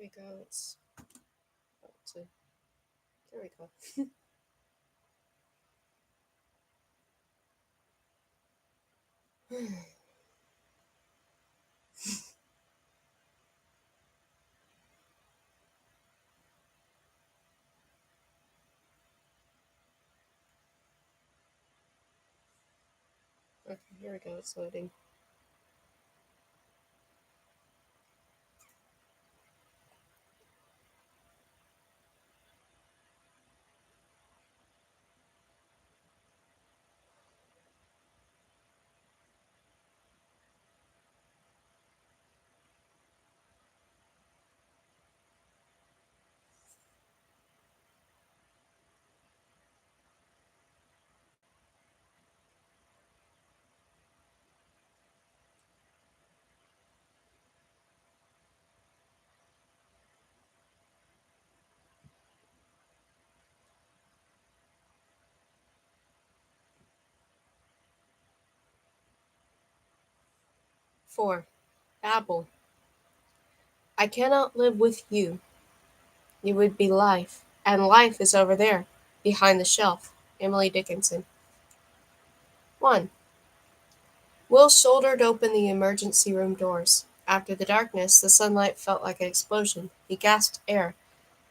we go. It's there we go. Okay, here we go. It's loading. Four. Apple. I cannot live with you. You would be life, and life is over there, behind the shelf. Emily Dickinson. 1. Will shouldered open the emergency room doors. After the darkness, the sunlight felt like an explosion. He gasped air.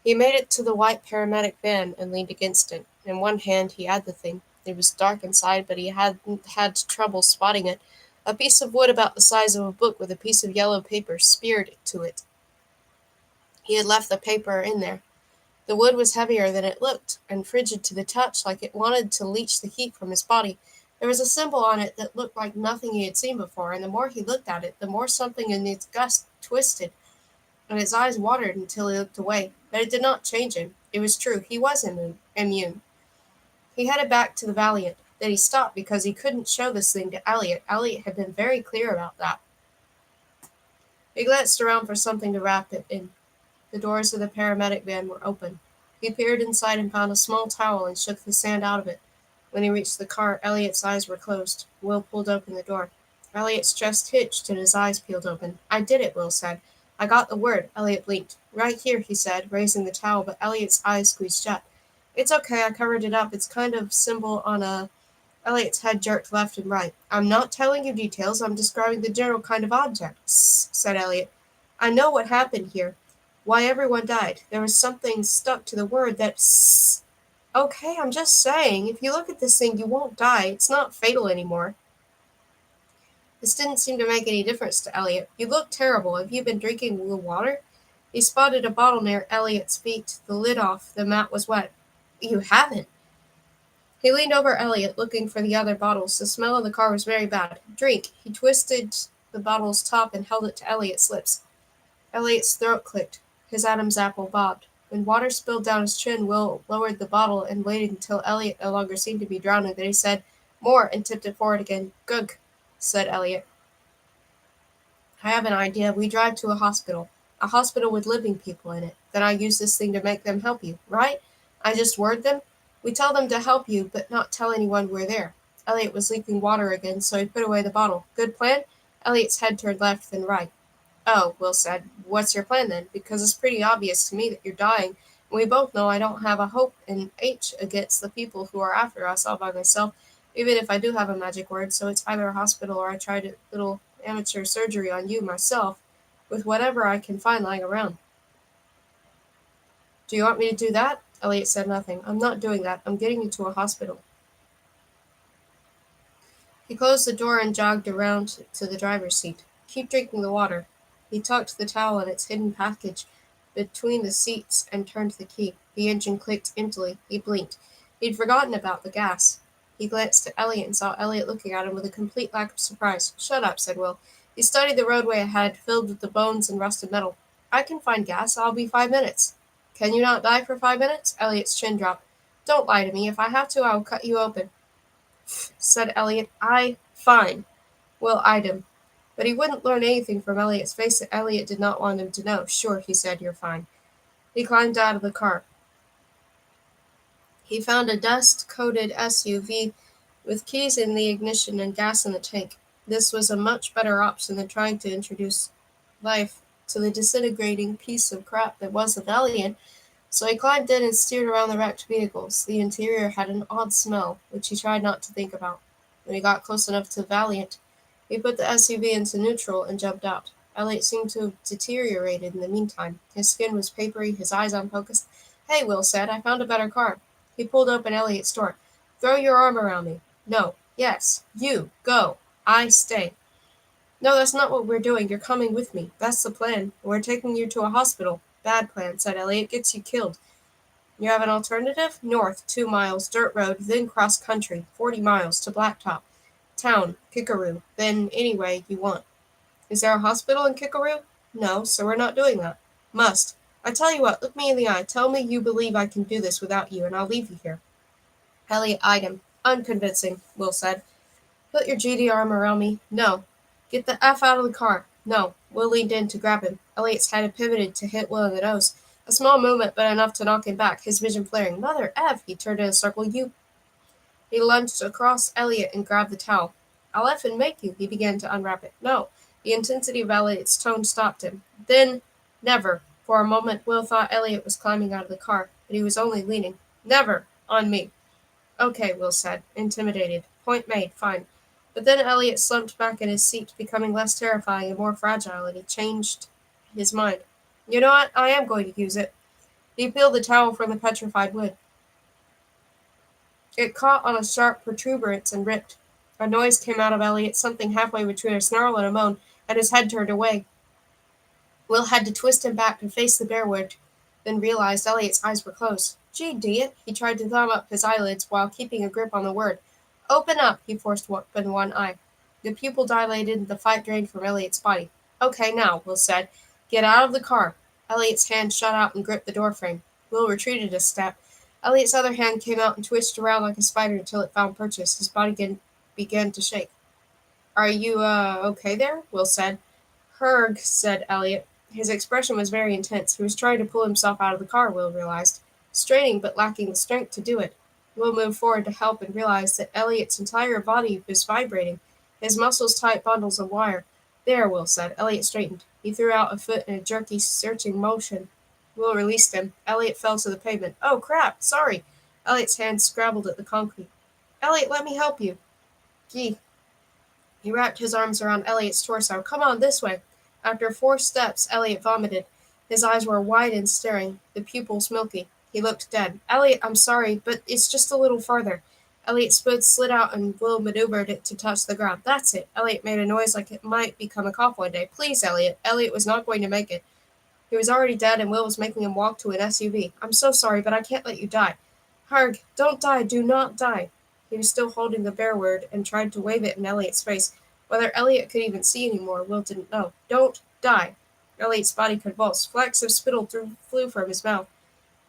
He made it to the white paramedic van and leaned against it. In one hand he had the thing. It was dark inside, but he hadn't had trouble spotting it. A piece of wood about the size of a book with a piece of yellow paper speared to it. He had left the paper in there. The wood was heavier than it looked, and frigid to the touch, like it wanted to leach the heat from his body. There was a symbol on it that looked like nothing he had seen before, and the more he looked at it, the more something in its gust twisted, and his eyes watered until he looked away. But it did not change him. It was true. He was immune. He headed back to the Valiant. Then he stopped because he couldn't show this thing to Elliot. Elliot had been very clear about that. He glanced around for something to wrap it in. The doors of the paramedic van were open. He peered inside and found a small towel and shook the sand out of it. When he reached the car, Elliot's eyes were closed. Will pulled open the door. Elliot's chest hitched and his eyes peeled open. I did it, Will said. I got the word. Elliot blinked. Right here, he said, raising the towel, but Elliot's eyes squeezed shut. It's okay, I covered it up. It's kind of symbol on a... Elliot's head jerked left and right. I'm not telling you details. I'm describing the general kind of object, said Elliot. I know what happened here. Why everyone died. There was something stuck to the word that... Okay, I'm just saying, if you look at this thing, you won't die. It's not fatal anymore. This didn't seem to make any difference to Elliot. You look terrible. Have you been drinking the water? He spotted a bottle near Elliot's feet, the lid off. The mat was wet. You haven't. He leaned over Elliot, looking for the other bottles. The smell of the car was very bad. Drink. He twisted the bottle's top and held it to Elliot's lips. Elliot's throat clicked. His Adam's apple bobbed. When water spilled down his chin, Will lowered the bottle and waited until Elliot no longer seemed to be drowning. Then he said, More, and tipped it forward again. Gug, said Elliot. I have an idea. We drive to a hospital with living people in it. Then I use this thing to make them help you, right? I just word them. We tell them to help you, but not tell anyone we're there. Elliot was leaking water again, so he put away the bottle. Good plan? Elliot's head turned left, then right. Oh, Will said. What's your plan then? Because it's pretty obvious to me that you're dying, and we both know I don't have a hope in H against the people who are after us all by myself, even if I do have a magic word, so it's either a hospital or I tried a little amateur surgery on you myself, with whatever I can find lying around. Do you want me to do that? Elliot said nothing. I'm not doing that. I'm getting you to a hospital. He closed the door and jogged around to the driver's seat. Keep drinking the water. He tucked the towel in its hidden package between the seats and turned the key. The engine clicked emptily. He blinked. He'd forgotten about the gas. He glanced at Elliot and saw Elliot looking at him with a complete lack of surprise. Shut up, said Will. He studied the roadway ahead, filled with the bones and rusted metal. I can find gas. I'll be 5 minutes. Can you not die for 5 minutes? Elliot's chin dropped. Don't lie to me. If I have to, I'll cut you open, said Elliot. Fine. Will eyed him. But he wouldn't learn anything from Elliot's face that Elliot did not want him to know. Sure, he said, you're fine. He climbed out of the car. He found a dust-coated SUV with keys in the ignition and gas in the tank. This was a much better option than trying to introduce life to the disintegrating piece of crap that was the Valiant, so he climbed in and steered around the wrecked vehicles. The interior had an odd smell, which he tried not to think about. When he got close enough to the Valiant, he put the SUV into neutral and jumped out. Elliot seemed to have deteriorated in the meantime. His skin was papery, his eyes unfocused. Hey, Will said, I found a better car. He pulled open Elliot's door. Throw your arm around me. No. Yes. You. Go. I stay. No, that's not what we're doing. You're coming with me. That's the plan. We're taking you to a hospital. Bad plan, said Elliot. Gets you killed. You have an alternative? North, 2 miles, dirt road, then cross country, 40 miles to Blacktop. Town, Kikaroo, then any way you want. Is there a hospital in Kikaroo? No, so we're not doing that. Must. I tell you what, look me in the eye. Tell me you believe I can do this without you, and I'll leave you here. Elliot eyed him. Unconvincing, Will said. Put your GD arm around me. No. Get the F out of the car. No. Will leaned in to grab him. Elliot's head had pivoted to hit Will in the nose. A small movement, but enough to knock him back, his vision flaring. Mother F! He turned in a circle. You. He lunged across Elliot and grabbed the towel. I'll effing make you. He began to unwrap it. No. The intensity of Elliot's tone stopped him. Then, never. For a moment, Will thought Elliot was climbing out of the car, but he was only leaning. Never. On me. Okay, Will said, intimidated. Point made. Fine. But then Elliot slumped back in his seat, becoming less terrifying and more fragile, and he changed his mind. You know what? I am going to use it. He peeled the towel from the petrified wood. It caught on a sharp protuberance and ripped. A noise came out of Elliot, something halfway between a snarl and a moan, and his head turned away. Will had to twist him back to face the bare wood, then realized Elliot's eyes were closed. Gee, idiot! He tried to thumb up his eyelids while keeping a grip on the word. Open up! He forced open one eye. The pupil dilated and the fight drained from Elliot's body. Okay, now, Will said. Get out of the car. Elliot's hand shot out and gripped the doorframe. Will retreated a step. Elliot's other hand came out and twisted around like a spider until it found purchase. His body began to shake. Are you, okay there? Will said. Herg, said Elliot. His expression was very intense. He was trying to pull himself out of the car, Will realized. Straining, but lacking the strength to do it. Will moved forward to help and realized that Elliot's entire body was vibrating, his muscles tight bundles of wire. There, Will said. Elliot straightened. He threw out a foot in a jerky, searching motion. Will released him. Elliot fell to the pavement. Oh, crap! Sorry! Elliot's hand scrabbled at the concrete. Elliot, let me help you. Gee. He wrapped his arms around Elliot's torso. Come on, this way. After 4 steps, Elliot vomited. His eyes were wide and staring, the pupils milky. He looked dead. Elliot, I'm sorry, but it's just a little farther. Elliot's foot slid out and Will maneuvered it to touch the ground. That's it. Elliot made a noise like it might become a cough one day. Please, Elliot. Elliot was not going to make it. He was already dead and Will was making him walk to an SUV. I'm so sorry, but I can't let you die. Harg, don't die. Do not die. He was still holding the bear word and tried to wave it in Elliot's face. Whether Elliot could even see anymore, Will didn't know. Don't die. Elliot's body convulsed. Flecks of spittle flew from his mouth.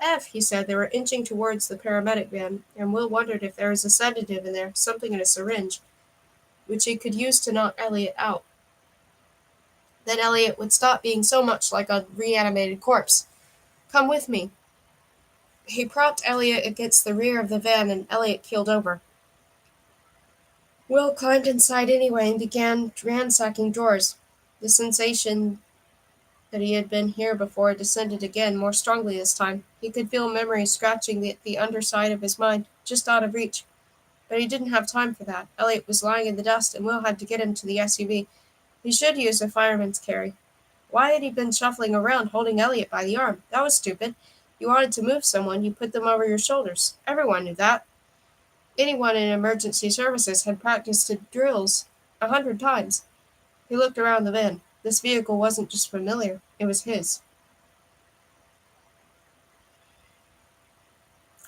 F, he said. They were inching towards the paramedic van, and Will wondered if there was a sedative in there, something in a syringe, which he could use to knock Elliot out. Then Elliot would stop being so much like a reanimated corpse. Come with me. He propped Elliot against the rear of the van, and Elliot keeled over. Will climbed inside anyway and began ransacking drawers. The sensation that he had been here before descended again, more strongly this time. He could feel memories scratching the underside of his mind, just out of reach. But he didn't have time for that. Elliot was lying in the dust, and Will had to get him to the SUV. He should use a fireman's carry. Why had he been shuffling around, holding Elliot by the arm? That was stupid. You wanted to move someone, you put them over your shoulders. Everyone knew that. Anyone in emergency services had practiced drills 100 times. He looked around the van. This vehicle wasn't just familiar, it was his.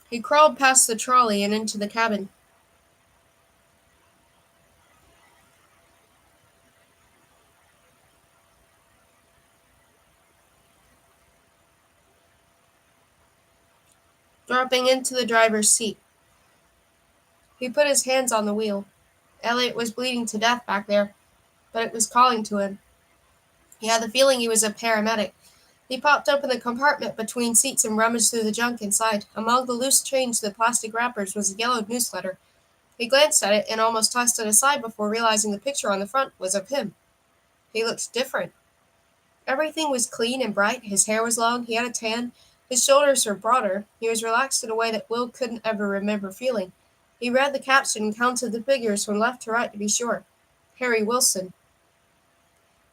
He crawled past the trolley and into the cabin. Dropping into the driver's seat. He put his hands on the wheel. Elliot was bleeding to death back there, but it was calling to him. He had the feeling he was a paramedic. He popped open the compartment between seats and rummaged through the junk inside. Among the loose change in the plastic wrappers was a yellowed newsletter. He glanced at it and almost tossed it aside before realizing the picture on the front was of him. He looked different. Everything was clean and bright. His hair was long, he had a tan, his shoulders were broader. He was relaxed in a way that Will couldn't ever remember feeling. He read the caption and counted the figures from left to right to be sure. Harry Wilson.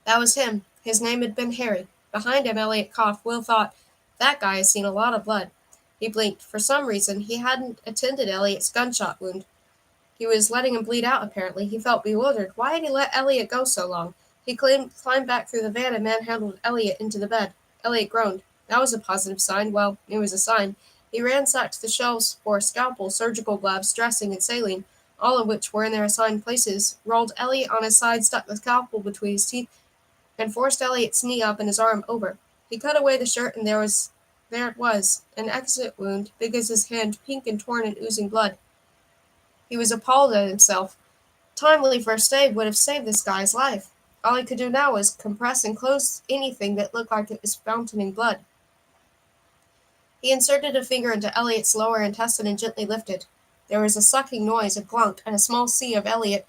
That was him. His name had been Harry. Behind him, Elliot coughed. Will thought, that guy has seen a lot of blood. He blinked. For some reason, he hadn't attended Elliot's gunshot wound. He was letting him bleed out, apparently. He felt bewildered. Why had he let Elliot go so long? He climbed back through the van and manhandled Elliot into the bed. Elliot groaned. That was a positive sign. Well, it was a sign. He ransacked the shelves for a scalpel, surgical gloves, dressing, and saline, all of which were in their assigned places, rolled Elliot on his side, stuck the scalpel between his teeth, and forced Elliot's knee up and his arm over. He cut away the shirt, and there it was, an exit wound, big as his hand, pink and torn and oozing blood. He was appalled at himself. Timely first aid would have saved this guy's life. All he could do now was compress and close anything that looked like it was fountaining blood. He inserted a finger into Elliot's lower intestine and gently lifted. There was a sucking noise, a glunk, and a small sea of Elliot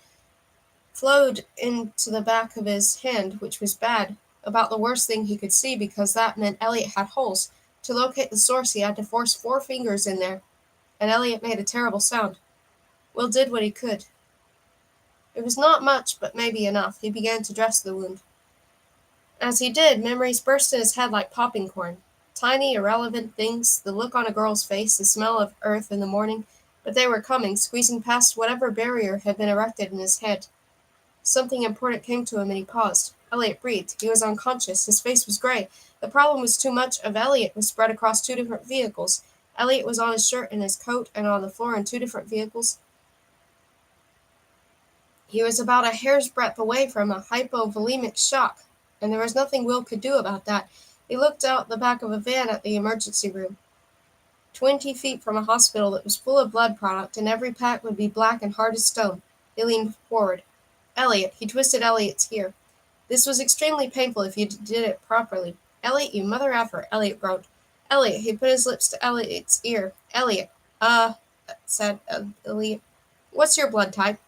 flowed into the back of his hand, which was bad, about the worst thing he could see because that meant Elliot had holes. To locate the source, he had to force 4 fingers in there, and Elliot made a terrible sound. Will did what he could. It was not much, but maybe enough. He began to dress the wound. As he did, memories burst in his head like popping corn. Tiny, irrelevant things, the look on a girl's face, the smell of earth in the morning, but they were coming, squeezing past whatever barrier had been erected in his head. Something important came to him, and he paused. Elliot breathed. He was unconscious. His face was gray. The problem was too much of Elliot was spread across 2 different vehicles. Elliot was on his shirt and his coat and on the floor in 2 different vehicles. He was about a hair's breadth away from a hypovolemic shock, and there was nothing Will could do about that. He looked out the back of a van at the emergency room. 20 feet from a hospital that was full of blood product, and every pack would be black and hard as stone. He leaned forward. Elliot. He twisted Elliot's ear. This was extremely painful if you did it properly. Elliot, you mother effer, Elliot groaned. Elliot. He put his lips to Elliot's ear. Elliot. Said Elliot. What's your blood type?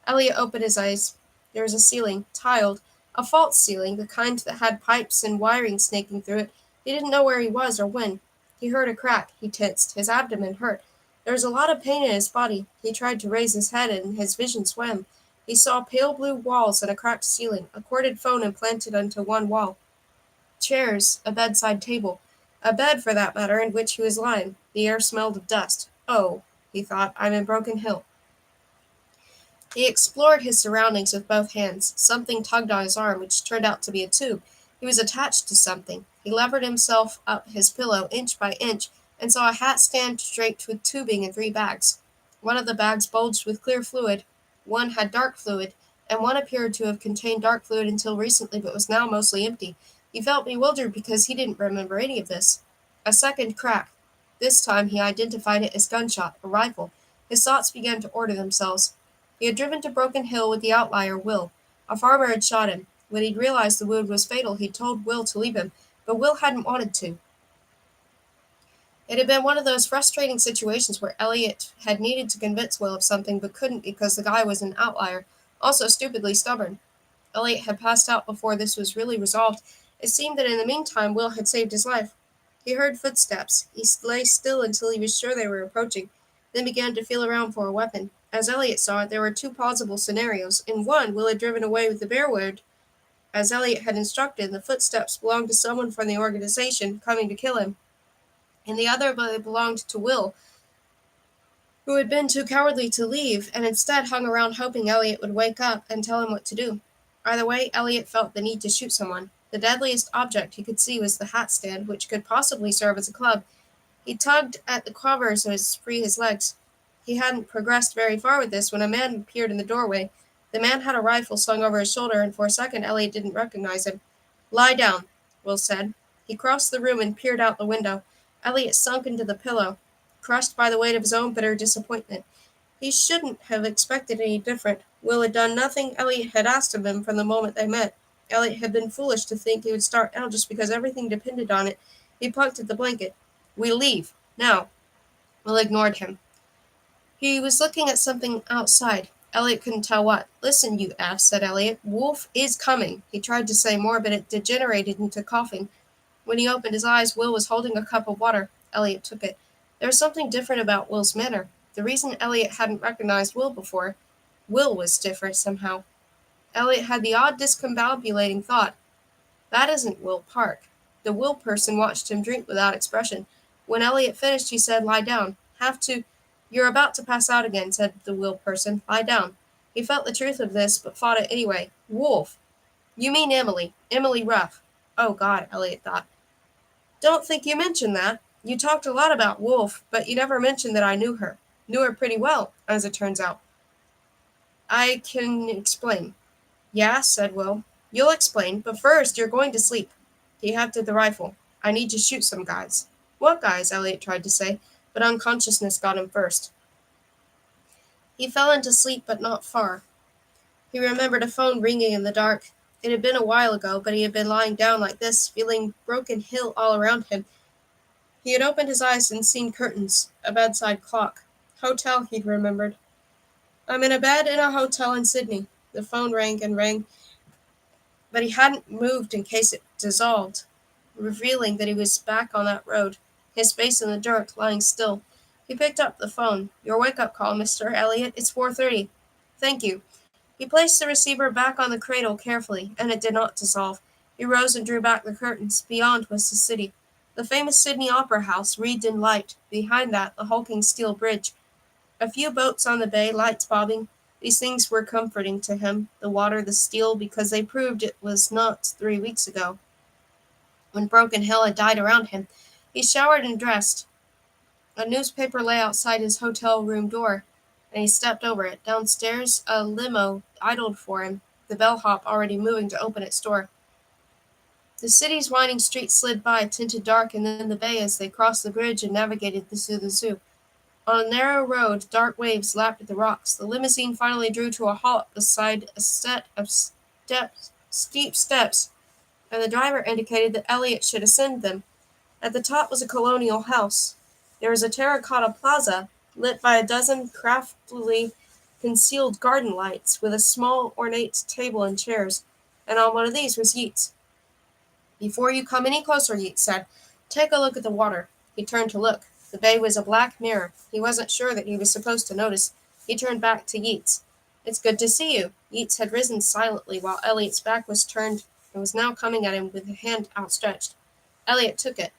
Elliot opened his eyes. There was a ceiling, tiled, a false ceiling, the kind that had pipes and wiring snaking through it. He didn't know where he was or when. He heard a crack. He tensed. His abdomen hurt. There was a lot of pain in his body. He tried to raise his head, and his vision swam. He saw pale blue walls and a cracked ceiling, a corded phone implanted into one wall. Chairs, a bedside table. A bed, for that matter, in which he was lying. The air smelled of dust. Oh, he thought, I'm in Broken Hill. He explored his surroundings with both hands. Something tugged on his arm, which turned out to be a tube. He was attached to something. He levered himself up his pillow inch by inch and saw a hat stand draped with tubing and 3 bags. One of the bags bulged with clear fluid, one had dark fluid, and one appeared to have contained dark fluid until recently but was now mostly empty. He felt bewildered because he didn't remember any of this. A second crack. This time he identified it as gunshot, a rifle. His thoughts began to order themselves. He had driven to Broken Hill with the outlier, Will. A farmer had shot him. When he'd realized the wound was fatal, he'd told Will to leave him, but Will hadn't wanted to. It had been one of those frustrating situations where Elliot had needed to convince Will of something but couldn't because the guy was an outlier, also stupidly stubborn. Elliot had passed out before this was really resolved. It seemed that in the meantime Will had saved his life. He heard footsteps. He lay still until he was sure they were approaching, then began to feel around for a weapon. As Elliot saw it, there were 2 plausible scenarios. In one, Will had driven away with the bear wound, as Elliot had instructed, and the footsteps belonged to someone from the organization coming to kill him. In the other, they belonged to Will, who had been too cowardly to leave, and instead hung around hoping Elliot would wake up and tell him what to do. Either way, Elliot felt the need to shoot someone. The deadliest object he could see was the hat stand, which could possibly serve as a club. He tugged at the cover so as to free his legs. He hadn't progressed very far with this when a man appeared in the doorway. The man had a rifle slung over his shoulder, and for a second Elliot didn't recognize him. Lie down, Will said. He crossed the room and peered out the window. Elliot sunk into the pillow, crushed by the weight of his own bitter disappointment. He shouldn't have expected any different. Will had done nothing Elliot had asked of him from the moment they met. Elliot had been foolish to think he would start now just because everything depended on it. He plucked at the blanket. We leave. Now. Will ignored him. He was looking at something outside. Elliot couldn't tell what. "Listen, you F," said Elliot. "Wolf is coming." He tried to say more, but it degenerated into coughing. When he opened his eyes, Will was holding a cup of water. Elliot took it. There was something different about Will's manner. The reason Elliot hadn't recognized Will before. Will was different somehow. Elliot had the odd discombobulating thought, that isn't Will Park. The Will person watched him drink without expression. When Elliot finished, he said, "Lie down." "Have to." "You're about to pass out again," said the Will person. "Lie down." He felt the truth of this, but fought it anyway. "Wolf." "You mean Emily. Emily Ruff." "Oh, God," Elliot thought. "Don't think you mentioned that. You talked a lot about Wolf, but you never mentioned that I knew her. Knew her pretty well, as it turns out." "I can explain." "Yeah," said Will. "You'll explain, but first you're going to sleep." He hefted the rifle. "I need to shoot some guys." "What guys?" Elliot tried to say, but unconsciousness got him first. He fell into sleep, but not far. He remembered a phone ringing in the dark. It had been a while ago, but he had been lying down like this, feeling Broken Hill all around him. He had opened his eyes and seen curtains, a bedside clock. Hotel, he'd remembered. "I'm in a bed in a hotel in Sydney." The phone rang and rang, but he hadn't moved in case it dissolved, revealing that he was back on that road, his face in the dirt, lying still. He picked up the phone. "Your wake-up call, Mr. Elliot. It's 4:30. "Thank you." He placed the receiver back on the cradle carefully, and it did not dissolve. He rose and drew back the curtains. Beyond was the city. The famous Sydney Opera House, wreathed in light. Behind that, the hulking steel bridge. A few boats on the bay, lights bobbing. These things were comforting to him, the water, the steel, because they proved it was not 3 weeks ago, when Broken Hill had died around him. He showered and dressed. A newspaper lay outside his hotel room door, and he stepped over it. Downstairs, a limo idled for him, the bellhop already moving to open its door. The city's winding streets slid by, tinted dark, and then the bay as they crossed the bridge and navigated the zoo. On a narrow road, dark waves lapped at the rocks. The limousine finally drew to a halt beside a set of steep steps, and the driver indicated that Elliot should ascend them. At the top was a colonial house. There was a terracotta plaza, lit by a dozen craftily concealed garden lights, with a small ornate table and chairs, and on one of these was Yeats. "Before you come any closer," Yeats said, "take a look at the water." He turned to look. The bay was a black mirror. He wasn't sure that he was supposed to notice. He turned back to Yeats. "It's good to see you." Yeats had risen silently while Elliot's back was turned and was now coming at him with a hand outstretched. Elliot took it.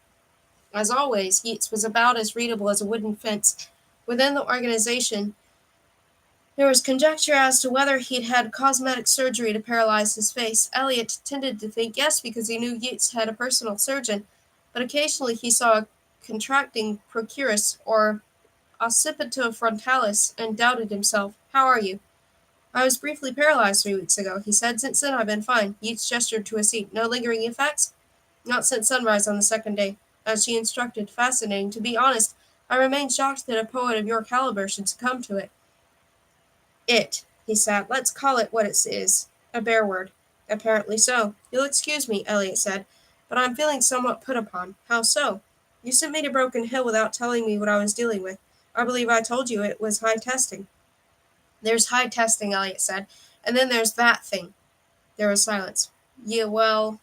As always, Yeats was about as readable as a wooden fence. Within the organization, there was conjecture as to whether he'd had cosmetic surgery to paralyze his face. Elliot tended to think yes, because he knew Yeats had a personal surgeon, but occasionally he saw a contracting procurus or occipito frontalis and doubted himself. "How are you?" "I was briefly paralyzed 3 weeks ago," he said. "Since then I've been fine." Yeats gestured to a seat. "No lingering effects?" "Not since sunrise on the second day." As she instructed. "Fascinating. To be honest, I remain shocked that a poet of your caliber should succumb to it." He sat. "Let's call it what it is. A bear word." "Apparently so." "You'll excuse me," Elliot said, "but I'm feeling somewhat put upon." "How so?" "You sent me to Broken Hill without telling me what I was dealing with. I believe I told you it was high testing." "There's high testing," Elliot said, "and then there's that thing." There was silence. "Yeah, well,"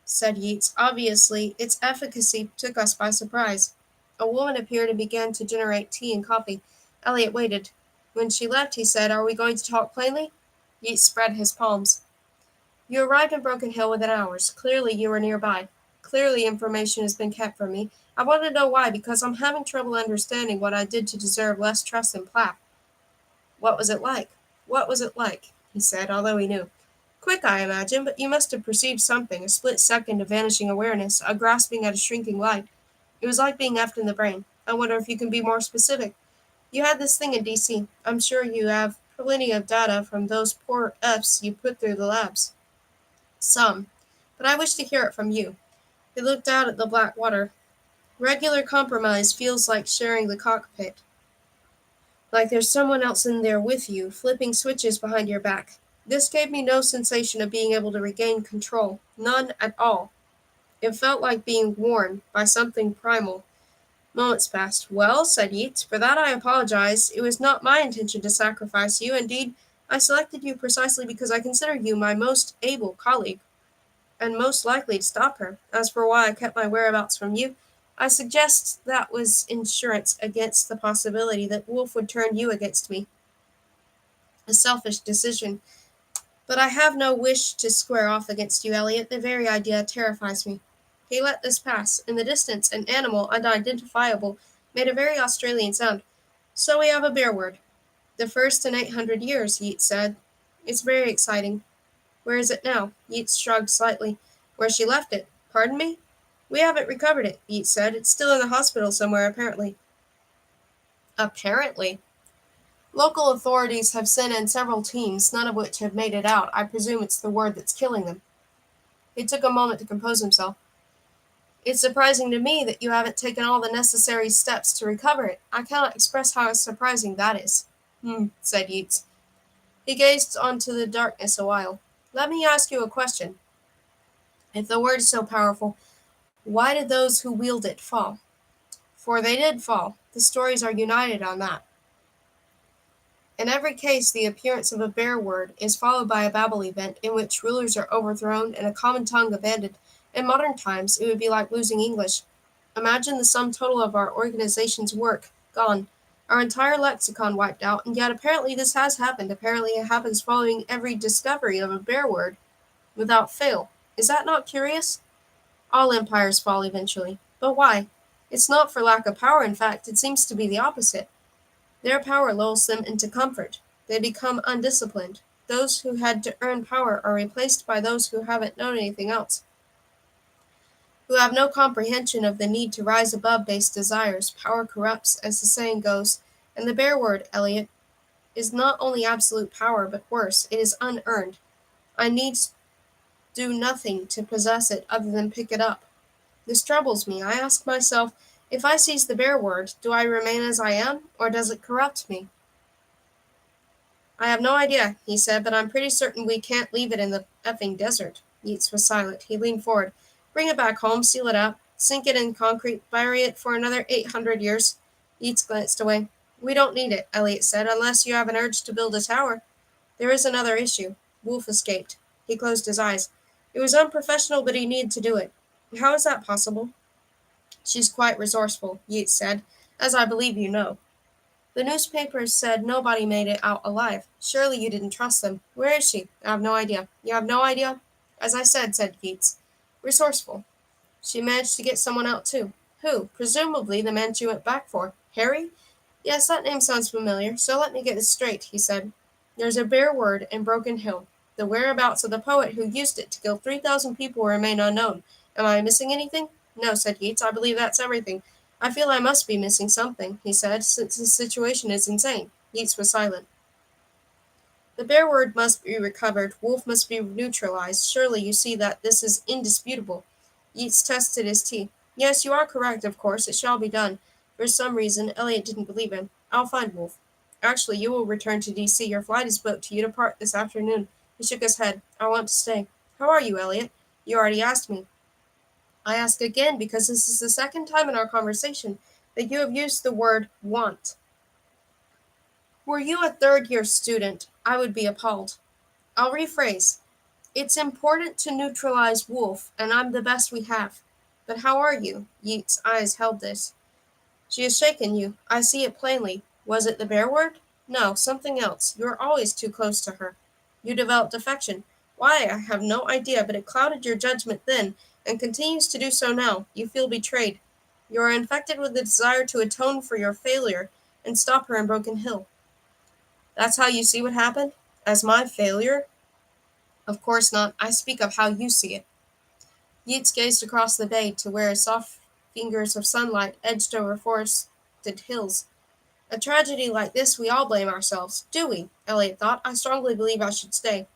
said Yeats. "Obviously, its efficacy took us by surprise." A woman appeared and began to generate tea and coffee. Elliot waited. When she left, he said, "Are we going to talk plainly?" Yeats spread his palms. "You arrived in Broken Hill within hours. Clearly you were nearby. Clearly information has been kept from me. I want to know why, because I'm having trouble understanding what I did to deserve less trust than Plath." "What was it like?" "What was it like?" he said, although he knew. "Quick, I imagine, but you must have perceived something, a split second of vanishing awareness, a grasping at a shrinking light. It was like being effed in the brain. I wonder if you can be more specific. You had this thing in D.C. I'm sure you have plenty of data from those poor Fs you put through the labs." "Some. But I wish to hear it from you." He looked out at the black water. "Regular compromise feels like sharing the cockpit. Like there's someone else in there with you, flipping switches behind your back. This gave me no sensation of being able to regain control. None at all. It felt like being worn by something primal. Moments passed. "Well," said Yeats, "for that I apologize. It was not my intention to sacrifice you. Indeed, I selected you precisely because I consider you my most able colleague, and most likely to stop her. As for why I kept my whereabouts from you, I suggest that was insurance against the possibility that Wolfe would turn you against me. A selfish decision. But I have no wish to square off against you, Eliot. The very idea terrifies me." He let this pass. In the distance, an animal, unidentifiable, made a very Australian sound. "So we have a bear word." "The first in 800 years," Yeats said. "It's very exciting." "Where is it now?" Yeats shrugged slightly. "Where she left it." "Pardon me?" "We haven't recovered it," Yeats said. "It's still in the hospital somewhere, apparently." Apparently. Local authorities have sent in several teams, none of which have made it out. I presume it's the word that's killing them. He took a moment to compose himself. "It's surprising to me that you haven't taken all the necessary steps to recover it. I cannot express how surprising that is." Said Yeats. He gazed onto the darkness a while. "Let me ask you a question. If the word is so powerful, why did those who wield it fall? For they did fall. The stories are united on that. In every case, the appearance of a bear word is followed by a Babel event in which rulers are overthrown and a common tongue abandoned. In modern times, it would be like losing English. Imagine the sum total of our organization's work gone, our entire lexicon wiped out, and yet apparently this has happened. Apparently it happens following every discovery of a bear word without fail. Is that not curious? All empires fall eventually. But why? It's not for lack of power, in fact, it seems to be the opposite. Their power lulls them into comfort. They become undisciplined. Those who had to earn power are replaced by those who haven't known anything else, who have no comprehension of the need to rise above base desires. Power corrupts, as the saying goes, and the bear word, Eliot, is not only absolute power, but worse, it is unearned. I need do nothing to possess it other than pick it up. This troubles me. I ask myself, if I seize the bear word, do I remain as I am, or does it corrupt me? "I have no idea," he said, "but I'm pretty certain we can't leave it in the effing desert." Yeats was silent. He leaned forward. "Bring it back home, seal it up, sink it in concrete, bury it for another 800 years. Yeats glanced away. "We don't need it," Eliot said, "unless you have an urge to build a tower. There is another issue." Wolfe escaped. He closed his eyes. It was unprofessional, but he needed to do it. "How is that possible?" "She's quite resourceful," Yeats said, "as I believe you know. The newspapers said nobody made it out alive. Surely you didn't trust them. Where is she?" "I have no idea." "You have no idea?" "As I said Yeats. Resourceful. She managed to get someone out too." "Who?" "Presumably the man she went back for." "Harry?" "Yes, that name sounds familiar. So let me get this straight," he said. "There's a bare word in Broken Hill. The whereabouts of the poet who used it to kill 3,000 people remain unknown. Am I missing anything?" "No," said Yeats. "I believe that's everything." "I feel I must be missing something," he said, "since the situation is insane." Yeats was silent. "The bear word must be recovered. Wolfe must be neutralized. Surely you see that this is indisputable." Yeats tested his teeth. "Yes, you are correct, of course. It shall be done." For some reason, Eliot didn't believe him. "I'll find Wolfe." "Actually, you will return to D.C. Your flight is booked. You depart this afternoon." He shook his head. "I want to stay." "How are you, Eliot?" "You already asked me." "I ask again because this is the second time in our conversation that you have used the word want. Were you a third-year student, I would be appalled. I'll rephrase. It's important to neutralize Wolfe, and I'm the best we have. But how are you?" Yeats' eyes held this. "She has shaken you. I see it plainly. Was it the bear word?" "No, something else. You are always too close to her. You developed affection. Why, I have no idea, but it clouded your judgment then, and continues to do so now. You feel betrayed. You are infected with the desire to atone for your failure and stop her in Broken Hill. That's how you see what happened? As my failure?" "Of course not. I speak of how you see it." Yeats gazed across the bay to where soft fingers of sunlight edged over forested hills. "A tragedy like this we all blame ourselves." "Do we?" Eliot thought. "I strongly believe I should stay."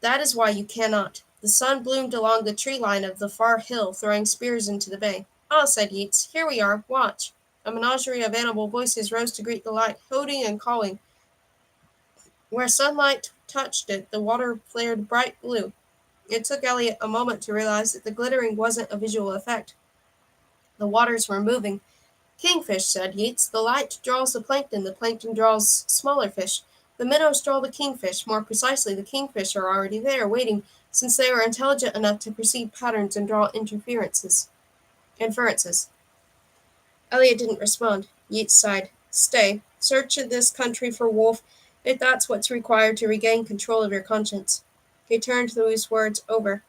"That is why you cannot." The sun bloomed along the tree line of the far hill, throwing spears into the bay. "Ah," said Yeats, "here we are. Watch." A menagerie of animal voices rose to greet the light, hooting and cawing. Where sunlight touched it, the water flared bright blue. It took Eliot a moment to realize that the glittering wasn't a visual effect. The waters were moving. Kingfish, said Yeats. The light draws the plankton draws smaller fish. The minnows draw the kingfish. More precisely, the kingfish are already there, waiting, since they are intelligent enough to perceive patterns and draw inferences. Eliot didn't respond. Yeats sighed. Stay. Search in this country for wolf, if that's what's required to regain control of your conscience. He turned those words over.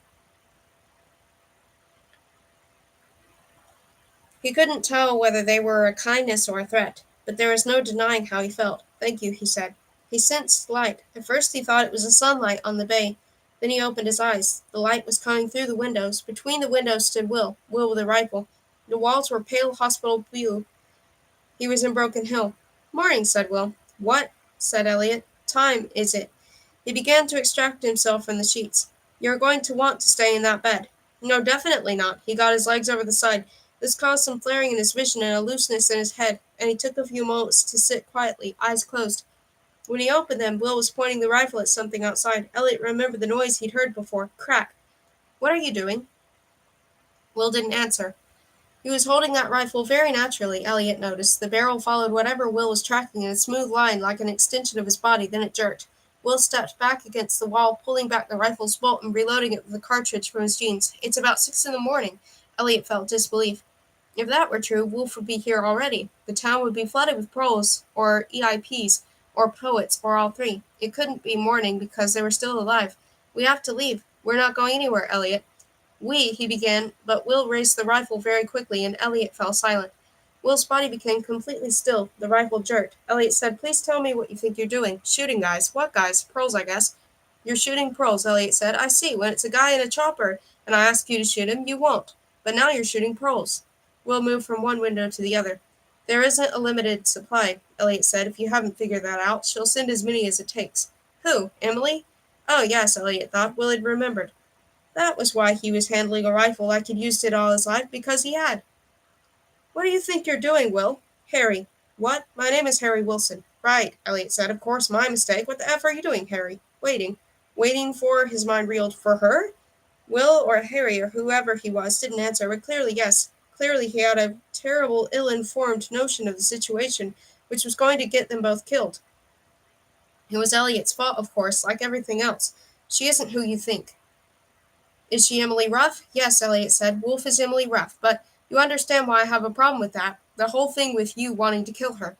He couldn't tell whether they were a kindness or a threat, but there was no denying how he felt. Thank you, he said. He sensed light. At first he thought it was the sunlight on the bay. Then he opened his eyes. The light was coming through the windows. Between the windows stood Will with a rifle. The walls were pale hospital blue. He was in Broken Hill. Morning, said Will. What? Said Eliot. Time, is it? He began to extract himself from the sheets. You're going to want to stay in that bed. No, definitely not. He got his legs over the side. This caused some flaring in his vision and a looseness in his head, and he took a few moments to sit quietly, eyes closed. When he opened them, Will was pointing the rifle at something outside. Eliot remembered the noise he'd heard before. Crack. What are you doing? Will didn't answer. He was holding that rifle very naturally, Eliot noticed. The barrel followed whatever Will was tracking in a smooth line like an extension of his body, then it jerked. Will stepped back against the wall, pulling back the rifle's bolt and reloading it with a cartridge from his jeans. It's about 6 a.m. Eliot felt disbelief. If that were true, Wolf would be here already. The town would be flooded with proles, or EIPs, or poets, or all three. It couldn't be morning because they were still alive. We have to leave. We're not going anywhere, Eliot. He began, but Will raised the rifle very quickly, and Eliot fell silent. Will's body became completely still. The rifle jerked. Eliot said, Please tell me what you think you're doing. Shooting guys. What guys? Pearls, I guess. You're shooting pearls, Eliot said. I see. When it's a guy in a chopper, and I ask you to shoot him, you won't. But now you're shooting pearls. Will moved from one window to the other. There isn't a limited supply, Eliot said. If you haven't figured that out, she'll send as many as it takes. Who? Emily? Oh, yes, Eliot thought. Will had remembered. That was why he was handling a rifle like he'd used it all his life, because he had. What do you think you're doing, Will? Harry. What? My name is Harry Wilson. Right, Eliot said. Of course, my mistake. What the F are you doing, Harry? Waiting. Waiting for, his mind reeled, for her? Will or Harry or whoever he was didn't answer, but clearly yes. Clearly he had a terrible, ill-informed notion of the situation, which was going to get them both killed. It was Eliot's fault, of course, like everything else. She isn't who you think. Is she Emily Ruff? Yes, Eliot said. Wolf is Emily Ruff, but you understand why I have a problem with that. The whole thing with you wanting to kill her.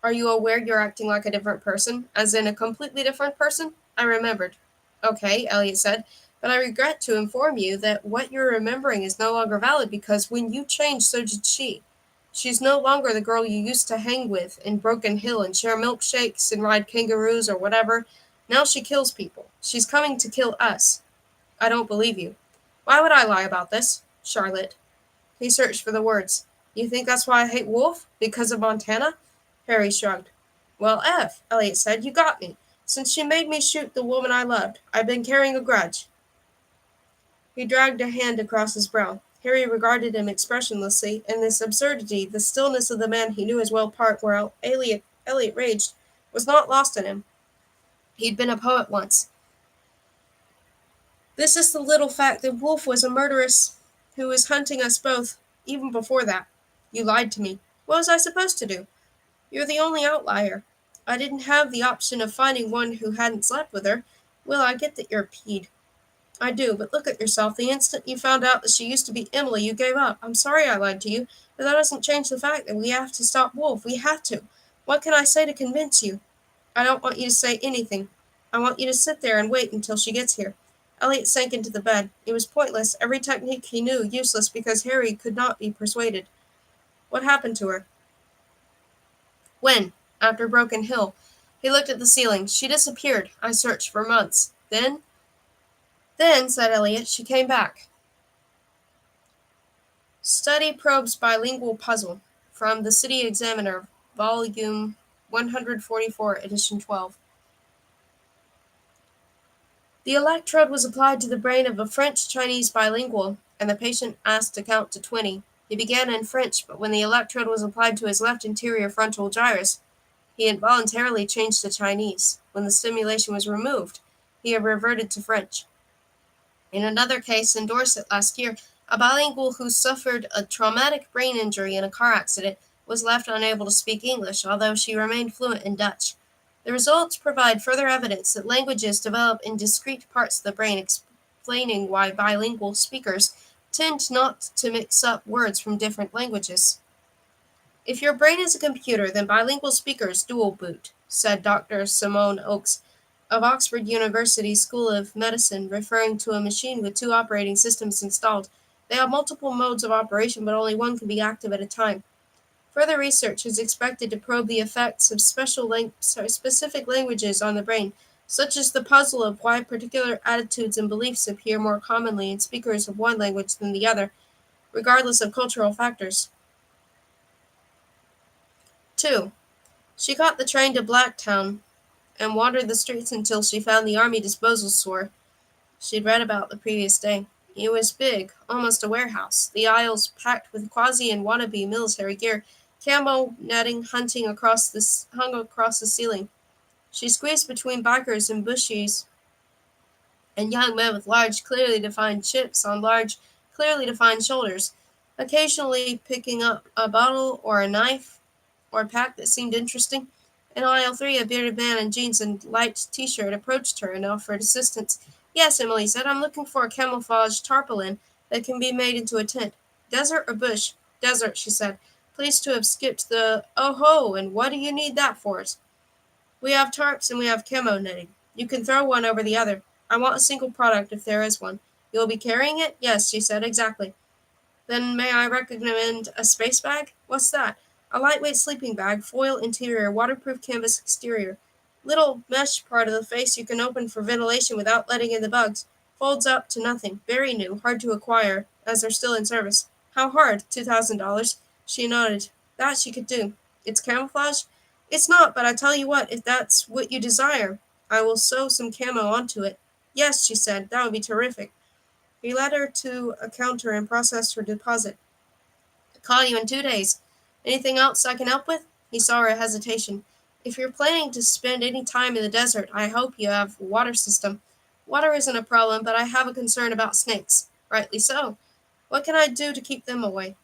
Are you aware you're acting like a different person? As in a completely different person? I remembered. Okay, Eliot said, but I regret to inform you that what you're remembering is no longer valid because when you changed, so did she. She's no longer the girl you used to hang with in Broken Hill and share milkshakes and ride kangaroos or whatever. Now she kills people. She's coming to kill us. I don't believe you. Why would I lie about this? Charlotte. He searched for the words. You think that's why I hate Wolf? Because of Montana? Harry shrugged. Well, Eliot said, you got me. Since she made me shoot the woman I loved, I've been carrying a grudge. He dragged a hand across his brow. Harry regarded him expressionlessly, and this absurdity, the stillness of the man he knew as well part where Eliot raged, was not lost on him. He'd been a poet once. This is the little fact that Wolf was a murderess who was hunting us both, even before that. You lied to me. What was I supposed to do? You're the only outlier. I didn't have the option of finding one who hadn't slept with her. Well, I get that you're a peed. I do, but look at yourself. The instant you found out that she used to be Emily, you gave up. I'm sorry I lied to you, but that doesn't change the fact that we have to stop Wolf. We have to. What can I say to convince you? I don't want you to say anything. I want you to sit there and wait until she gets here. Eliot sank into the bed. It was pointless, every technique he knew useless because Harry could not be persuaded. What happened to her? When? After Broken Hill. He looked at the ceiling. She disappeared. I searched for months. Then, said Eliot, she came back. Study Probe's Bilingual Puzzle, from the City Examiner, Volume 144, Edition 12. The electrode was applied to the brain of a French-Chinese bilingual, and the patient asked to count to 20. He began in French, but when the electrode was applied to his left anterior frontal gyrus, he involuntarily changed to Chinese. When the stimulation was removed, he had reverted to French. In another case in Dorset last year, A bilingual who suffered a traumatic brain injury in a car accident was left unable to speak English, although she remained fluent in Dutch. The results provide further evidence that languages develop in discrete parts of the brain, explaining why bilingual speakers tend not to mix up words from different languages. If your brain is a computer, then bilingual speakers dual boot, said Dr. Simone Oakes of Oxford University School of Medicine, referring to a machine with two operating systems installed. They have multiple modes of operation, but only one can be active at a time. Further research is expected to probe the effects of specific languages on the brain, such as the puzzle of why particular attitudes and beliefs appear more commonly in speakers of one language than the other, regardless of cultural factors. 2. She caught the train to Blacktown and wandered the streets until she found the army disposal store she'd read about the previous day. It was big, almost a warehouse, the aisles packed with quasi and wannabe military gear, camo netting hung across the ceiling. She squeezed between bikers and bushies and young men with large, clearly defined chips on large, clearly defined shoulders, occasionally picking up a bottle or a knife or a pack that seemed interesting. In aisle 3, a bearded man in jeans and light t-shirt approached her and offered assistance. Yes, Emily said, I'm looking for a camouflage tarpaulin that can be made into a tent. Desert or bush? Desert, she said. Pleased to have skipped the oh-ho, and what do you need that for? We have tarps and we have camo netting. You can throw one over the other. I want a single product if there is one. You'll be carrying it? Yes, she said, exactly. Then may I recommend a space bag? What's that? A lightweight sleeping bag, foil interior, waterproof canvas exterior. Little mesh part of the face you can open for ventilation without letting in the bugs. Folds up to nothing. Very new, hard to acquire, as they're still in service. How hard? $2,000. She nodded. That she could do. It's camouflage? It's not, but I tell you what, if that's what you desire, I will sew some camo onto it. Yes, she said, that would be terrific. He led her to a counter and processed her deposit. I'll call you in 2 days. Anything else I can help with? He saw her hesitation. If you're planning to spend any time in the desert, I hope you have a water system. Water isn't a problem, but I have a concern about snakes. Rightly so. What can I do to keep them away?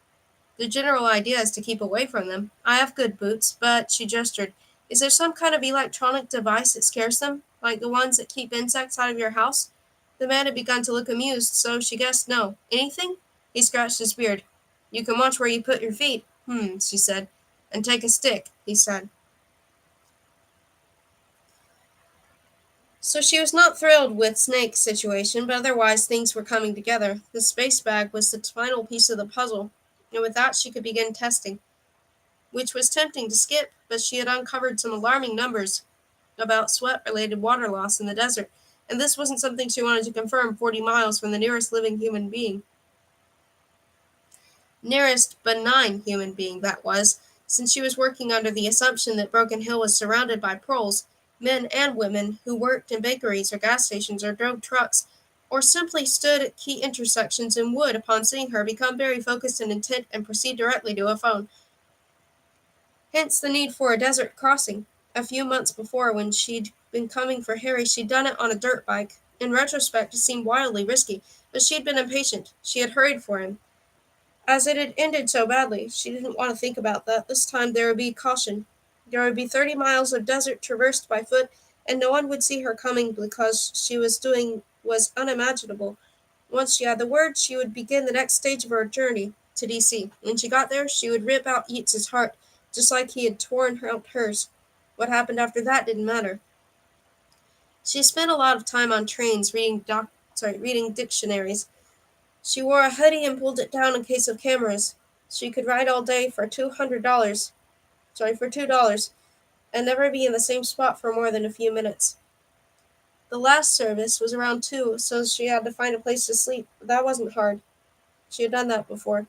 The general idea is to keep away from them. I have good boots, but she gestured. Is there some kind of electronic device that scares them, like the ones that keep insects out of your house? The man had begun to look amused, so she guessed no. Anything? He scratched his beard. You can watch where you put your feet. She said. And take a stick, he said. So she was not thrilled with Snake's situation, but otherwise things were coming together. The space bag was the final piece of the puzzle, and with that she could begin testing, which was tempting to skip, but she had uncovered some alarming numbers about sweat-related water loss in the desert, and this wasn't something she wanted to confirm 40 miles from the nearest living human being. Nearest benign human being, that was, since she was working under the assumption that Broken Hill was surrounded by proles, men and women, who worked in bakeries or gas stations or drove trucks, or simply stood at key intersections and would, upon seeing her, become very focused and intent and proceed directly to a phone. Hence the need for a desert crossing. A few months before, when she'd been coming for Harry, she'd done it on a dirt bike. In retrospect, it seemed wildly risky, but she'd been impatient. She had hurried for him. As it had ended so badly, she didn't want to think about that. This time there would be caution. There would be 30 miles of desert traversed by foot, and no one would see her coming because she was doing was unimaginable. Once she had the word, she would begin the next stage of her journey to D.C. When she got there, she would rip out Yeats's heart, just like he had torn out hers. What happened after that didn't matter. She spent a lot of time on trains reading dictionaries. She wore a hoodie and pulled it down in case of cameras. She could ride all day for $2, and never be in the same spot for more than a few minutes. The last service was around 2, so she had to find a place to sleep. But that wasn't hard. She had done that before.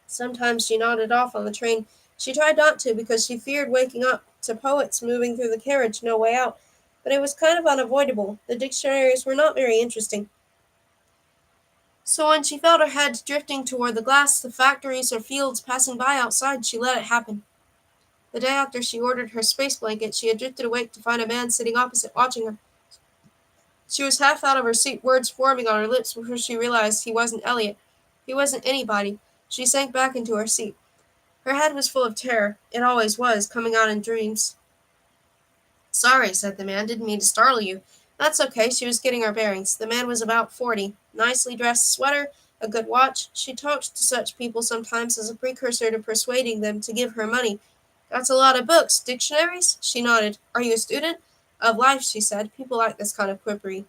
Sometimes she nodded off on the train. She tried not to because she feared waking up to poets moving through the carriage no way out, but it was kind of unavoidable. The dictionaries were not very interesting. So when she felt her head drifting toward the glass, the factories or fields passing by outside, she let it happen. The day after she ordered her space blanket, she had drifted awake to find a man sitting opposite watching her. She was half out of her seat, words forming on her lips before she realized he wasn't Elliot. He wasn't anybody. She sank back into her seat. Her head was full of terror. It always was, coming out in dreams. "Sorry," said the man. "Didn't mean to startle you." "That's okay." She was getting her bearings. The man was about 40. Nicely dressed sweater, a good watch. She talked to such people sometimes as a precursor to persuading them to give her money. "That's a lot of books. Dictionaries?" She nodded. "Are you a student?" "Of life," she said. People like this kind of quippery.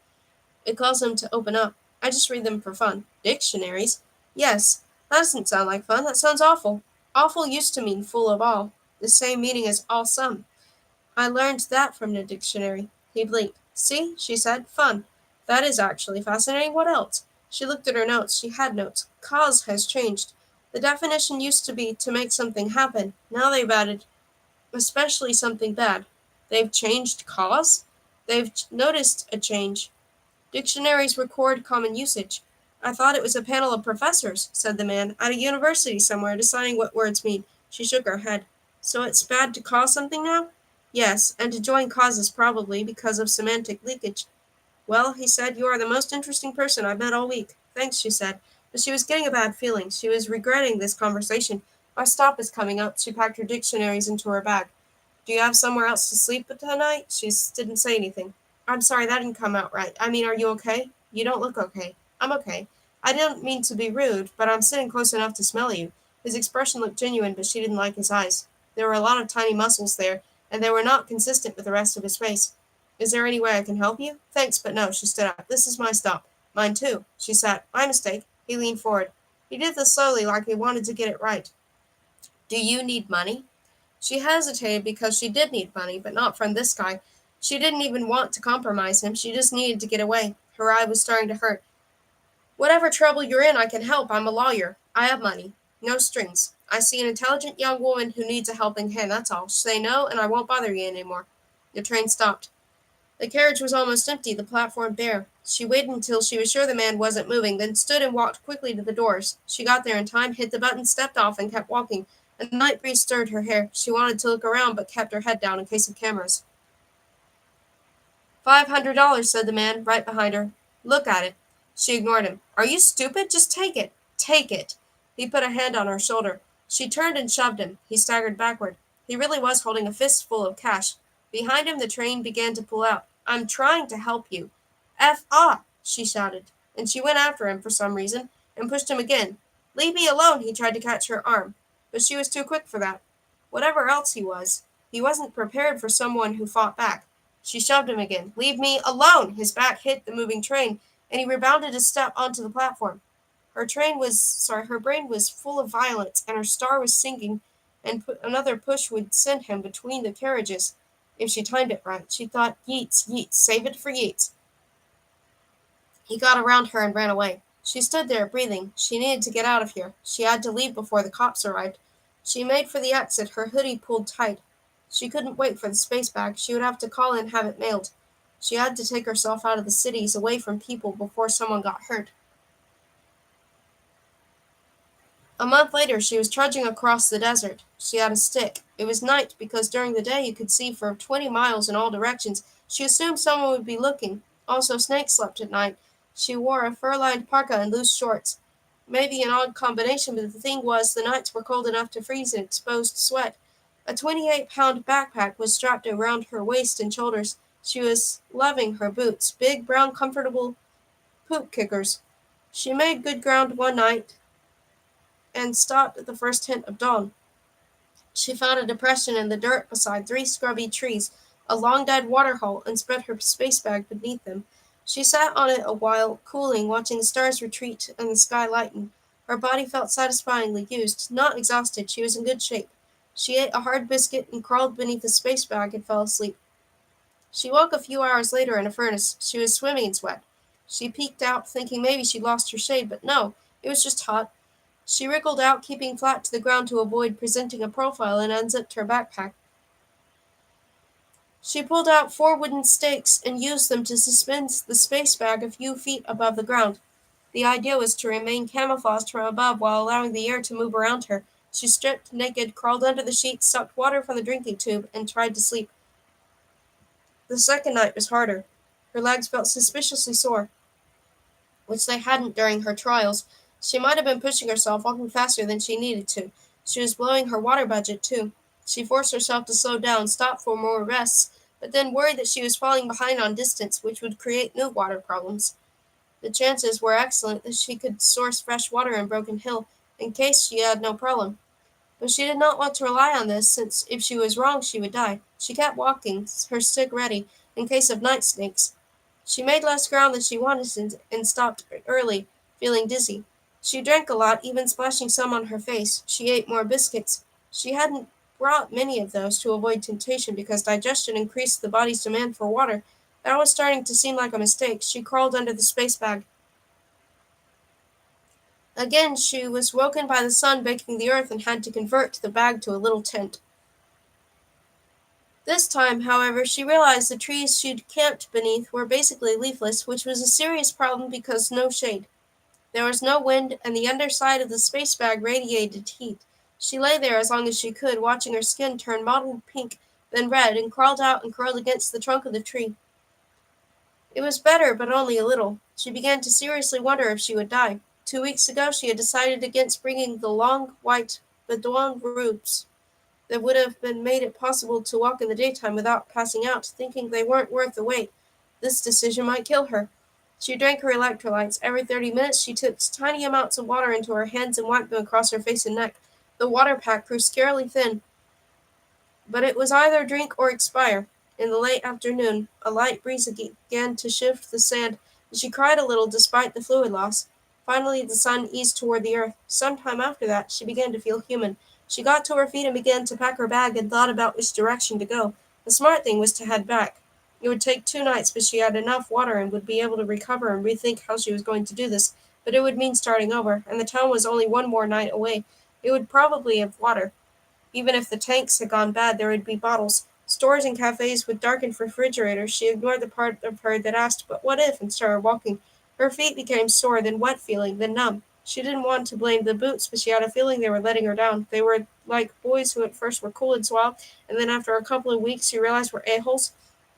It calls them to open up. I just read them for fun. Dictionaries? Yes. That doesn't sound like fun. That sounds awful. Awful used to mean full of all. The same meaning as awesome. I learned that from the dictionary. He blinked. "See," she said. "Fun. That is actually fascinating. What else?" She looked at her notes. She had notes. Cause has changed. The definition used to be to make something happen. Now they've added, especially something bad. They've changed cause? They've noticed a change. Dictionaries record common usage. "I thought it was a panel of professors," said the man, "at a university somewhere, deciding what words mean." She shook her head. "So it's bad to cause something now?" "Yes, and to join causes probably, because of semantic leakage." "Well," he said, "you are the most interesting person I've met all week." "Thanks," she said, but she was getting a bad feeling. She was regretting this conversation. "My stop is coming up." She packed her dictionaries into her bag. "Do you have somewhere else to sleep tonight?" She didn't say anything. "I'm sorry, that didn't come out right. I mean, are you okay?" "You don't look okay." "I'm okay. I didn't mean to be rude, but I'm sitting close enough to smell you." His expression looked genuine, but she didn't like his eyes. There were a lot of tiny muscles there, and they were not consistent with the rest of his face. "Is there any way I can help you?" "Thanks, but no." She stood up. "This is my stop." "Mine too." She sat. "My mistake." He leaned forward. He did this slowly, like he wanted to get it right. "Do you need money?" She hesitated because she did need money, but not from this guy. She didn't even want to compromise him. She just needed to get away. Her eye was starting to hurt. "Whatever trouble you're in, I can help. I'm a lawyer. I have money. No strings. I see an intelligent young woman who needs a helping hand, that's all. Say no, and I won't bother you any more." The train stopped. The carriage was almost empty, the platform bare. She waited until she was sure the man wasn't moving, then stood and walked quickly to the doors. She got there in time, hit the button, stepped off, and kept walking. A night breeze stirred her hair. She wanted to look around, but kept her head down in case of cameras. $500, said the man, right behind her. "Look at it." She ignored him. "Are you stupid? Just take it." "Take it." He put a hand on her shoulder. She turned and shoved him. He staggered backward. He really was holding a fistful of cash. Behind him, the train began to pull out. "I'm trying to help you." "F off," she shouted, and she went after him for some reason, and pushed him again. "Leave me alone," he tried to catch her arm, but she was too quick for that. Whatever else he wasn't prepared for someone who fought back. She shoved him again. "Leave me alone!" His back hit the moving train, and he rebounded a step onto the platform. Her brain was full of violence, and her star was sinking, and another push would send him between the carriages. If she timed it right, she thought, "Yeats, Yeats, save it for Yeats." He got around her and ran away. She stood there, breathing. She needed to get out of here. She had to leave before the cops arrived. She made for the exit, her hoodie pulled tight. She couldn't wait for the space bag. She would have to call and have it mailed. She had to take herself out of the cities, away from people, before someone got hurt. A month later, she was trudging across the desert. She had a stick. It was night, because during the day you could see for 20 miles in all directions. She assumed someone would be looking. Also, snakes slept at night. She wore a fur-lined parka and loose shorts. Maybe an odd combination, but the thing was, the nights were cold enough to freeze and exposed sweat. A 28-pound backpack was strapped around her waist and shoulders. She was loving her boots, big, brown, comfortable poop kickers. She made good ground one night and stopped at the first hint of dawn. She found a depression in the dirt beside 3 scrubby trees, a long-dead waterhole, and spread her space bag beneath them. She sat on it a while, cooling, watching the stars retreat and the sky lighten. Her body felt satisfyingly used, not exhausted. She was in good shape. She ate a hard biscuit and crawled beneath the space bag and fell asleep. She woke a few hours later in a furnace. She was swimming in sweat. She peeked out, thinking maybe she'd lost her shade, but no, it was just hot. She wriggled out, keeping flat to the ground to avoid presenting a profile, and unzipped her backpack. She pulled out 4 wooden stakes and used them to suspend the space bag a few feet above the ground. The idea was to remain camouflaged from above while allowing the air to move around her. She stripped naked, crawled under the sheets, sucked water from the drinking tube, and tried to sleep. The second night was harder. Her legs felt suspiciously sore, which they hadn't during her trials. She might have been pushing herself, walking faster than she needed to. She was blowing her water budget, too. She forced herself to slow down, stop for more rests, but then worried that she was falling behind on distance, which would create new water problems. The chances were excellent that she could source fresh water in Broken Hill, in case she had no problem. But she did not want to rely on this, since if she was wrong she would die. She kept walking, her stick ready, in case of night snakes. She made less ground than she wanted and stopped early, feeling dizzy. She drank a lot, even splashing some on her face. She ate more biscuits. She hadn't brought many of those to avoid temptation because digestion increased the body's demand for water. That was starting to seem like a mistake. She crawled under the space bag. Again she was woken by the sun baking the earth and had to convert the bag to a little tent. This time, however, she realized the trees she'd camped beneath were basically leafless, which was a serious problem because no shade. There was no wind, and the underside of the space bag radiated heat. She lay there as long as she could, watching her skin turn mottled pink, then red, and crawled out and curled against the trunk of the tree. It was better, but only a little. She began to seriously wonder if she would die. 2 weeks ago she had decided against bringing the long, white Bedouin robes that would have made it possible to walk in the daytime without passing out, thinking they weren't worth the wait. This decision might kill her. She drank her electrolytes. Every 30 minutes she took tiny amounts of water into her hands and wiped them across her face and neck. The water pack grew scarily thin, but it was either drink or expire. In the late afternoon, a light breeze began to shift the sand, and she cried a little despite the fluid loss. Finally, the sun eased toward the earth. Some time after that, she began to feel human. She got to her feet and began to pack her bag and thought about which direction to go. The smart thing was to head back. It would take 2 nights, but she had enough water and would be able to recover and rethink how she was going to do this. But it would mean starting over, and the town was only one more night away. It would probably have water. Even if the tanks had gone bad, there would be bottles. Stores and cafes with darkened refrigerators. She ignored the part of her that asked, "But what if?" and started walking. Her feet became sore, then wet feeling, then numb. She didn't want to blame the boots, but she had a feeling they were letting her down. They were like boys who at first were cool and suave, and then after a couple of weeks she realized were a-holes.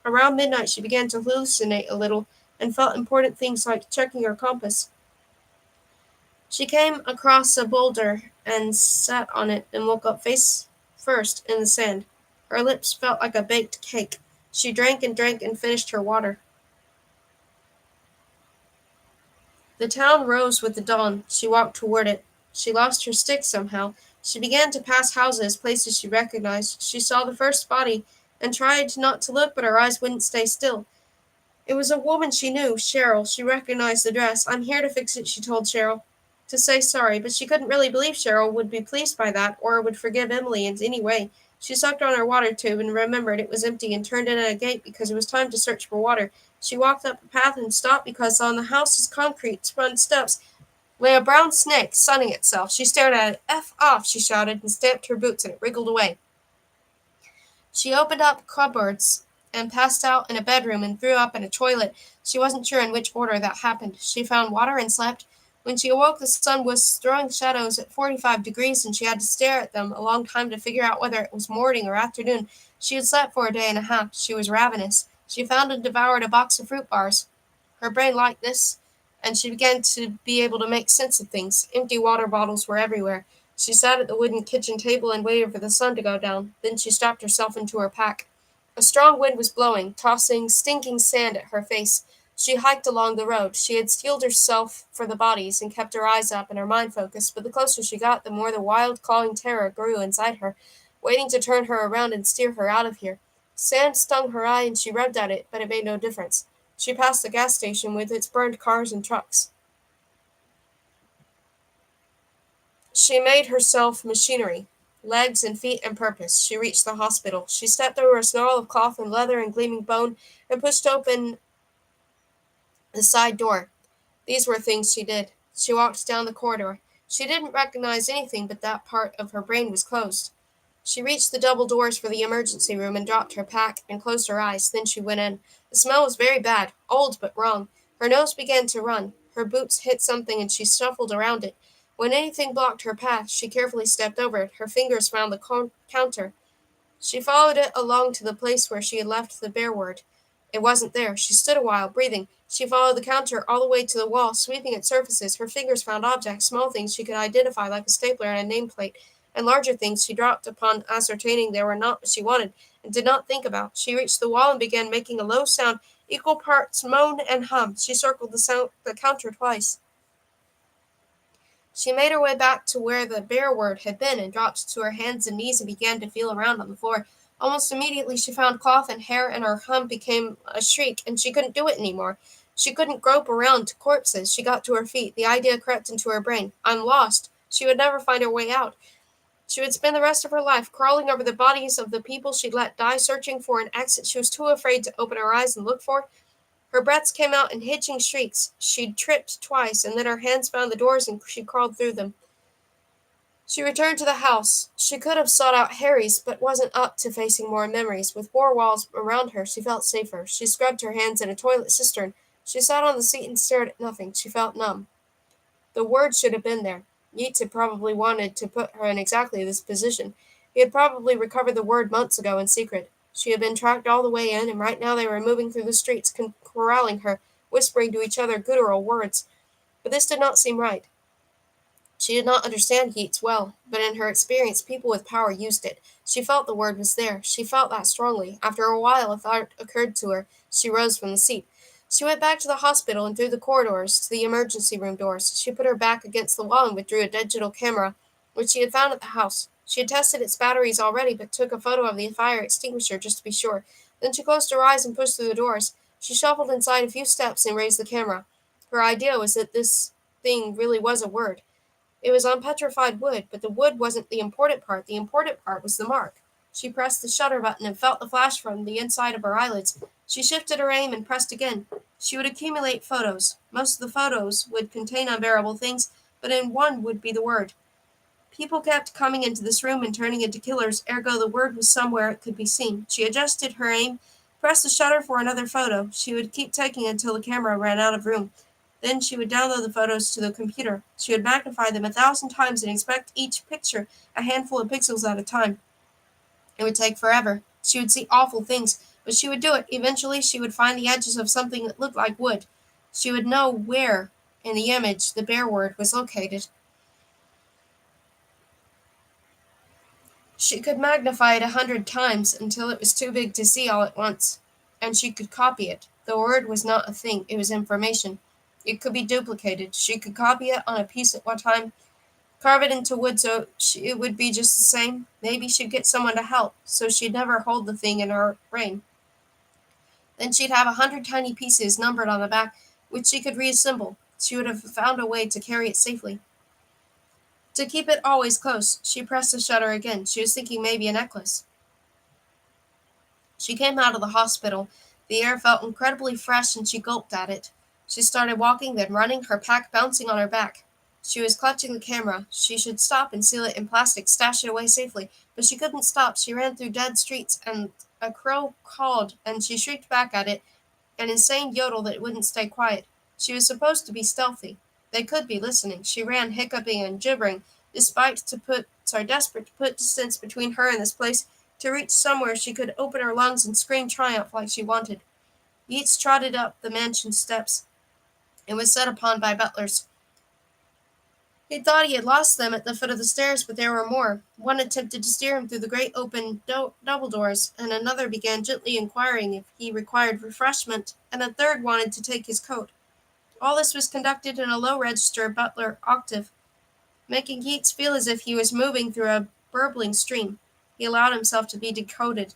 Around midnight she began to hallucinate a little, and felt important things like checking her compass. She came across a boulder and sat on it and woke up face first in the sand. Her lips felt like a baked cake. She drank and finished her water. The town rose with the dawn. She walked toward it. She lost her stick somehow. She began to pass houses, places she recognized. She saw the first body and tried not to look, but her eyes wouldn't stay still. It was a woman she knew, Cheryl. She recognized the dress. "I'm here to fix it," she told Cheryl. To say sorry, but she couldn't really believe Cheryl would be pleased by that, or would forgive Emily in any way. She sucked on her water tube and remembered it was empty and turned in at a gate because it was time to search for water. She walked up a path and stopped because on the house's concrete spun steps lay a brown snake sunning itself. She stared at it. "F off," she shouted, and stamped her boots, and it wriggled away. She opened up cupboards and passed out in a bedroom and threw up in a toilet. She wasn't sure in which order that happened. She found water and slept. When she awoke, the sun was throwing shadows at 45 degrees, and she had to stare at them a long time to figure out whether it was morning or afternoon. She had slept for a day and a half. She was ravenous. She found and devoured a box of fruit bars. Her brain liked this, and she began to be able to make sense of things. Empty water bottles were everywhere. She sat at the wooden kitchen table and waited for the sun to go down. Then she strapped herself into her pack. A strong wind was blowing, tossing stinking sand at her face. She hiked along the road. She had steeled herself for the bodies and kept her eyes up and her mind focused, but the closer she got, the more the wild, clawing terror grew inside her, waiting to turn her around and steer her out of here. Sand stung her eye and she rubbed at it, but it made no difference. She passed the gas station with its burned cars and trucks. She made herself machinery, legs and feet and purpose. She reached the hospital. She stepped over a snarl of cloth and leather and gleaming bone and pushed open the side door. These were things she did. She walked down the corridor. She didn't recognize anything, but that part of her brain was closed. She reached the double doors for the emergency room and dropped her pack and closed her eyes. Then she went in. The smell was very bad, old but wrong. Her nose began to run. Her boots hit something and she shuffled around it. When anything blocked her path, she carefully stepped over it. Her fingers found the counter. She followed it along to the place where she had left the bear word. It wasn't there. She stood a while, breathing. She followed the counter all the way to the wall, sweeping at surfaces. Her fingers found objects, small things she could identify like a stapler and a nameplate, and larger things she dropped upon ascertaining they were not what she wanted, and did not think about. She reached the wall and began making a low sound, equal parts moan and hum. She circled the counter twice. She made her way back to where the bear word had been and dropped to her hands and knees and began to feel around on the floor. Almost immediately she found cloth and hair, and her hum became a shriek, and she couldn't do it any more. She couldn't grope around to corpses. She got to her feet. The idea crept into her brain. I'm lost. She would never find her way out. She would spend the rest of her life crawling over the bodies of the people she'd let die, searching for an exit she was too afraid to open her eyes and look for. Her breaths came out in hitching shrieks. She'd tripped twice, and then her hands found the doors and she crawled through them. She returned to the house. She could have sought out Harry's, but wasn't up to facing more memories. With four walls around her, she felt safer. She scrubbed her hands in a toilet cistern. She sat on the seat and stared at nothing. She felt numb. The word should have been there. Yeats had probably wanted to put her in exactly this position. He had probably recovered the word months ago in secret. She had been tracked all the way in, and right now they were moving through the streets, corralling her, whispering to each other guttural words. But this did not seem right. She did not understand Yeats well, but in her experience people with power used it. She felt the word was there. She felt that strongly. After a while a thought occurred to her. She rose from the seat. She went back to the hospital and through the corridors to the emergency room doors. She put her back against the wall and withdrew a digital camera, which she had found at the house. She had tested its batteries already, but took a photo of the fire extinguisher just to be sure. Then she closed her eyes and pushed through the doors. She shuffled inside a few steps and raised the camera. Her idea was that this thing really was a word. It was on petrified wood, but the wood wasn't the important part. The important part was the mark. She pressed the shutter button and felt the flash from the inside of her eyelids. She shifted her aim and pressed again. She would accumulate photos. Most of the photos would contain unbearable things, but in one would be the word. People kept coming into this room and turning into killers, ergo the word was somewhere it could be seen. She adjusted her aim, pressed the shutter for another photo. She would keep taking until the camera ran out of room. Then she would download the photos to the computer. She would magnify them 1,000 times and inspect each picture a handful of pixels at a time. It would take forever. She would see awful things, but she would do it. Eventually she would find the edges of something that looked like wood. She would know where, in the image, the bear word was located. She could magnify it 100 times until it was too big to see all at once, and she could copy it. The word was not a thing, it was information. It could be duplicated. She could copy it on a piece at one time, carve it into wood so it would be just the same. Maybe she'd get someone to help, so she'd never hold the thing in her brain. Then she'd have 100 tiny pieces numbered on the back, which she could reassemble. She would have found a way to carry it safely. To keep it always close, she pressed the shutter again. She was thinking maybe a necklace. She came out of the hospital. The air felt incredibly fresh and she gulped at it. She started walking, then running, her pack bouncing on her back. She was clutching the camera. She should stop and seal it in plastic, stash it away safely. But she couldn't stop. She ran through dead streets, and a crow called, and she shrieked back at it, an insane yodel that wouldn't stay quiet. She was supposed to be stealthy. They could be listening. She ran, hiccuping and gibbering, desperate to put distance between her and this place, to reach somewhere she could open her lungs and scream triumph like she wanted. Yeats trotted up the mansion steps and was set upon by butlers. He thought he had lost them at the foot of the stairs, but there were more. One attempted to steer him through the great open double doors, and another began gently inquiring if he required refreshment, and a third wanted to take his coat. All this was conducted in a low-register butler octave, making Yeats feel as if he was moving through a burbling stream. He allowed himself to be decoded.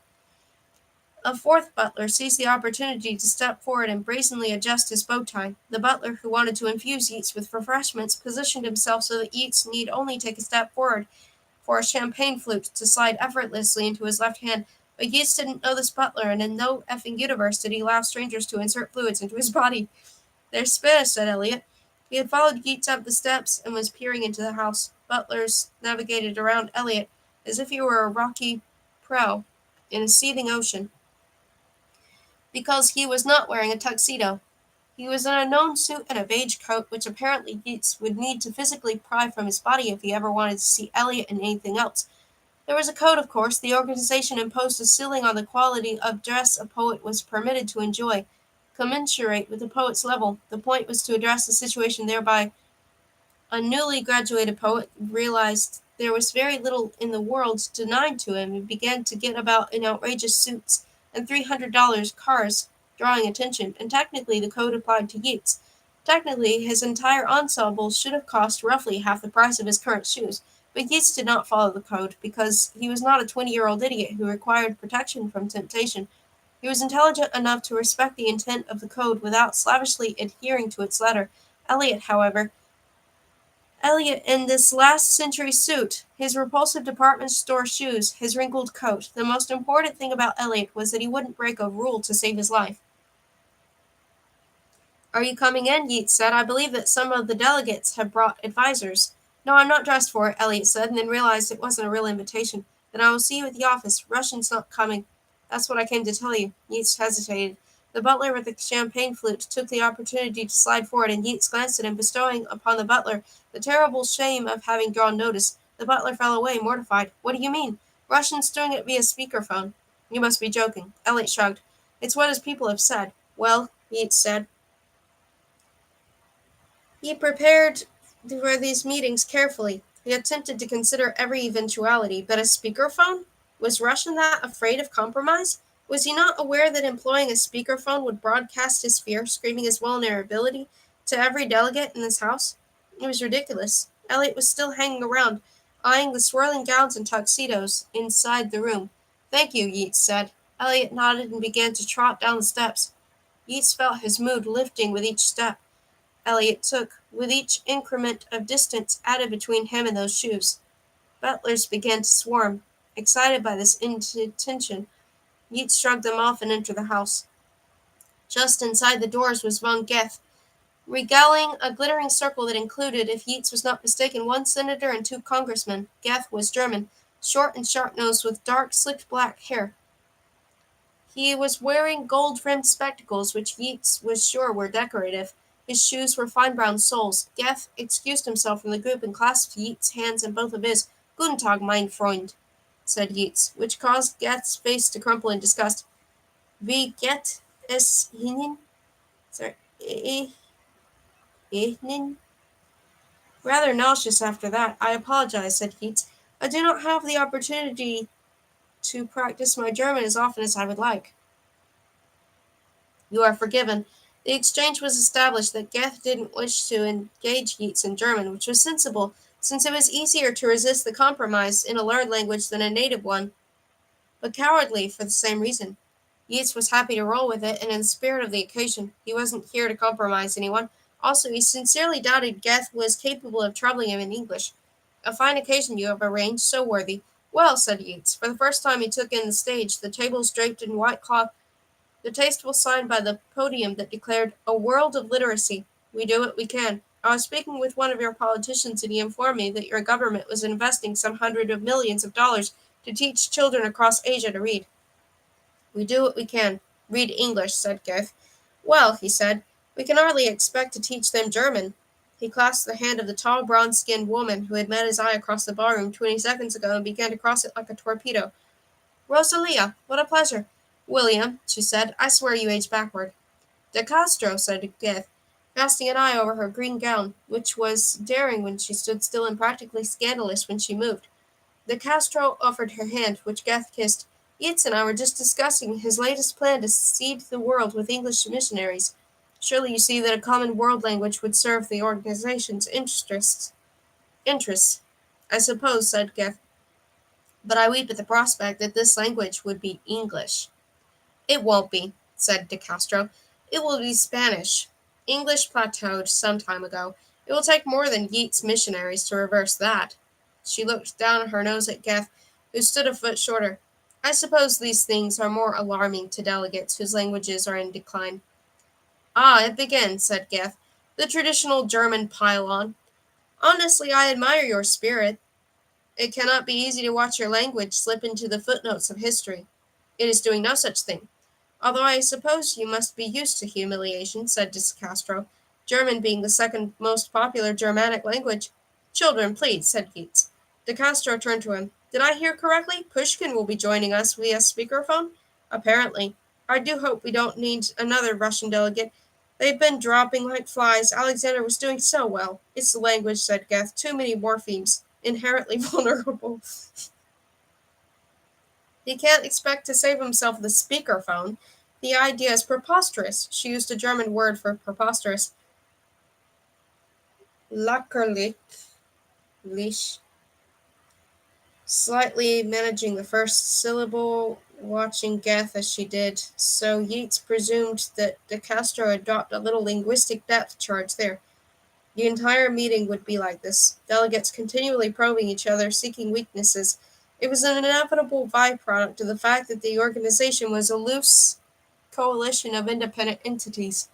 A fourth butler seized the opportunity to step forward and brazenly adjust his bow tie. The butler, who wanted to infuse Yeats with refreshments, positioned himself so that Yeats need only take a step forward for a champagne flute to slide effortlessly into his left hand. But Yeats didn't know this butler, and in no effing universe did he allow strangers to insert fluids into his body. "They're Spanish," said Eliot. He had followed Yeats up the steps and was peering into the house. Butlers navigated around Eliot as if he were a rocky prow in a seething ocean, because he was not wearing a tuxedo. He was in a known suit and a beige coat, which apparently Yeats would need to physically pry from his body if he ever wanted to see Eliot in anything else. There was a code, of course. The organization imposed a ceiling on the quality of dress a poet was permitted to enjoy, commensurate with the poet's level. The point was to address the situation thereby. A newly graduated poet realized there was very little in the world denied to him and began to get about in outrageous suits and $300 cars, drawing attention, and technically the code applied to Yeats. Technically, his entire ensemble should have cost roughly half the price of his current shoes, but Yeats did not follow the code because he was not a 20-year-old idiot who required protection from temptation. He was intelligent enough to respect the intent of the code without slavishly adhering to its letter. Eliot, however, Eliot in this last century suit, his repulsive department store shoes, his wrinkled coat. The most important thing about Eliot was that he wouldn't break a rule to save his life. Are you coming in? Yeats said. I believe that some of the delegates have brought advisers. No, I'm not dressed for it, Eliot said, and then realized it wasn't a real invitation. Then I will see you at the office. Russian's not coming. That's what I came to tell you. Yeats hesitated. The butler with the champagne flute took the opportunity to slide forward, and Yeats glanced at him, bestowing upon the butler the terrible shame of having drawn notice. The butler fell away, mortified. What do you mean? Russian's doing it via speakerphone. You must be joking. Eliot shrugged. It's what his people have said. Well, Yeats said. He prepared for these meetings carefully. He attempted to consider every eventuality, but a speakerphone? Was Russian that afraid of compromise? Was he not aware that employing a speakerphone would broadcast his fear, screaming his vulnerability to every delegate in this house? It was ridiculous. Eliot was still hanging around, eyeing the swirling gowns and tuxedos inside the room. Thank you, Yeats said. Eliot nodded and began to trot down the steps. Yeats felt his mood lifting with each step Eliot took, with each increment of distance added between him and those shoes. Butlers began to swarm. Excited by this intention, Yeats shrugged them off and entered the house. Just inside the doors was von Goethe, regaling a glittering circle that included, if Yeats was not mistaken, 1 senator and 2 congressmen. Goethe was German, short and sharp-nosed with dark, slicked black hair. He was wearing gold-rimmed spectacles, which Yeats was sure were decorative. His shoes were fine brown soles. Goethe excused himself from the group and clasped Yeats' hands in both of his. Guten Tag, mein Freund, said Yeats, which caused Goethe's face to crumple in disgust. Wie geht es Ihnen? Sorry, Ihnen? Rather nauseous after that. I apologize, said Yeats. I do not have the opportunity to practice my German as often as I would like. You are forgiven. The exchange was established that Goethe didn't wish to engage Yeats in German, which was sensible, since it was easier to resist the compromise in a learned language than a native one, but cowardly for the same reason. Yeats was happy to roll with it, and in the spirit of the occasion, he wasn't here to compromise anyone. Also, he sincerely doubted Goethe was capable of troubling him in English. A fine occasion you have arranged, so worthy. Well, said Yeats. For the first time he took in the stage, the tables draped in white cloth, the tasteful sign by the podium that declared, "A world of literacy. We do what we can." I was speaking with one of your politicians, and he informed me that your government was investing some hundred of millions of dollars to teach children across Asia to read. We do what we can. Read English, said Goethe. Well, he said, we can hardly expect to teach them German. He clasped the hand of the tall, bronze-skinned woman who had met his eye across the ballroom 20 seconds ago and began to cross it like a torpedo. Rosalia, what a pleasure. William, she said, I swear you age backward. De Castro, said Goethe, casting an eye over her green gown, which was daring when she stood still and practically scandalous when she moved. De Castro offered her hand, which Goethe kissed. Yeats and I were just discussing his latest plan to seed the world with English missionaries. Surely you see that a common world language would serve the organization's interests. I suppose, said Goethe, but I weep at the prospect that this language would be English. It won't be, said De Castro. It will be Spanish. English plateaued some time ago. It will take more than Yeats' missionaries to reverse that. She looked down her nose at Goethe, who stood a foot shorter. I suppose these things are more alarming to delegates whose languages are in decline. Ah, it begins, said Goethe, the traditional German pile-on. Honestly, I admire your spirit. It cannot be easy to watch your language slip into the footnotes of history. It is doing no such thing. Although I suppose you must be used to humiliation, said De Castro, German being the second most popular Germanic language. Children, please, said Yeats. De Castro turned to him. Did I hear correctly? Pushkin will be joining us via speakerphone? Apparently. I do hope we don't need another Russian delegate. They've been dropping like flies. Alexander was doing so well. It's the language, said Geth. Too many morphemes. Inherently vulnerable. He can't expect to save himself with a speakerphone. The idea is preposterous. She used a German word for preposterous. Lächerlich. Slightly managing the first syllable, watching Geth as she did so, Yeats presumed that De Castro had dropped a little linguistic depth charge there. The entire meeting would be like this, delegates continually probing each other, seeking weaknesses. It was an inevitable byproduct of the fact that the organization was a loose coalition of independent entities,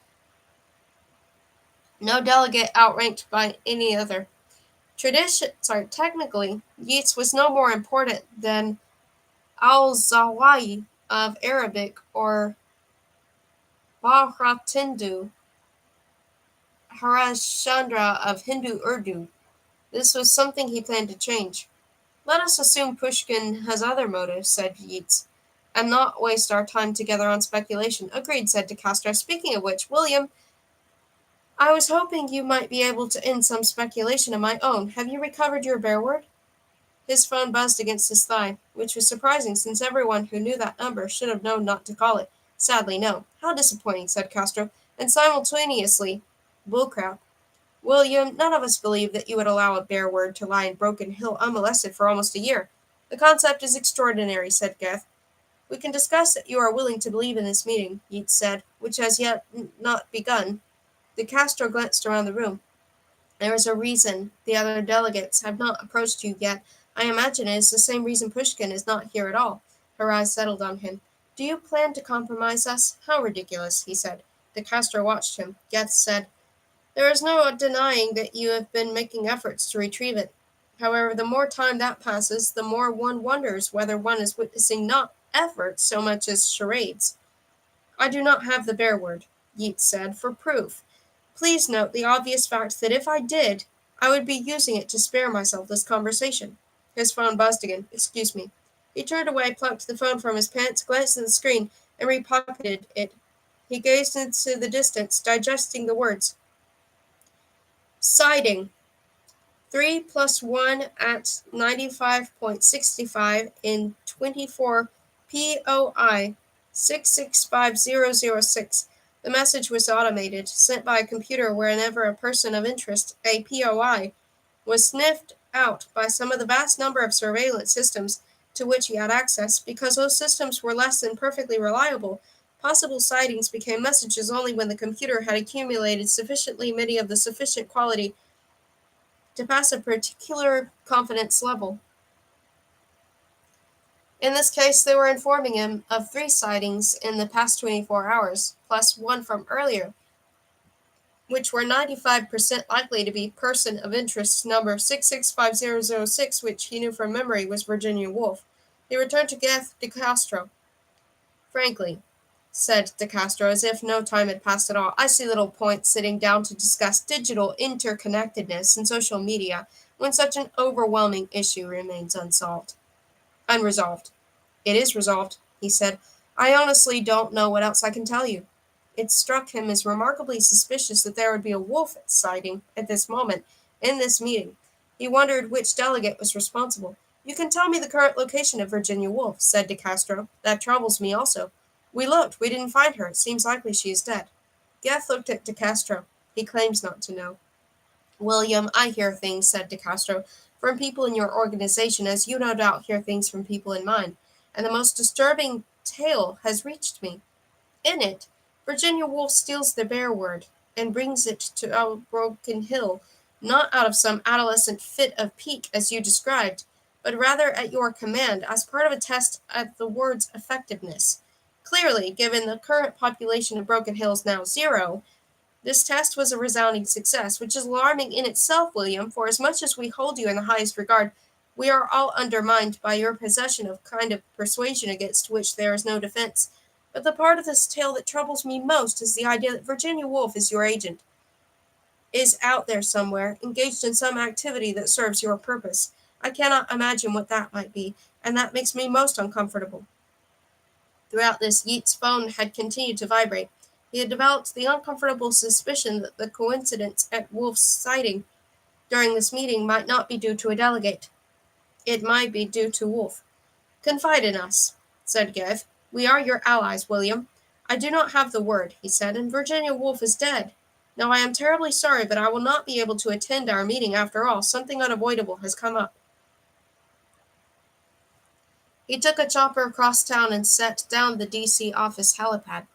no delegate outranked by any other. Technically, Yeats was no more important than al-Zawayi of Arabic or Bahratindu Harishchandra of Hindu Urdu. This was something he planned to change. Let us assume Pushkin has other motives, said Yeats, and not waste our time together on speculation. Agreed, said De Castro. Speaking of which, William, I was hoping you might be able to end some speculation of my own. Have you recovered your bear word? His phone buzzed against his thigh, which was surprising since everyone who knew that number should have known not to call it. Sadly, no. How disappointing, said Castro, and simultaneously, bullcrap. William, none of us believe that you would allow a bear word to lie in Broken Hill unmolested for almost a year. The concept is extraordinary, said Geth. We can discuss that you are willing to believe in this meeting, Yeats said, which has yet not begun. De Castro glanced around the room. There is a reason the other delegates have not approached you yet. I imagine it is the same reason Pushkin is not here at all. Her eyes settled on him. Do you plan to compromise us? How ridiculous, he said. De Castro watched him. Geth said, There is no denying that you have been making efforts to retrieve it. However, the more time that passes, the more one wonders whether one is witnessing not efforts so much as charades. I do not have the bear word, Yeats said, for proof. Please note the obvious fact that if I did, I would be using it to spare myself this conversation. His phone buzzed again. Excuse me. He turned away, plucked the phone from his pants, glanced at the screen, and repocketed it. He gazed into the distance, digesting the words. Siding. 3 plus 1 at 95.65 in 24 POI 665006. The message was automated, sent by a computer whenever a person of interest, a POI, was sniffed out by some of the vast number of surveillance systems to which he had access. Because those systems were less than perfectly reliable, possible sightings became messages only when the computer had accumulated sufficiently many of the sufficient quality to pass a particular confidence level. In this case, they were informing him of 3 sightings in the past 24 hours, plus one from earlier, which were 95% likely to be person of interest number 665006, which he knew from memory was Virginia Woolf. He returned to Geth de Castro. Frankly, said De Castro, as if no time had passed at all, I see little point sitting down to discuss digital interconnectedness and social media when such an overwhelming issue remains unresolved. It is resolved, he said. I honestly don't know what else I can tell you. It struck him as remarkably suspicious that there would be a wolf sighting at this moment, in this meeting. He wondered which delegate was responsible. You can tell me the current location of Virginia Woolf, said De Castro. That troubles me also. We looked. We didn't find her. It seems likely she is dead. Geth looked at De Castro. He claims not to know. William, I hear things, said De Castro, from people in your organization, as you no doubt hear things from people in mine, and the most disturbing tale has reached me. In it, Virginia Woolf steals the bear word and brings it to Broken Hill, not out of some adolescent fit of pique as you described, but rather at your command as part of a test at the word's effectiveness. Clearly, given the current population of Broken Hill is now 0, this test was a resounding success, which is alarming in itself, William, for as much as we hold you in the highest regard, we are all undermined by your possession of a kind of persuasion against which there is no defense. But the part of this tale that troubles me most is the idea that Virginia Woolf is your agent, is out there somewhere, engaged in some activity that serves your purpose. I cannot imagine what that might be, and that makes me most uncomfortable." Throughout this, Yeats's phone had continued to vibrate. He had developed the uncomfortable suspicion that the coincidence at Wolf's sighting during this meeting might not be due to a delegate. It might be due to Wolf. "Confide in us," said Gev. "We are your allies, William." "I do not have the word," he said, "and Virginia Woolf is dead. Now I am terribly sorry, but I will not be able to attend our meeting after all. Something unavoidable has come up." He took a chopper across town and set down the DC office helipad.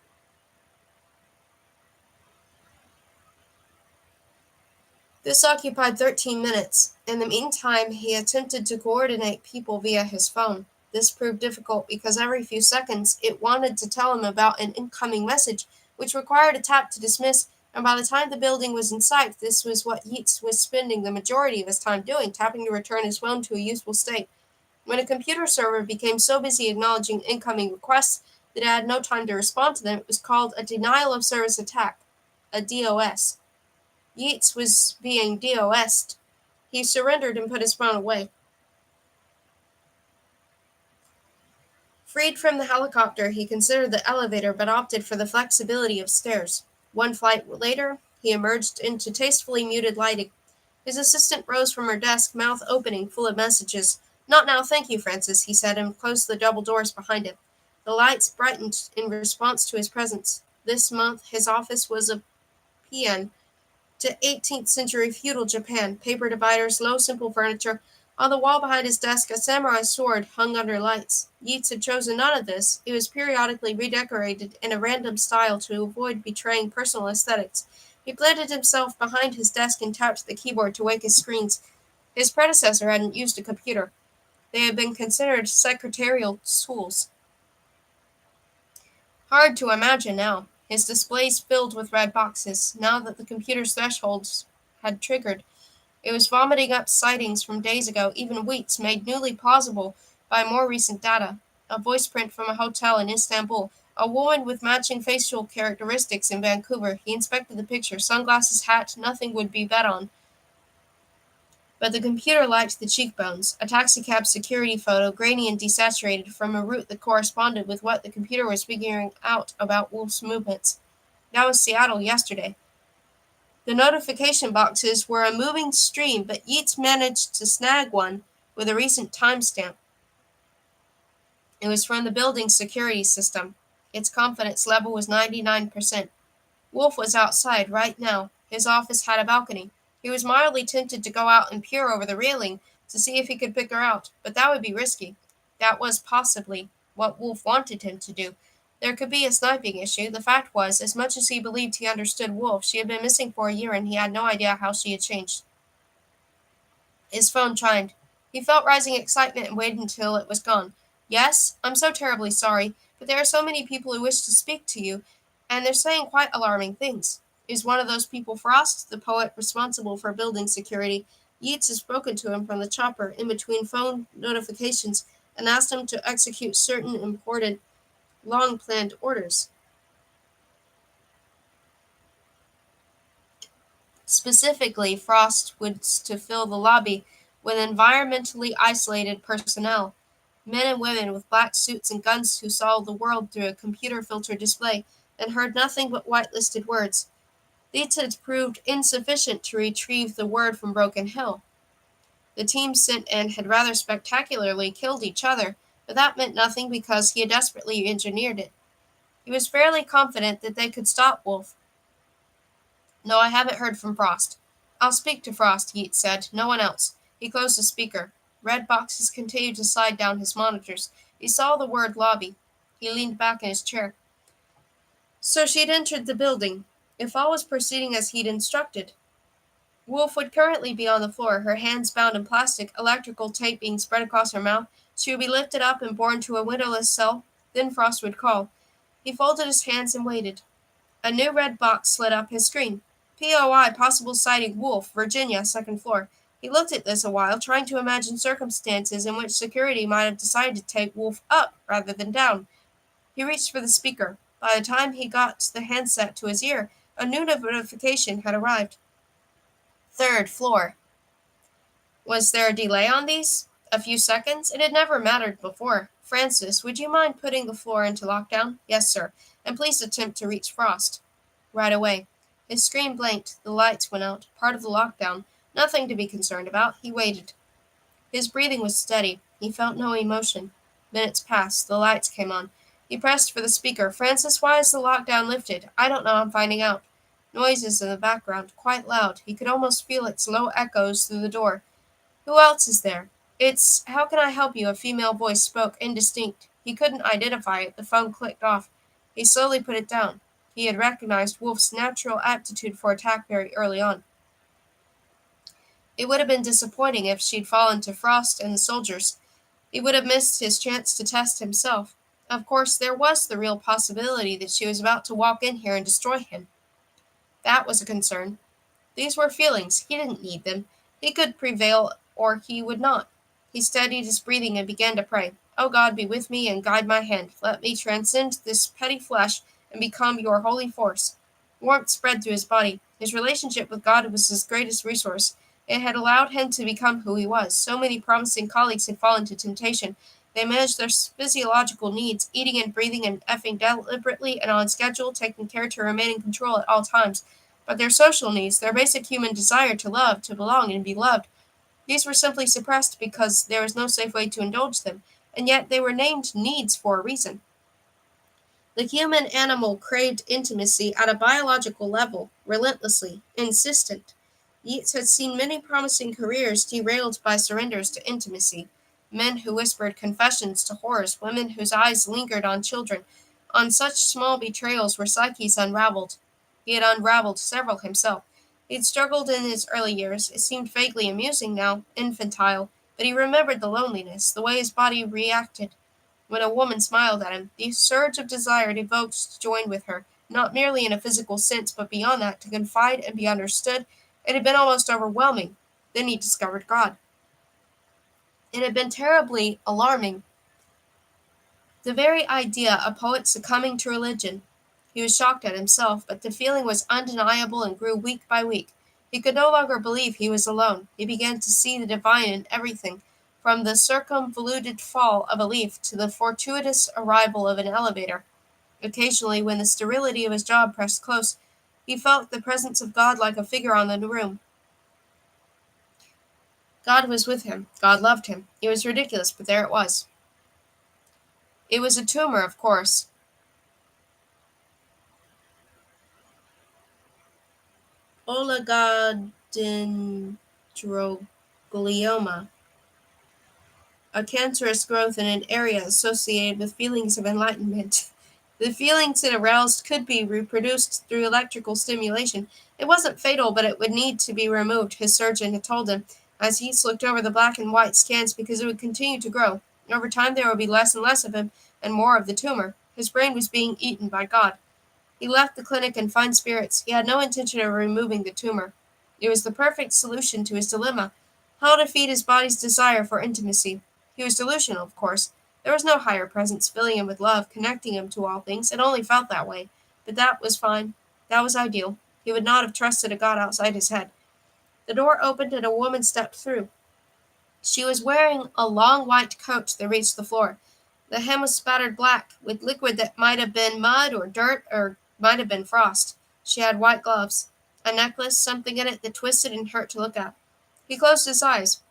This occupied 13 minutes. In the meantime, he attempted to coordinate people via his phone. This proved difficult because every few seconds it wanted to tell him about an incoming message, which required a tap to dismiss, and by the time the building was in sight, this was what Yeats was spending the majority of his time doing, tapping to return his phone to a useful state. When a computer server became so busy acknowledging incoming requests that it had no time to respond to them, it was called a denial of service attack, a DOS. Yeats was being DOS'd. He surrendered and put his phone away. Freed from the helicopter, he considered the elevator but opted for the flexibility of stairs. One flight later, he emerged into tastefully muted lighting. His assistant rose from her desk, mouth opening, full of messages. "Not now, thank you, Francis," he said, and closed the double doors behind him. The lights brightened in response to his presence. This month, his office was a paean to 18th century feudal Japan, paper dividers, low simple furniture. On the wall behind his desk, a samurai sword hung under lights. Yeats had chosen none of this. It was periodically redecorated in a random style to avoid betraying personal aesthetics. He planted himself behind his desk and tapped the keyboard to wake his screens. His predecessor hadn't used a computer. They had been considered secretarial tools. Hard to imagine now. His displays filled with red boxes. Now that the computer's thresholds had triggered, it was vomiting up sightings from days ago, even weeks, made newly plausible by more recent data. A voice print from a hotel in Istanbul. A woman with matching facial characteristics in Vancouver. He inspected the picture. Sunglasses, hat, nothing would be bet on. But the computer lacked the cheekbones. A taxicab security photo, grainy and desaturated, from a route that corresponded with what the computer was figuring out about Wolf's movements. That was Seattle yesterday. The notification boxes were a moving stream, but Yeats managed to snag one with a recent timestamp. It was from the building's security system. Its confidence level was 99%. Wolf was outside right now. His office had a balcony. He was mildly tempted to go out and peer over the railing to see if he could pick her out, but that would be risky. That was possibly what Wolf wanted him to do. There could be a sniping issue. The fact was, as much as he believed he understood Wolf, she had been missing for a year and he had no idea how she had changed. His phone chimed. He felt rising excitement and waited until it was gone. "Yes, I'm so terribly sorry, but there are so many people who wish to speak to you, and they're saying quite alarming things." "Is one of those people Frost, the poet responsible for building security?" Yeats had spoken to him from the chopper in between phone notifications and asked him to execute certain important, long-planned orders. Specifically, Frost was to fill the lobby with environmentally isolated personnel, men and women with black suits and guns who saw the world through a computer-filtered display and heard nothing but whitelisted words. These had proved insufficient to retrieve the word from Broken Hill. The team sent in had rather spectacularly killed each other, but that meant nothing because he had desperately engineered it. He was fairly confident that they could stop Wolf. "No, I haven't heard from Frost." "I'll speak to Frost," Yeats said. "No one else." He closed the speaker. Red boxes continued to slide down his monitors. He saw the word lobby. He leaned back in his chair. So she'd entered the building. If all was proceeding as he'd instructed, Wolf would currently be on the floor, her hands bound in plastic, electrical tape being spread across her mouth. She would be lifted up and borne to a windowless cell. Then Frost would call. He folded his hands and waited. A new red box lit up his screen. "POI, possible sighting Wolf, Virginia, second floor." He looked at this a while, trying to imagine circumstances in which security might have decided to take Wolf up rather than down. He reached for the speaker. By the time he got the handset to his ear, a new notification had arrived. "Third floor." Was there a delay on these? A few seconds? It had never mattered before. Francis, would you mind putting the floor into lockdown? Yes, sir. And please attempt to reach Frost. Right away. His screen blinked. The lights went out. Part of the lockdown. Nothing to be concerned about. He waited. His breathing was steady. He felt no emotion. Minutes passed. The lights came on. He pressed for the speaker. Francis, why is the lockdown lifted? I don't know. I'm finding out. Noises in the background, quite loud. He could almost feel its low echoes through the door. Who else is there? It's, how can I help you? A female voice spoke, indistinct. He couldn't identify it. The phone clicked off. He slowly put it down. He had recognized Wolf's natural aptitude for attack very early on. It would have been disappointing if she'd fallen to Frost and the soldiers. He would have missed his chance to test himself. Of course, there was the real possibility that she was about to walk in here and destroy him. That was a concern. These were feelings. He didn't need them. He could prevail or he would not. He steadied his breathing and began to pray. O God, be with me and guide my hand. Let me transcend this petty flesh and become your holy force. Warmth spread through his body. His relationship with God was his greatest resource. It had allowed him to become who he was. So many promising colleagues had fallen to temptation. They managed their physiological needs, eating and breathing and effing deliberately and on schedule, taking care to remain in control at all times. But their social needs, their basic human desire to love, to belong, and be loved, these were simply suppressed because there was no safe way to indulge them, and yet they were named needs for a reason. The human animal craved intimacy at a biological level, relentlessly, insistent. Yeats had seen many promising careers derailed by surrenders to intimacy. Men who whispered confessions to whores, women whose eyes lingered on children. On such small betrayals were psyches unraveled. He had unraveled several himself. He had struggled in his early years. It seemed vaguely amusing now, infantile, but he remembered the loneliness, the way his body reacted when a woman smiled at him, the surge of desire it evoked to join with her, not merely in a physical sense, but beyond that, to confide and be understood. It had been almost overwhelming. Then he discovered God. It had been terribly alarming. The very idea of poets succumbing to religion. He was shocked at himself, but the feeling was undeniable and grew week by week. He could no longer believe he was alone. He began to see the divine in everything, from the circumvoluted fall of a leaf to the fortuitous arrival of an elevator. Occasionally, when the sterility of his job pressed close, he felt the presence of God like a figure on the room. God was with him. God loved him. It was ridiculous, but there it was. It was a tumor, of course. Oligodendroglioma, a cancerous growth in an area associated with feelings of enlightenment. The feelings it aroused could be reproduced through electrical stimulation. It wasn't fatal, but it would need to be removed, his surgeon had told him, as he looked over the black and white scans, because it would continue to grow. Over time there would be less and less of him, and more of the tumor. His brain was being eaten by God. He left the clinic in fine spirits. He had no intention of removing the tumor. It was the perfect solution to his dilemma. How to feed his body's desire for intimacy. He was delusional, of course. There was no higher presence filling him with love, connecting him to all things. It only felt that way. But that was fine. That was ideal. He would not have trusted a God outside his head. The door opened and a woman stepped through. She was wearing a long white coat that reached the floor. The hem was spattered black, with liquid that might have been mud or dirt or might have been frost. She had white gloves, a necklace, something in it that twisted and hurt to look at. He closed his eyes.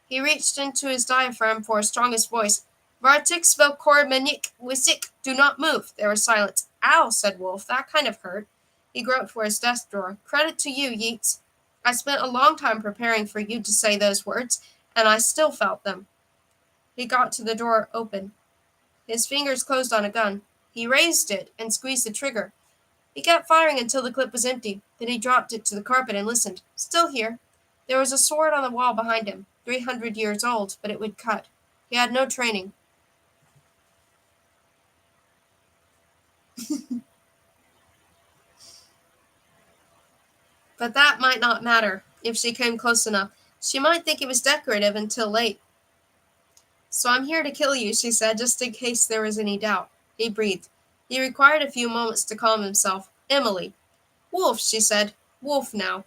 He reached into his diaphragm for his strongest voice. Vartix velcor menik wisik, do not move. There was silence. Ow, said Wolf, that kind of hurt. He groped for his desk drawer. Credit to you, Yeats. I spent a long time preparing for you to say those words, and I still felt them. He got to the door open. His fingers closed on a gun. He raised it and squeezed the trigger. He kept firing until the clip was empty. Then he dropped it to the carpet and listened. Still here. There was a sword on the wall behind him, 300 years old, but it would cut. He had no training. But that might not matter if she came close enough. She might think it was decorative until late. So I'm here to kill you, she said, just in case there was any doubt. He breathed. He required a few moments to calm himself. Emily. Wolf, she said. Wolf now.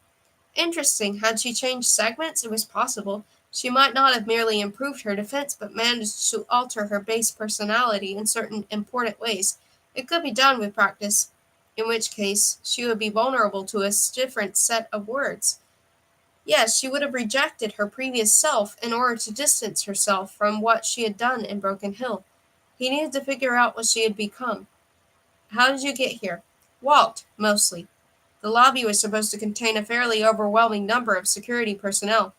Interesting. Had she changed segments? It was possible. She might not have merely improved her defense, but managed to alter her base personality in certain important ways. It could be done with practice, in which case she would be vulnerable to a different set of words. Yes, she would have rejected her previous self in order to distance herself from what she had done in Broken Hill. He needed to figure out what she had become. How did you get here? Walked, mostly. The lobby was supposed to contain a fairly overwhelming number of security personnel.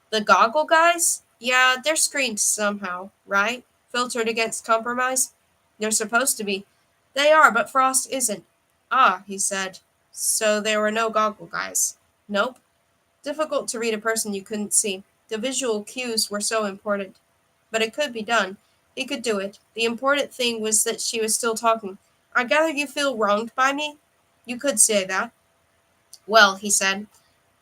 The goggle guys? Yeah, they're screened somehow, right? Filtered against compromise? They're supposed to be. They are, but Frost isn't. Ah, he said. So there were no goggle guys. Nope. Difficult to read a person you couldn't see. The visual cues were so important. But it could be done. He could do it. The important thing was that she was still talking. I gather you feel wronged by me? You could say that. Well, he said,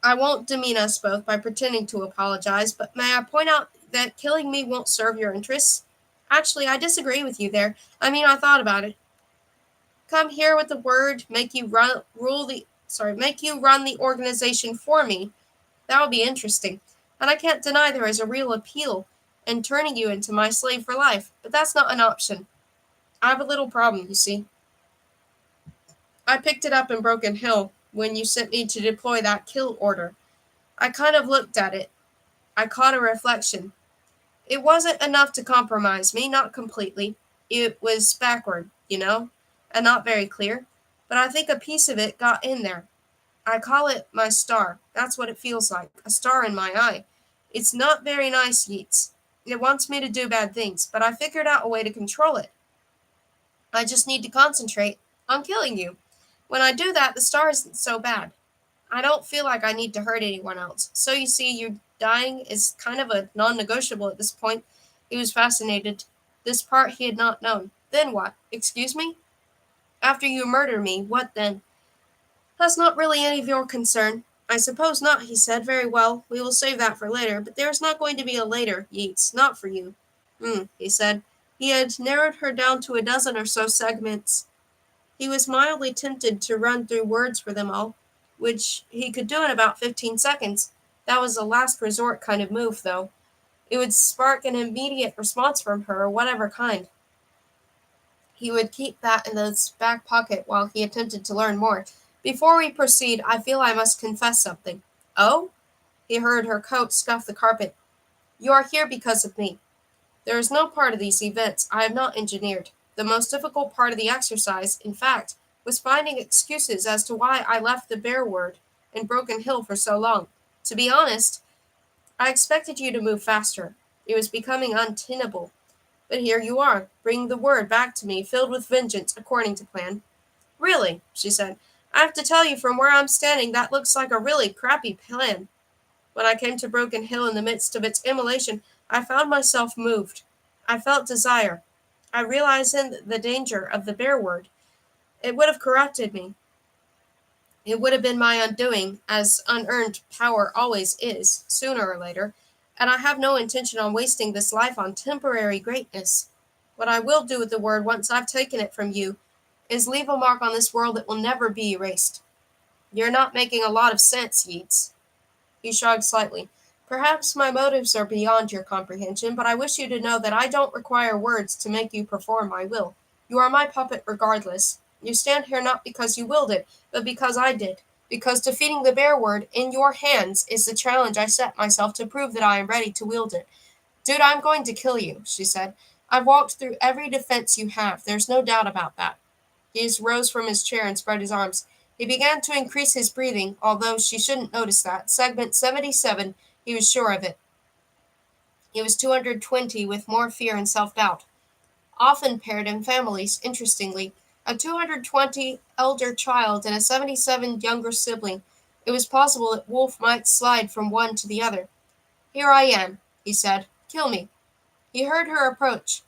I won't demean us both by pretending to apologize, but may I point out that killing me won't serve your interests? Actually, I disagree with you there. I mean, I thought about it. Come here with the word, make you run the organization for me. That would be interesting. And I can't deny there is a real appeal in turning you into my slave for life, but that's not an option. I have a little problem, you see. I picked it up in Broken Hill when you sent me to deploy that kill order. I kind of looked at it. I caught a reflection. It wasn't enough to compromise me, not completely. It was backward, and not very clear. But I think a piece of it got in there. I call it my star. That's what it feels like, a star in my eye. It's not very nice, Yeats. It wants me to do bad things, but I figured out a way to control it. I just need to concentrate on killing you. When I do that, the star isn't so bad. I don't feel like I need to hurt anyone else. So you see, you dying is kind of a non-negotiable at this point. He was fascinated. This part he had not known. Then what? Excuse me? After you murder me, what then? That's not really any of your concern. I suppose not, he said. Very well, we will save that for later, but there is not going to be a later, Yeats. Not for you. He said. He had narrowed her down to a dozen or so segments. He was mildly tempted to run through words for them all, which he could do in about 15 seconds. That was a last resort kind of move, though. It would spark an immediate response from her, whatever kind. He would keep that in his back pocket while he attempted to learn more. Before we proceed, I feel I must confess something. Oh? He heard her coat scuff the carpet. You are here because of me. There is no part of these events I have not engineered. The most difficult part of the exercise, in fact, was finding excuses as to why I left the bear word in Broken Hill for so long. To be honest, I expected you to move faster. It was becoming untenable. But here you are, bringing the word back to me, filled with vengeance, according to plan. Really, she said, I have to tell you from where I'm standing that looks like a really crappy plan. When I came to Broken Hill in the midst of its immolation, I found myself moved. I felt desire. I realized then the danger of the bear word. It would have corrupted me. It would have been my undoing, as unearned power always is, sooner or later, and I have no intention on wasting this life on temporary greatness. What I will do with the word once I've taken it from you is leave a mark on this world that will never be erased. You're not making a lot of sense, Yeats. He shrugged slightly. Perhaps my motives are beyond your comprehension, but I wish you to know that I don't require words to make you perform my will. You are my puppet regardless. You stand here not because you willed it, but because I did. Because defeating the bear word in your hands is the challenge I set myself to prove that I am ready to wield it. Dude, I'm going to kill you, she said. I've walked through every defense you have. There's no doubt about that. He rose from his chair and spread his arms. He began to increase his breathing, although she shouldn't notice that. Segment 77, he was sure of it. He was 220 with more fear and self-doubt. Often paired in families, interestingly. A 220 elder child and a 77 younger sibling. It was possible that Wolf might slide from one to the other. Here I am, he said. Kill me. He heard her approach.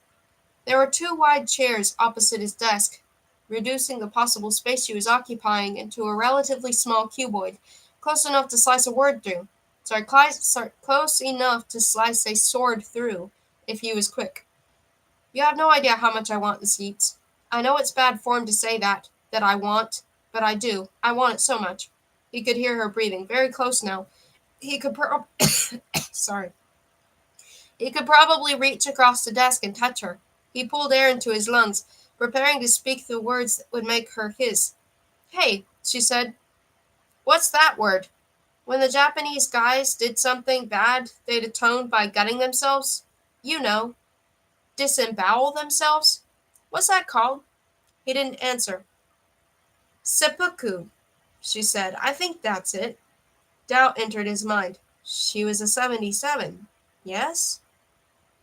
There were two wide chairs opposite his desk, reducing the possible space she was occupying into a relatively small cuboid, close enough to slice a word through. Close enough to slice a sword through, if he was quick. You have no idea how much I want the seats. I know it's bad form to say that I want, but I do. I want it so much. He could hear her breathing, very close now. He could sorry. He could probably reach across the desk and touch her. He pulled air into his lungs, preparing to speak the words that would make her his. Hey, she said. What's that word? When the Japanese guys did something bad, they'd atone by gutting themselves? You know, disembowel themselves? What's that called? He didn't answer. Seppuku, she said. I think that's it. Doubt entered his mind. She was a 77. Yes?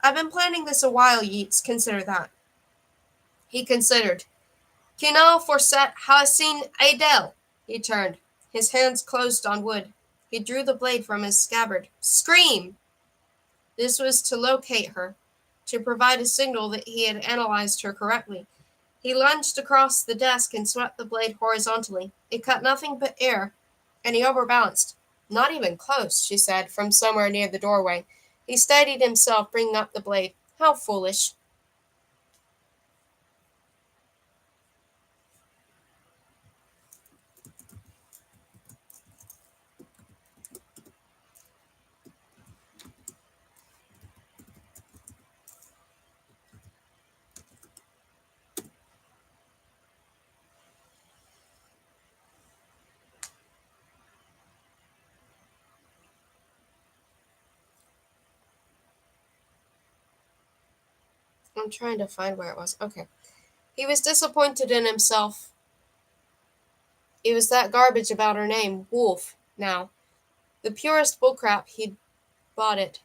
I've been planning this a while, Yeats. Consider that. He considered. Kino forset seen Adele. He turned. His hands closed on wood. He drew the blade from his scabbard. Scream! This was to locate her, to provide a signal that he had analyzed her correctly. He lunged across the desk and swept the blade horizontally. It cut nothing but air, and he overbalanced. Not even close, she said, from somewhere near the doorway. He steadied himself, bringing up the blade. How foolish. I'm trying to find where it was. Okay. He was disappointed in himself. It was that garbage about her name, Wolf, now. The purest bullcrap, he'd bought it.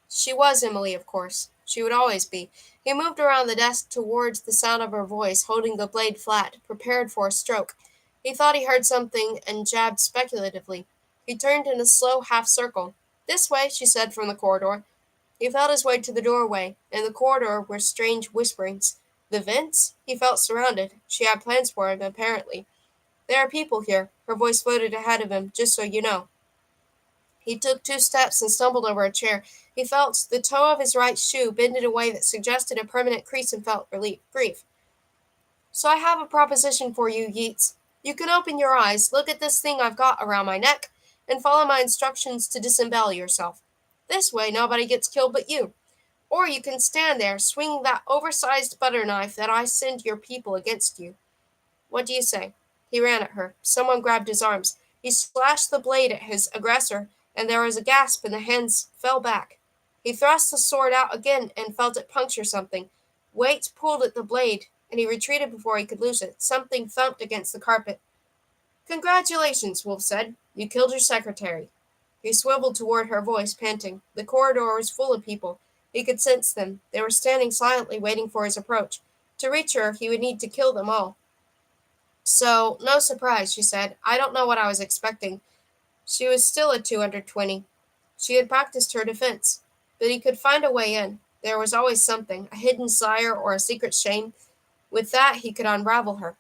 She was Emily, of course. She would always be. He moved around the desk towards the sound of her voice, holding the blade flat, prepared for a stroke. He thought he heard something and jabbed speculatively. He turned in a slow half circle. This way, she said from the corridor. He felt his way to the doorway. In the corridor were strange whisperings. The vents? He felt surrounded. She had plans for him, apparently. There are people here. Her voice floated ahead of him, just so you know. He took 2 steps and stumbled over a chair. He felt the toe of his right shoe bend in a way that suggested a permanent crease and felt grief. So I have a proposition for you, Yeats. You can open your eyes, look at this thing I've got around my neck, and follow my instructions to disembowel yourself. This way nobody gets killed but you. Or you can stand there, swinging that oversized butter knife that I send your people against you. What do you say? He ran at her. Someone grabbed his arms. He slashed the blade at his aggressor, and there was a gasp and the hands fell back. He thrust the sword out again and felt it puncture something. Weight pulled at the blade, and he retreated before he could lose it. Something thumped against the carpet. Congratulations, Wolf said. You killed your secretary. He swiveled toward her, voice panting. The corridor was full of people. He could sense them. They were standing silently, waiting for his approach. To reach her, he would need to kill them all. So, no surprise, she said. I don't know what I was expecting. She was still a 220. She had practiced her defense. But he could find a way in. There was always something, a hidden desire or a secret shame. With that, he could unravel her.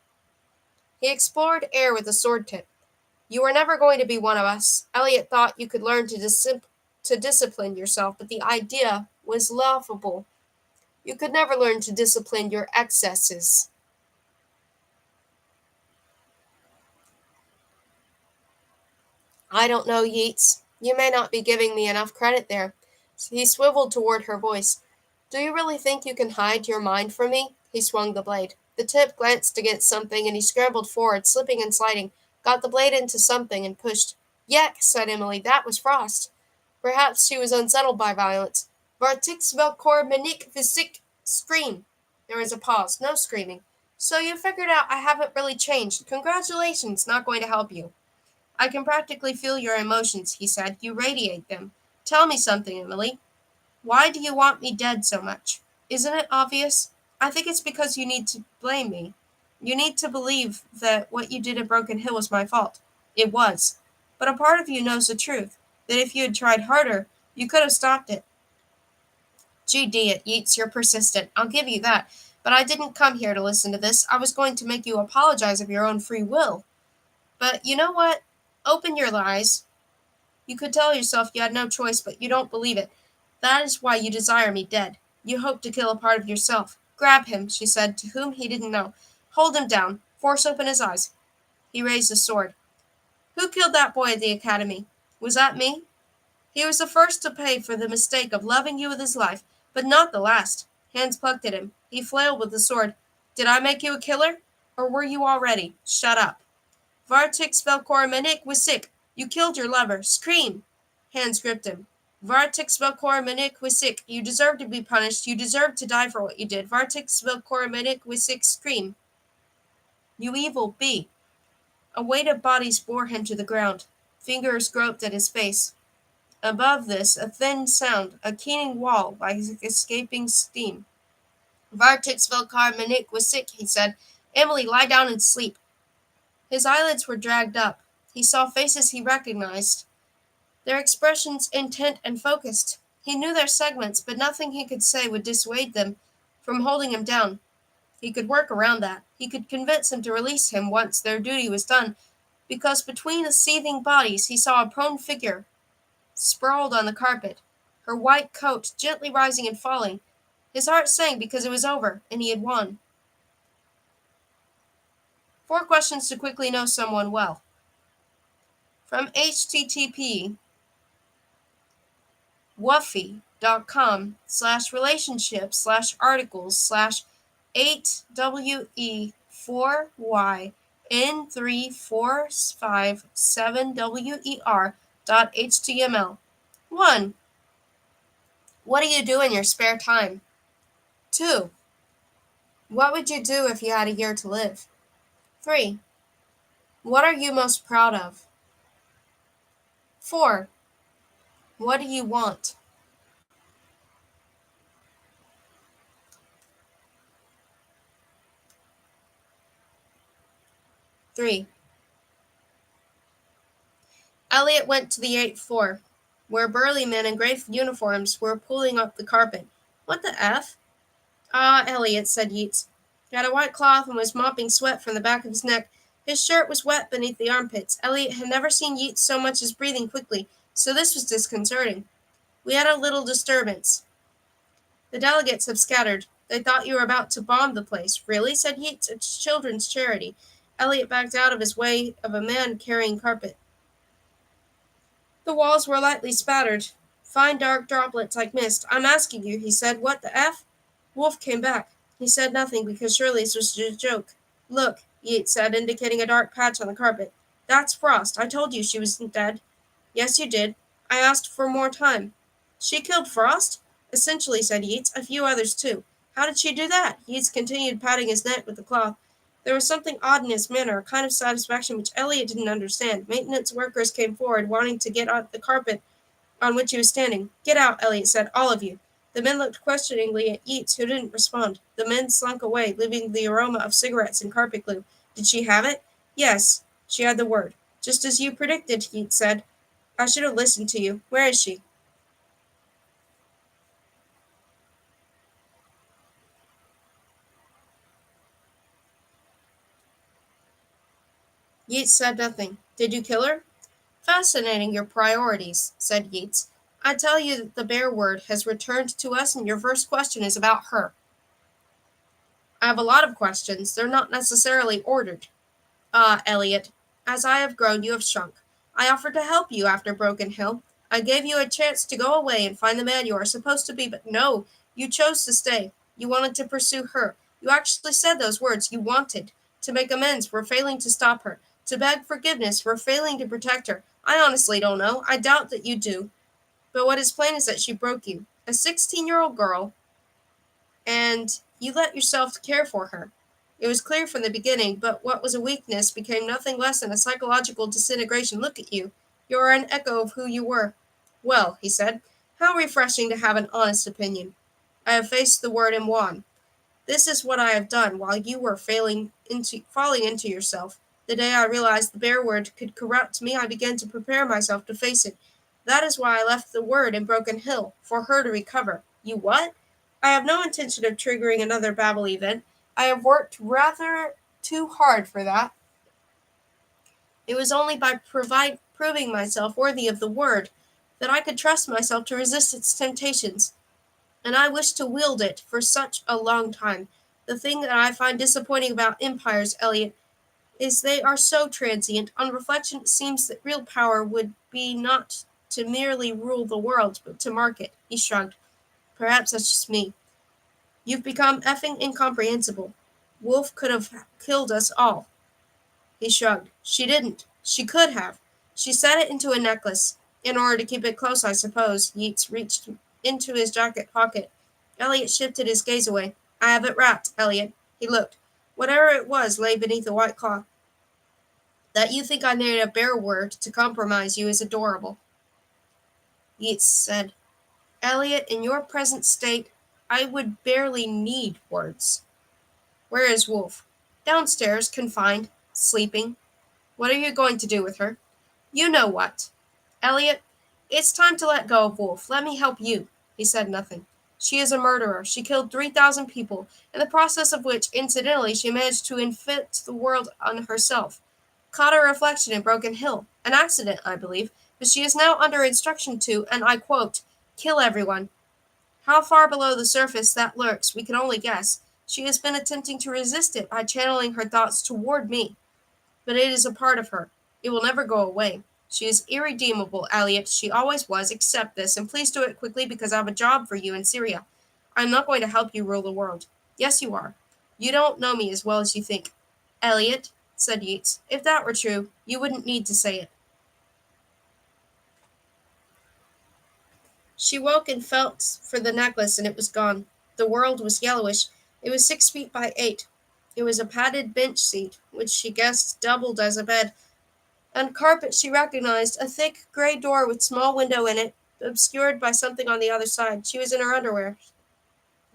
He explored air with a sword tip. You were never going to be one of us. Eliot thought you could learn to discipline yourself, but the idea was laughable. You could never learn to discipline your excesses. I don't know, Yeats. You may not be giving me enough credit there. He swiveled toward her, voice. Do you really think you can hide your mind from me? He swung the blade. The tip glanced against something, and he scrambled forward, slipping and sliding, got the blade into something, and pushed. Yek, said Emily. That was Frost. Perhaps she was unsettled by violence. Vartix velcor menik visik scream. There was a pause. No screaming. So you figured out I haven't really changed. Congratulations. Not going to help you. I can practically feel your emotions, he said. You radiate them. Tell me something, Emily. Why do you want me dead so much? Isn't it obvious? I think it's because you need to blame me. You need to believe that what you did at Broken Hill was my fault. It was. But a part of you knows the truth, that if you had tried harder, you could have stopped it. GD it, Yeats, you're persistent. I'll give you that. But I didn't come here to listen to this. I was going to make you apologize of your own free will. But you know what? Open your eyes. You could tell yourself you had no choice, but you don't believe it. That is why you desire me dead. You hope to kill a part of yourself. Grab him, she said, to whom he didn't know. Hold him down. Force open his eyes. He raised his sword. Who killed that boy at the academy? Was that me? He was the first to pay for the mistake of loving you with his life, but not the last. Hands plucked at him. He flailed with the sword. Did I make you a killer? Or were you already? Shut up. Vartix Velkormenik was sick. You killed your lover. Scream! Hands gripped him. Vartix Velkormenik was sick. You deserve to be punished. You deserve to die for what you did. Vartix Velkormenik was sick. Scream! You evil bee! A weight of bodies bore him to the ground. Fingers groped at his face. Above this, a thin sound, a keening wall like escaping steam. Vartix Velkormenik was sick, he said. Emily, lie down and sleep. His eyelids were dragged up. He saw faces he recognized, their expressions intent and focused. He knew their segments, but nothing he could say would dissuade them from holding him down. He could work around that. He could convince them to release him once their duty was done, because between the seething bodies he saw a prone figure, sprawled on the carpet, her white coat gently rising and falling. His heart sank because it was over, and he had won. 4 questions to quickly know someone well. From http wooffy.com/relationship/8we4y347wer.html. 1. What do you do in your spare time? 2. What would you do if you had a year to live? 3. What are you most proud of? 4. What do you want? 3. Elliot went to the 8th floor, where burly men in gray uniforms were pulling up the carpet. What the F? Ah, Elliot, said Yeats. He had a white cloth and was mopping sweat from the back of his neck. His shirt was wet beneath the armpits. Elliot had never seen Yeats so much as breathing quickly, so this was disconcerting. We had a little disturbance. The delegates have scattered. They thought you were about to bomb the place. Really? Said Yeats. It's children's charity. Elliot backed out of his way of a man carrying carpet. The walls were lightly spattered, fine dark droplets like mist. I'm asking you, he said. What the F? Wolf came back. He said nothing because surely this was a joke. Look, Yeats said, indicating a dark patch on the carpet. That's Frost. I told you she wasn't dead. Yes, you did. I asked for more time. She killed Frost? Essentially, said Yeats. A few others, too. How did she do that? Yeats continued patting his neck with the cloth. There was something odd in his manner, a kind of satisfaction which Elliot didn't understand. Maintenance workers came forward, wanting to get out the carpet on which he was standing. Get out, Elliot said, all of you. The men looked questioningly at Yeats, who didn't respond. The men slunk away, leaving the aroma of cigarettes and carpet glue. Did she have it? Yes, she had the word. Just as you predicted, Yeats said. I should have listened to you. Where is she? Yeats said nothing. Did you kill her? Fascinating, your priorities, said Yeats. I tell you that the bear word has returned to us, and your first question is about her. I have a lot of questions. They're not necessarily ordered. Ah, Elliot, as I have grown, you have shrunk. I offered to help you after Broken Hill. I gave you a chance to go away and find the man you are supposed to be, but no, you chose to stay. You wanted to pursue her. You actually said those words. You wanted to make amends for failing to stop her, to beg forgiveness for failing to protect her. I honestly don't know. I doubt that you do. But what is plain is that she broke you. A 16-year-old girl, and you let yourself care for her. It was clear from the beginning, but what was a weakness became nothing less than a psychological disintegration. Look at you. You are an echo of who you were. Well, he said, how refreshing to have an honest opinion. I have faced the word and won. This is what I have done while you were falling into yourself. The day I realized the bear word could corrupt me, I began to prepare myself to face it. That is why I left the word in Broken Hill, for her to recover. You what? I have no intention of triggering another Babel event. I have worked rather too hard for that. It was only by proving myself worthy of the word that I could trust myself to resist its temptations, and I wished to wield it for such a long time. The thing that I find disappointing about empires, Elliot, is they are so transient. On reflection, it seems that real power would be not to merely rule the world, but to mark it. He shrugged. Perhaps that's just me. You've become effing incomprehensible. Wolf could have killed us all. He shrugged. She didn't. She could have. She set it into a necklace. In order to keep it close, I suppose. Yeats reached into his jacket pocket. Elliot shifted his gaze away. I have it wrapped, Elliot. He looked. Whatever it was lay beneath the white cloth. That you think I made a bare word to compromise you is adorable. Yeats said, Elliot, in your present state, I would barely need words. Where is Wolf? Downstairs, confined, sleeping. What are you going to do with her? You know what. Elliot, it's time to let go of Wolf. Let me help you. He said nothing. She is a murderer. She killed 3,000 people, in the process of which, incidentally, she managed to inflict the world on herself. Caught her reflection in Broken Hill. An accident, I believe, but she is now under instruction to, and I quote, kill everyone. How far below the surface that lurks, we can only guess. She has been attempting to resist it by channeling her thoughts toward me. But it is a part of her. It will never go away. She is irredeemable, Elliot. She always was. Accept this, and please do it quickly because I have a job for you in Syria. I am not going to help you rule the world. Yes, you are. You don't know me as well as you think. Elliot, said Yeats, if that were true, you wouldn't need to say it. She woke and felt for the necklace, and it was gone. The world was yellowish. It was 6 feet by 8. It was a padded bench seat, which she guessed doubled as a bed. On carpet she recognized a thick gray door with small window in it, obscured by something on the other side. She was in her underwear.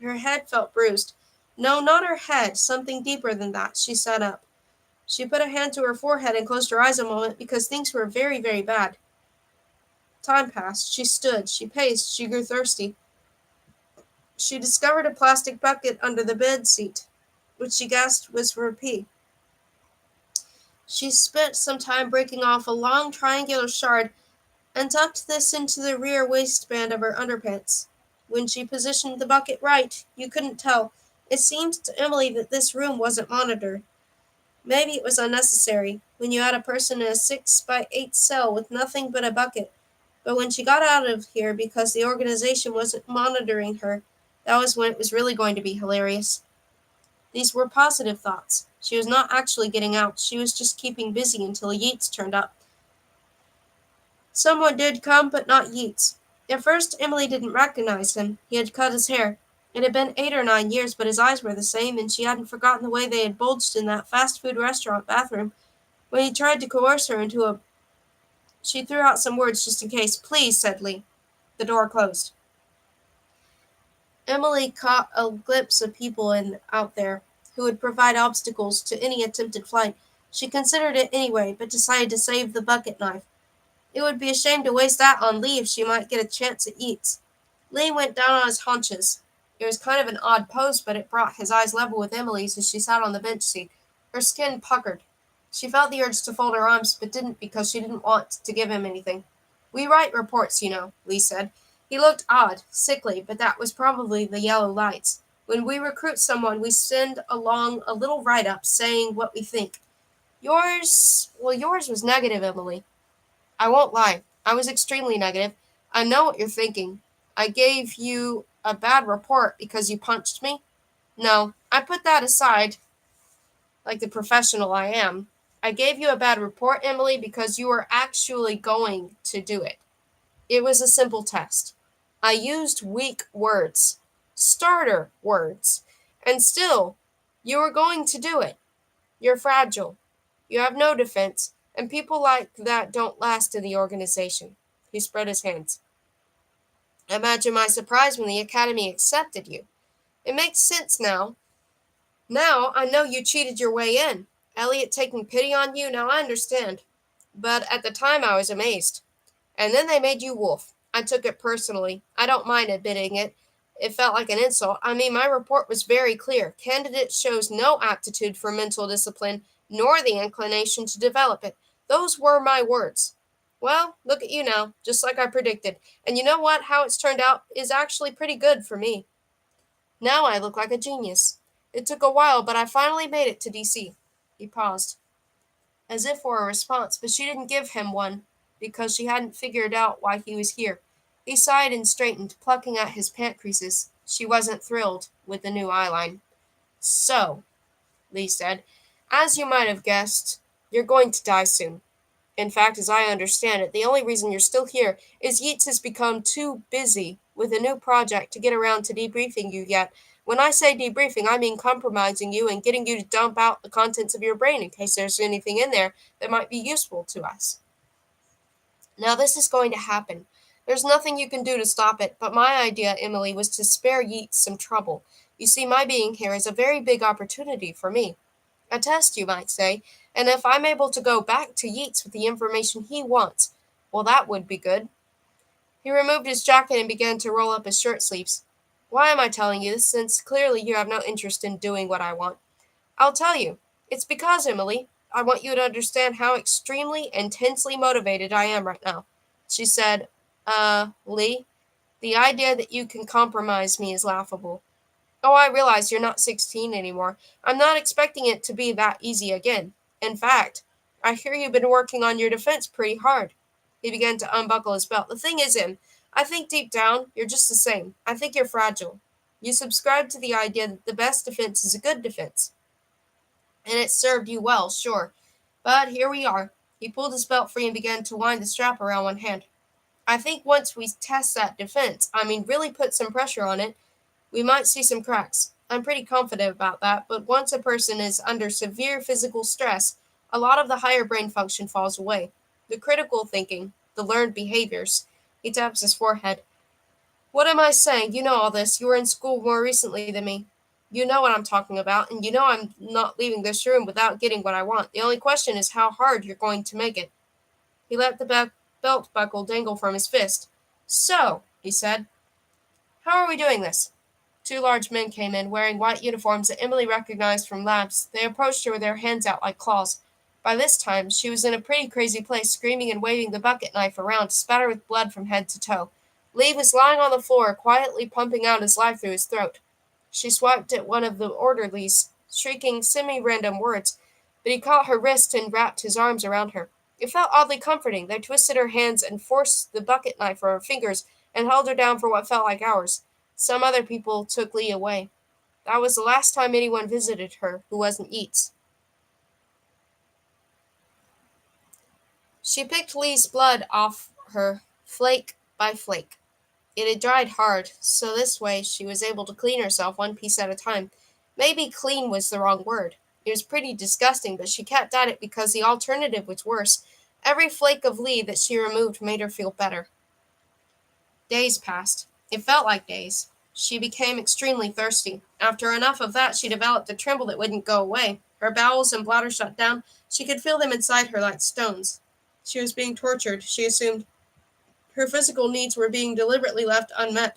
Her head felt bruised. No, not her head, something deeper than that. She sat up. She put a hand to her forehead and closed her eyes a moment because things were very, very bad. Time passed. She stood. She paced. She grew thirsty. She discovered a plastic bucket under the bed seat, which she guessed was for pee. She spent some time breaking off a long triangular shard and tucked this into the rear waistband of her underpants. When she positioned the bucket right, you couldn't tell. It seemed to Emily that this room wasn't monitored. Maybe it was unnecessary, when you had a person in a 6 by 8 cell with nothing but a bucket. But when she got out of here because the organization wasn't monitoring her, that was when it was really going to be hilarious. These were positive thoughts. She was not actually getting out. She was just keeping busy until Yeats turned up. Someone did come, but not Yeats. At first, Emily didn't recognize him. He had cut his hair. It had been 8 or 9 years, but his eyes were the same, and she hadn't forgotten the way they had bulged in that fast food restaurant bathroom when he tried to coerce her into a... She threw out some words just in case. Please, said Lee. The door closed. Emily caught a glimpse of people out there who would provide obstacles to any attempted flight. She considered it anyway, but decided to save the bucket knife. It would be a shame to waste that on Lee if she might get a chance at Yeats. Lee went down on his haunches. It was kind of an odd pose, but it brought his eyes level with Emily's as she sat on the bench seat. Her skin puckered. She felt the urge to fold her arms, but didn't because she didn't want to give him anything. We write reports, you know, Lee said. He looked odd, sickly, but that was probably the yellow lights. When we recruit someone, we send along a little write-up saying what we think. Yours was negative, Emily. I won't lie. I was extremely negative. I know what you're thinking. I gave you a bad report because you punched me? No, I put that aside, like the professional I am. I gave you a bad report, Emily, because you were actually going to do it. It was a simple test. I used weak words, starter words, and still, you were going to do it. You're fragile. You have no defense, and people like that don't last in the organization. He spread his hands. Imagine my surprise when the Academy accepted you. It makes sense now. Now I know you cheated your way in. Elliot taking pity on you, now I understand. But at the time I was amazed. And then they made you Wolf. I took it personally. I don't mind admitting it. It felt like an insult. I mean, my report was very clear. Candidate shows no aptitude for mental discipline, nor the inclination to develop it. Those were my words. Well, look at you now, just like I predicted. And you know what? How it's turned out is actually pretty good for me. Now I look like a genius. It took a while, but I finally made it to D.C. He paused, as if for a response, but she didn't give him one, because she hadn't figured out why he was here. He sighed and straightened, plucking at his pant creases. She wasn't thrilled with the new eyeline. So, Lee said, as you might have guessed, you're going to die soon. In fact, as I understand it, the only reason you're still here is Yeats has become too busy with a new project to get around to debriefing you yet. When I say debriefing, I mean compromising you and getting you to dump out the contents of your brain in case there's anything in there that might be useful to us. Now, this is going to happen. There's nothing you can do to stop it, but my idea, Emily, was to spare Yeats some trouble. You see, my being here is a very big opportunity for me. A test, you might say, and if I'm able to go back to Yeats with the information he wants, well, that would be good. He removed his jacket and began to roll up his shirt sleeves. Why am I telling you this, since clearly you have no interest in doing what I want? I'll tell you. It's because, Emily, I want you to understand how extremely, intensely motivated I am right now. She said, Lee, the idea that you can compromise me is laughable. Oh, I realize you're not 16 anymore. I'm not expecting it to be that easy again. In fact, I hear you've been working on your defense pretty hard. He began to unbuckle his belt. The thing is, Em, I think deep down, you're just the same. I think you're fragile. You subscribe to the idea that the best defense is a good defense. And it served you well, sure. But here we are. He pulled his belt free and began to wind the strap around one hand. I think once we test that defense, really put some pressure on it, we might see some cracks. I'm pretty confident about that, but once a person is under severe physical stress, a lot of the higher brain function falls away. The critical thinking, the learned behaviors. He taps his forehead. What am I saying? You know all this. You were in school more recently than me. You know what I'm talking about, and you know I'm not leaving this room without getting what I want. The only question is how hard you're going to make it. He let the belt buckle dangle from his fist. So, he said, how are we doing this? Two large men came in, wearing white uniforms that Emily recognized from labs. They approached her with their hands out like claws. By this time, she was in a pretty crazy place, screaming and waving the bucket knife around, spattered with blood from head to toe. Lee was lying on the floor, quietly pumping out his life through his throat. She swiped at one of the orderlies, shrieking semi-random words, but he caught her wrist and wrapped his arms around her. It felt oddly comforting. They twisted her hands and forced the bucket knife from her fingers and held her down for what felt like hours. Some other people took Lee away. That was the last time anyone visited her who wasn't Yeats. She picked Lee's blood off her, flake by flake. It had dried hard, so this way she was able to clean herself one piece at a time. Maybe clean was the wrong word. It was pretty disgusting, but she kept at it because the alternative was worse. Every flake of Lee that she removed made her feel better. Days passed. It felt like days. She became extremely thirsty. After enough of that, she developed a tremble that wouldn't go away. Her bowels and bladder shut down. She could feel them inside her like stones. She was being tortured, she assumed. Her physical needs were being deliberately left unmet.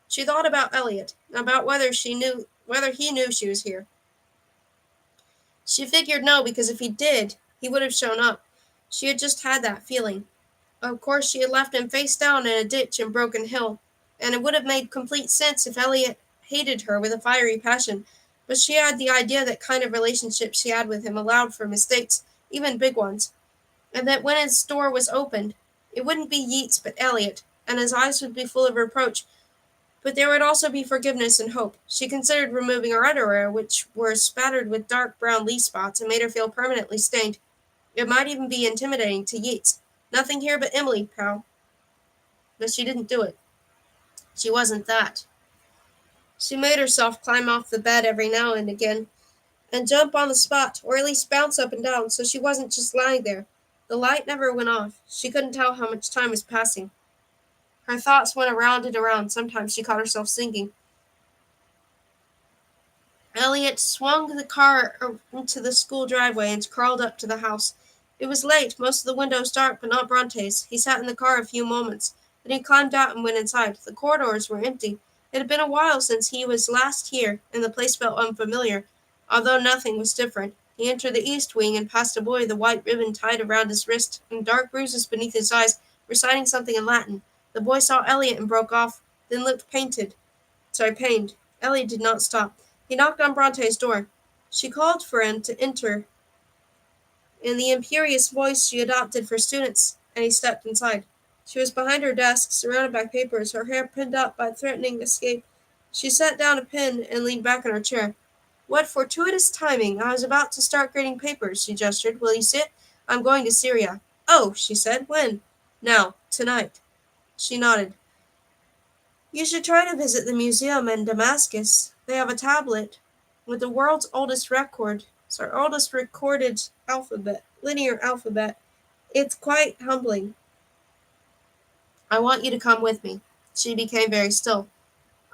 She thought about Elliot, about whether he knew she was here. She figured no, because if he did, he would have shown up. She had just had that feeling. Of course, she had left him face down in a ditch in Broken Hill, and it would have made complete sense if Elliot hated her with a fiery passion, but she had the idea that kind of relationship she had with him allowed for mistakes, even big ones, and that when his door was opened, it wouldn't be Yeats but Elliot, and his eyes would be full of reproach, but there would also be forgiveness and hope. She considered removing her underwear, which were spattered with dark brown Lee spots and made her feel permanently stained. It might even be intimidating to Yeats. Nothing here but Emily, pal. But she didn't do it. She wasn't that. She made herself climb off the bed every now and again, and jump on the spot, or at least bounce up and down, so she wasn't just lying there. The light never went off. She couldn't tell how much time was passing. Her thoughts went around and around. Sometimes she caught herself singing. Elliot swung the car into the school driveway and crawled up to the house. It was late, most of the windows dark, but not Bronte's. He sat in the car a few moments. Then he climbed out and went inside. The corridors were empty. It had been a while since he was last here, and the place felt unfamiliar, although nothing was different. He entered the east wing and passed a boy, the white ribbon tied around his wrist and dark bruises beneath his eyes, reciting something in Latin. The boy saw Elliot and broke off, then looked pained. Elliot did not stop. He knocked on Bronte's door. She called for him to enter in the imperious voice she adopted for students and he stepped inside. She was behind her desk, surrounded by papers, her hair pinned up by threatening escape. She set down a pen and leaned back in her chair. What fortuitous timing! I was about to start grading papers, she gestured. Will you sit? I'm going to Syria. Oh, she said. When? Now. Tonight. She nodded. You should try to visit the museum in Damascus. They have a tablet with the world's oldest record. It's our oldest recorded alphabet, linear alphabet. It's quite humbling. I want you to come with me. She became very still.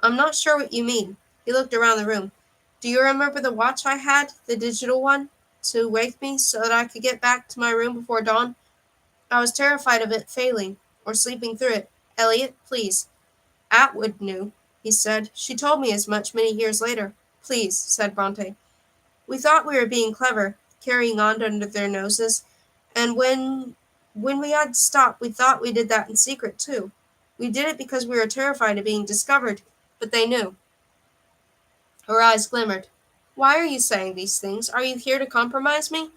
I'm not sure what you mean. He looked around the room. Do you remember the watch I had, the digital one, to wake me so that I could get back to my room before dawn? I was terrified of it failing, or sleeping through it. Elliot, please. Atwood knew, he said. She told me as much many years later. Please, said Bronte. We thought we were being clever, carrying on under their noses, and when we had to stop, we thought we did that in secret, too. We did it because we were terrified of being discovered, but they knew. Her eyes glimmered. Why are you saying these things? Are you here to compromise me?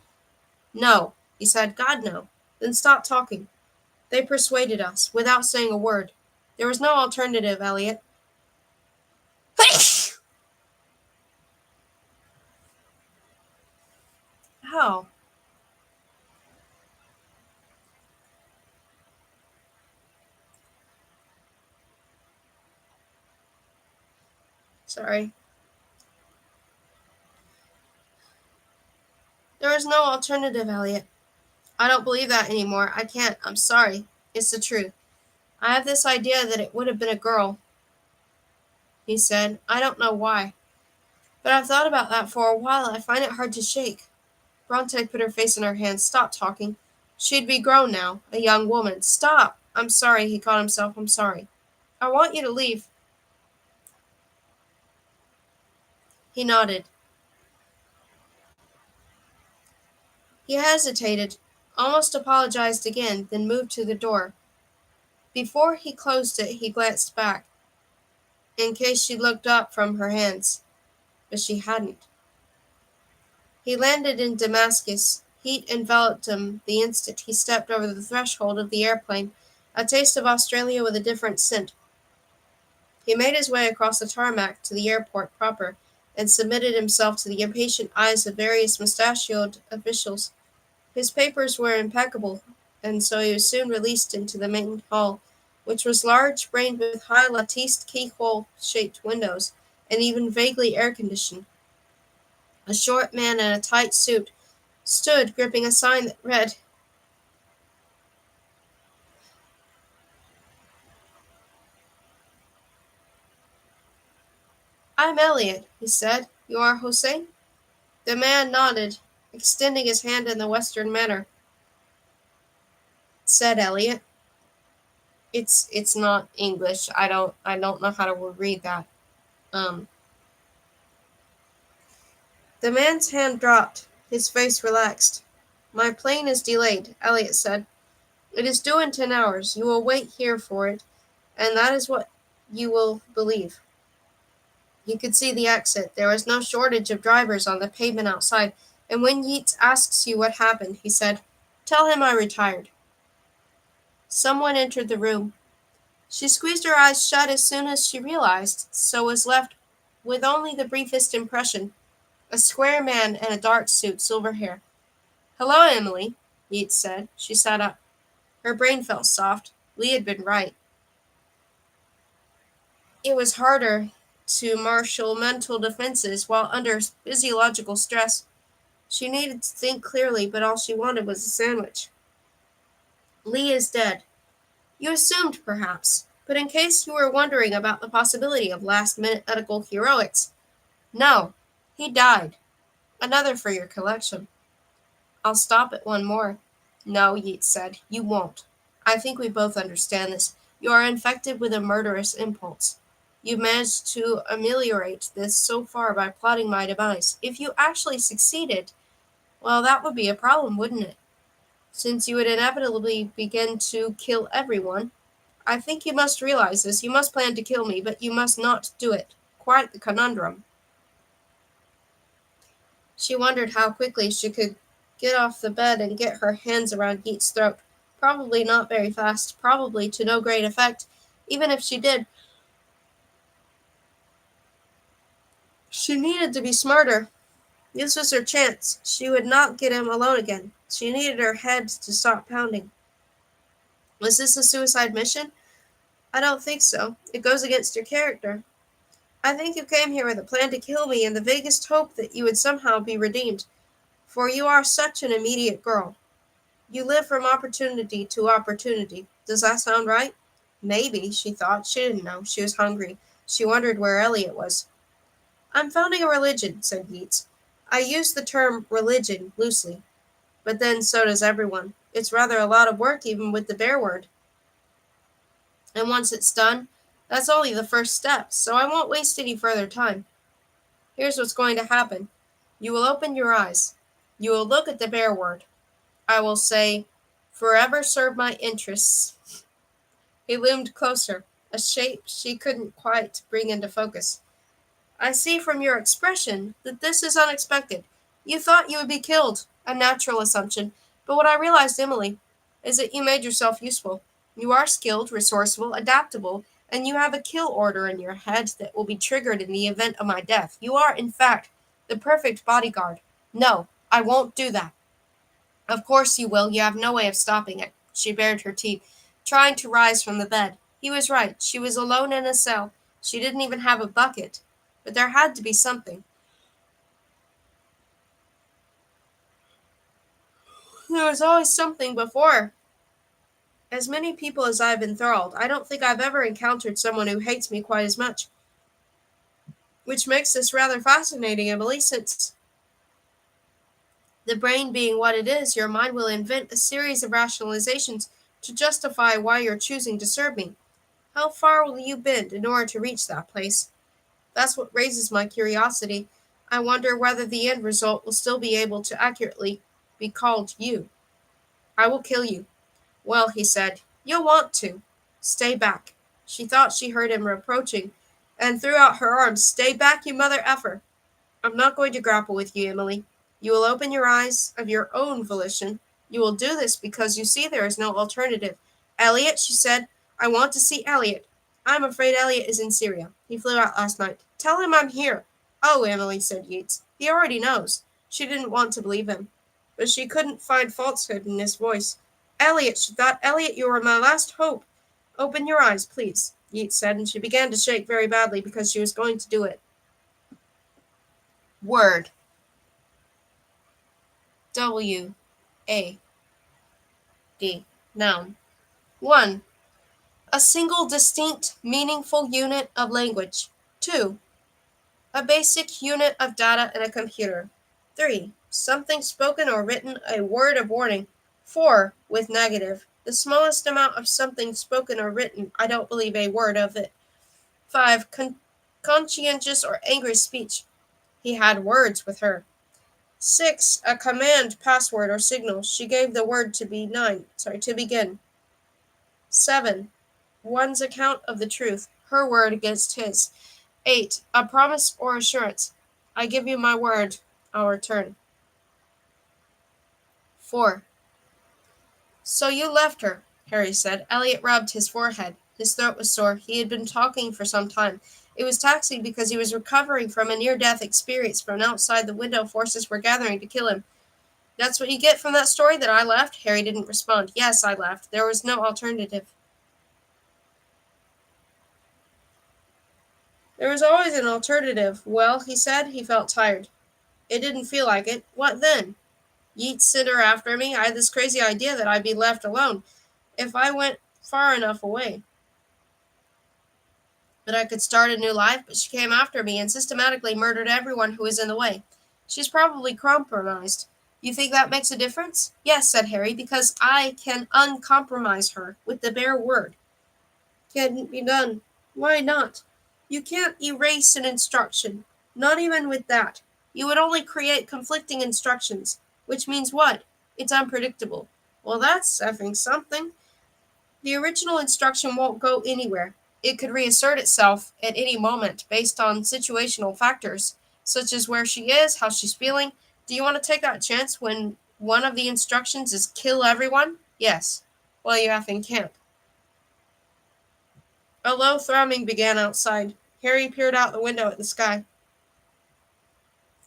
No, he said. God, no. Then stop talking. They persuaded us, without saying a word. There was no alternative, Elliot. How? Sorry. There was no alternative, Elliot. I don't believe that anymore. I can't. I'm sorry. It's the truth. I have this idea that it would have been a girl, he said. I don't know why. But I've thought about that for a while. I find it hard to shake. Bronte put her face in her hands. Stop talking. She'd be grown now, a young woman. Stop! I'm sorry, he caught himself. I'm sorry. I want you to leave. He nodded. He hesitated, almost apologized again, then moved to the door. Before he closed it, he glanced back, in case she looked up from her hands. But she hadn't. He landed in Damascus. Heat enveloped him the instant he stepped over the threshold of the airplane, a taste of Australia with a different scent. He made his way across the tarmac to the airport proper, and submitted himself to the impatient eyes of various mustachioed officials. His papers were impeccable, and so he was soon released into the main hall, which was large, framed with high latticed keyhole-shaped windows, and even vaguely air-conditioned. A short man in a tight suit stood gripping a sign that read, I'm Elliot, he said. You are Hossein? The man nodded, extending his hand in the Western manner. Said Elliot. It's not English. I don't know how to read that. Um The man's hand dropped. His face relaxed. My plane is delayed, Elliot said. It is due in 10 hours. You will wait here for it, and that is what you will believe. He could see the exit. There was no shortage of drivers on the pavement outside, and when Yeats asks you what happened, he said, tell him I retired. Someone entered the room. She squeezed her eyes shut as soon as she realized, so was left with only the briefest impression. A square man in a dark suit, silver hair. Hello, Emily, Yeats said. She sat up. Her brain felt soft. Lee had been right. It was harder to marshal mental defenses while under physiological stress. She needed to think clearly, but all she wanted was a sandwich. Lee is dead. You assumed, perhaps, but in case you were wondering about the possibility of last-minute medical heroics, no, he died. Another for your collection. I'll stop at one more. No, Yeats said, you won't. I think we both understand this. You are infected with a murderous impulse. You've managed to ameliorate this so far by plotting my demise. If you actually succeeded, well, that would be a problem, wouldn't it? Since you would inevitably begin to kill everyone. I think you must realize this. You must plan to kill me, but you must not do it. Quite the conundrum. She wondered how quickly she could get off the bed and get her hands around Yeats' throat. Probably not very fast, probably to no great effect. Even if she did, she needed to be smarter. This was her chance. She would not get him alone again. She needed her head to stop pounding. Was this a suicide mission? I don't think so. It goes against your character. I think you came here with a plan to kill me in the vaguest hope that you would somehow be redeemed. For you are such an immediate girl. You live from opportunity to opportunity. Does that sound right? Maybe, she thought. She didn't know. She was hungry. She wondered where Elliot was. I'm founding a religion, said Yeats. I use the term religion loosely, but then so does everyone. It's rather a lot of work even with the bare word. And once it's done, that's only the first step, so I won't waste any further time. Here's what's going to happen. You will open your eyes. You will look at the bare word. I will say, forever serve my interests. He loomed closer, a shape she couldn't quite bring into focus. I see from your expression that this is unexpected. You thought you would be killed, a natural assumption, but what I realized, Emily, is that you made yourself useful. You are skilled, resourceful, adaptable, and you have a kill order in your head that will be triggered in the event of my death. You are, in fact, the perfect bodyguard. No, I won't do that. Of course you will. You have no way of stopping it. She bared her teeth, trying to rise from the bed. He was right. She was alone in a cell. She didn't even have a bucket. But there had to be something. There was always something before. As many people as I've enthralled, I don't think I've ever encountered someone who hates me quite as much. Which makes this rather fascinating, Emily, since the brain being what it is, your mind will invent a series of rationalizations to justify why you're choosing to serve me. How far will you bend in order to reach that place? That's what raises my curiosity. I wonder whether the end result will still be able to accurately be called you. I will kill you. Well, he said, you'll want to. Stay back. She thought she heard him reproaching, and threw out her arms. Stay back, you mother effer. I'm not going to grapple with you, Emily. You will open your eyes of your own volition. You will do this because you see there is no alternative. Elliot, she said, I want to see Elliot. I'm afraid Elliot is in Syria. He flew out last night. Tell him I'm here. Oh, Emily, said Yeats. He already knows. She didn't want to believe him, but she couldn't find falsehood in his voice. Elliot, she thought, Elliot, you are my last hope. Open your eyes, please, Yeats said, and she began to shake very badly because she was going to do it. Word. W. A. D. Noun. 1. A single distinct, meaningful unit of language. 2. A basic unit of data in a computer. 3. Something spoken or written, a word of warning. 4. With negative. The smallest amount of something spoken or written, I don't believe a word of it. 5. Conscientious or angry speech. He had words with her. 6. A command, password, or signal. She gave the word to begin. 7. One's account of the truth. Her word against his. 8. A promise or assurance. I give you my word. I'll return. 4. So you left her, Harry said. Elliot rubbed his forehead. His throat was sore. He had been talking for some time. It was taxing because he was recovering from a near-death experience. From outside the window, forces were gathering to kill him. That's what you get from that story that I left? Harry didn't respond. Yes, I left. There was no alternative. There was always an alternative. Well, he said. He felt tired. It didn't feel like it. What then? Yeats sent her after me. I had this crazy idea that I'd be left alone if I went far enough away. That I could start a new life, but she came after me and systematically murdered everyone who was in the way. She's probably compromised. You think that makes a difference? Yes, said Harry, because I can uncompromise her with the bare word. Can't be done. Why not? You can't erase an instruction. Not even with that. You would only create conflicting instructions. Which means what? It's unpredictable. Well, that's effing something. The original instruction won't go anywhere. It could reassert itself at any moment based on situational factors, such as where she is, how she's feeling. Do you want to take that chance when one of the instructions is kill everyone? Yes. Well, you effing can't. A low thrumming began outside. Harry peered out the window at the sky.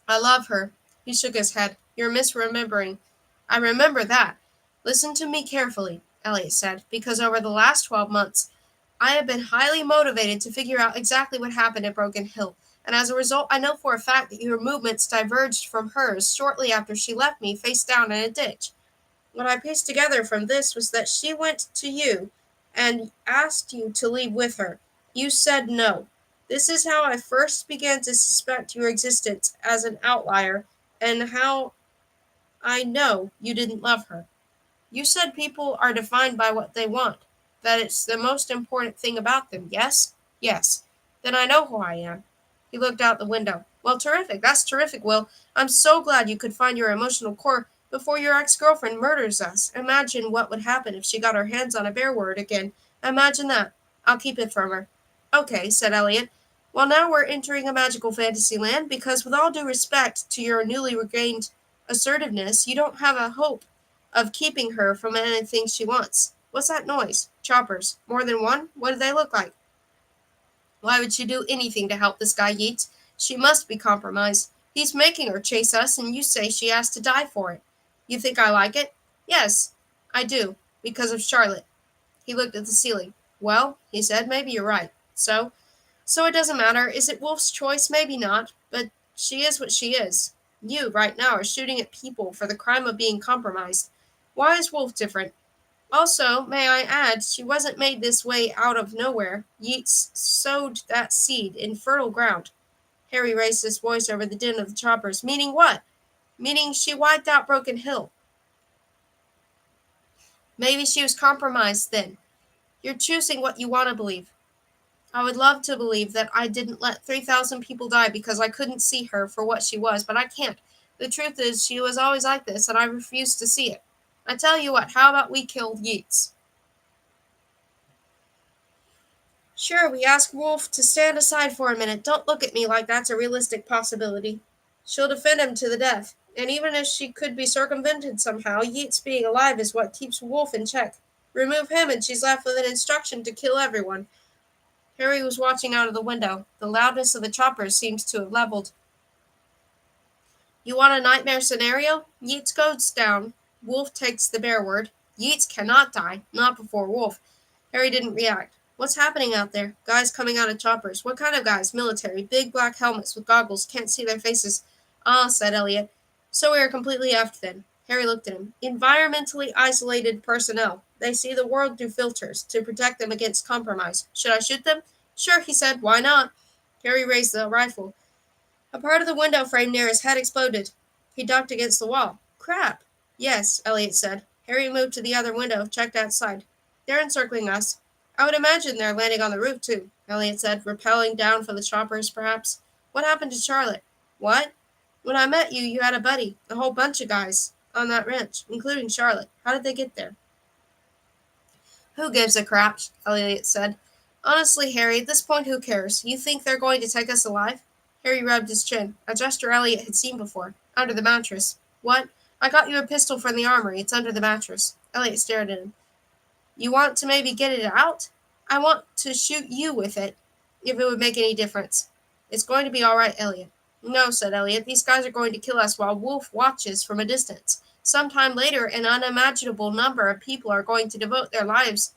I love her. He shook his head. You're misremembering. I remember that. Listen to me carefully, Elliot said, because over the last 12 months, I have been highly motivated to figure out exactly what happened at Broken Hill, and as a result, I know for a fact that your movements diverged from hers shortly after she left me face down in a ditch. What I pieced together from this was that she went to you and asked you to leave with her. You said no. This is how I first began to suspect your existence as an outlier, and how I know you didn't love her. You said people are defined by what they want, that it's the most important thing about them, yes? Yes. Then I know who I am. He looked out the window. Well, terrific. That's terrific, Will. I'm so glad you could find your emotional core before your ex-girlfriend murders us. Imagine what would happen if she got her hands on a bear word again. Imagine that. I'll keep it from her. Okay, said Elliot. Well, now we're entering a magical fantasy land because, with all due respect to your newly regained assertiveness, you don't have a hope of keeping her from anything she wants. What's that noise? Choppers. More than one? What do they look like? Why would she do anything to help this guy Yeats? She must be compromised. He's making her chase us, and you say she has to die for it. You think I like it? Yes, I do, because of Charlotte. He looked at the ceiling. Well, he said, maybe you're right. So it doesn't matter. Is it Wolf's choice? Maybe not, but she is what she is. You, right now, are shooting at people for the crime of being compromised. Why is Wolf different? Also, may I add, she wasn't made this way out of nowhere. Yeats sowed that seed in fertile ground. Harry raised his voice over the din of the choppers. Meaning what? Meaning she wiped out Broken Hill. Maybe she was compromised then. You're choosing what you want to believe. I would love to believe that I didn't let 3,000 people die because I couldn't see her for what she was, but I can't. The truth is, she was always like this, and I refuse to see it. I tell you what, how about we kill Yeats? Sure, we ask Wolf to stand aside for a minute. Don't look at me like that's a realistic possibility. She'll defend him to the death, and even if she could be circumvented somehow, Yeats being alive is what keeps Wolf in check. Remove him, and she's left with an instruction to kill everyone. Harry was watching out of the window. The loudness of the choppers seems to have leveled. You want a nightmare scenario? Yeats goes down. Wolf takes the bear word. Yeats cannot die. Not before Wolf. Harry didn't react. What's happening out there? Guys coming out of choppers. What kind of guys? Military. Big black helmets with goggles. Can't see their faces. Ah, said Elliot. So we are completely effed then. Harry looked at him. Environmentally isolated personnel. They see the world through filters to protect them against compromise. Should I shoot them? Sure, he said. Why not? Harry raised the rifle. A part of the window frame near his head exploded. He ducked against the wall. Crap. Yes, Elliot said. Harry moved to the other window, checked outside. They're encircling us. I would imagine they're landing on the roof, too, Elliot said, rappelling down for the choppers, perhaps. What happened to Charlotte? What? When I met you, you had a buddy, a whole bunch of guys, on that ranch, including Charlotte. How did they get there? Who gives a crap? Elliot said. Honestly, Harry, at this point, who cares? You think they're going to take us alive? Harry rubbed his chin, a gesture Elliot had seen before. Under the mattress. What? I got you a pistol from the armory. It's under the mattress. Elliot stared at him. You want to maybe get it out? I want to shoot you with it, if it would make any difference. It's going to be all right, Elliot. No, said Elliot. These guys are going to kill us while Wolf watches from a distance. Sometime later, an unimaginable number of people are going to devote their lives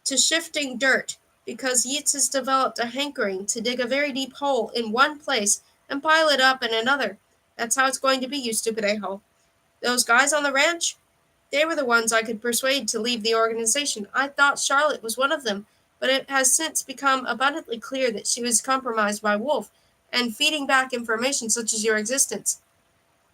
to shifting dirt, because Yeats has developed a hankering to dig a very deep hole in one place and pile it up in another. That's how it's going to be, you stupid a-hole. Those guys on the ranch? They were the ones I could persuade to leave the organization. I thought Charlotte was one of them, but it has since become abundantly clear that she was compromised by Wolf and feeding back information such as your existence,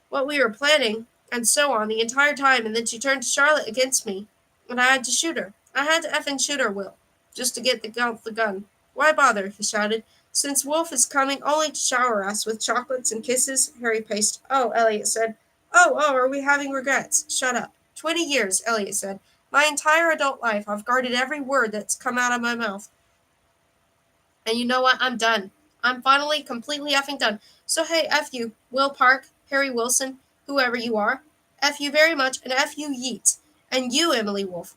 what we were planning, and so on the entire time, and then she turned Charlotte against me, and I had to shoot her. I had to effing shoot her, Will, just to get the gun. Why bother? He shouted. Since Wolf is coming only to shower us with chocolates and kisses, Harry paced. Oh, Elliot said. Oh, are we having regrets? Shut up. 20 years, Elliot said. My entire adult life, I've guarded every word that's come out of my mouth. And you know what? I'm done. I'm finally completely effing done. So hey, F you, Will Park, Harry Wilson, whoever you are. F you very much, and F you Yeats. And you, Emily Wolfe.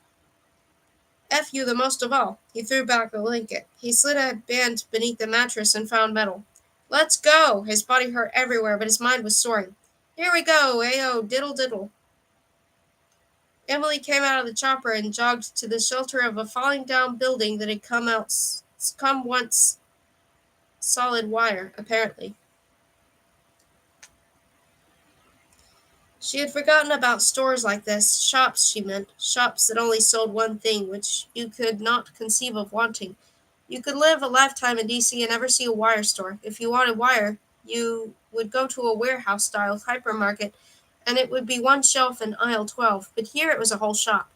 F you the most of all. He threw back the blanket. He slid a band beneath the mattress and found metal. Let's go! His body hurt everywhere, but his mind was soaring. Here we go, ayo, diddle diddle. Emily came out of the chopper and jogged to the shelter of a falling down building that had come once solid wire, apparently. She had forgotten about stores like this, shops, she meant, shops that only sold one thing, which you could not conceive of wanting. You could live a lifetime in D.C. and never see a wire store. If you wanted wire, you would go to a warehouse-style hypermarket, and it would be one shelf in aisle 12, but here it was a whole shop.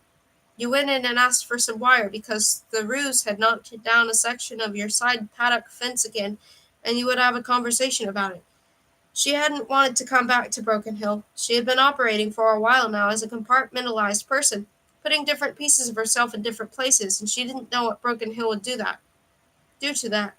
You went in and asked for some wire because the ruse had knocked down a section of your side paddock fence again, and you would have a conversation about it. She hadn't wanted to come back to Broken Hill. She had been operating for a while now as a compartmentalized person, putting different pieces of herself in different places, and she didn't know what Broken Hill would do to that.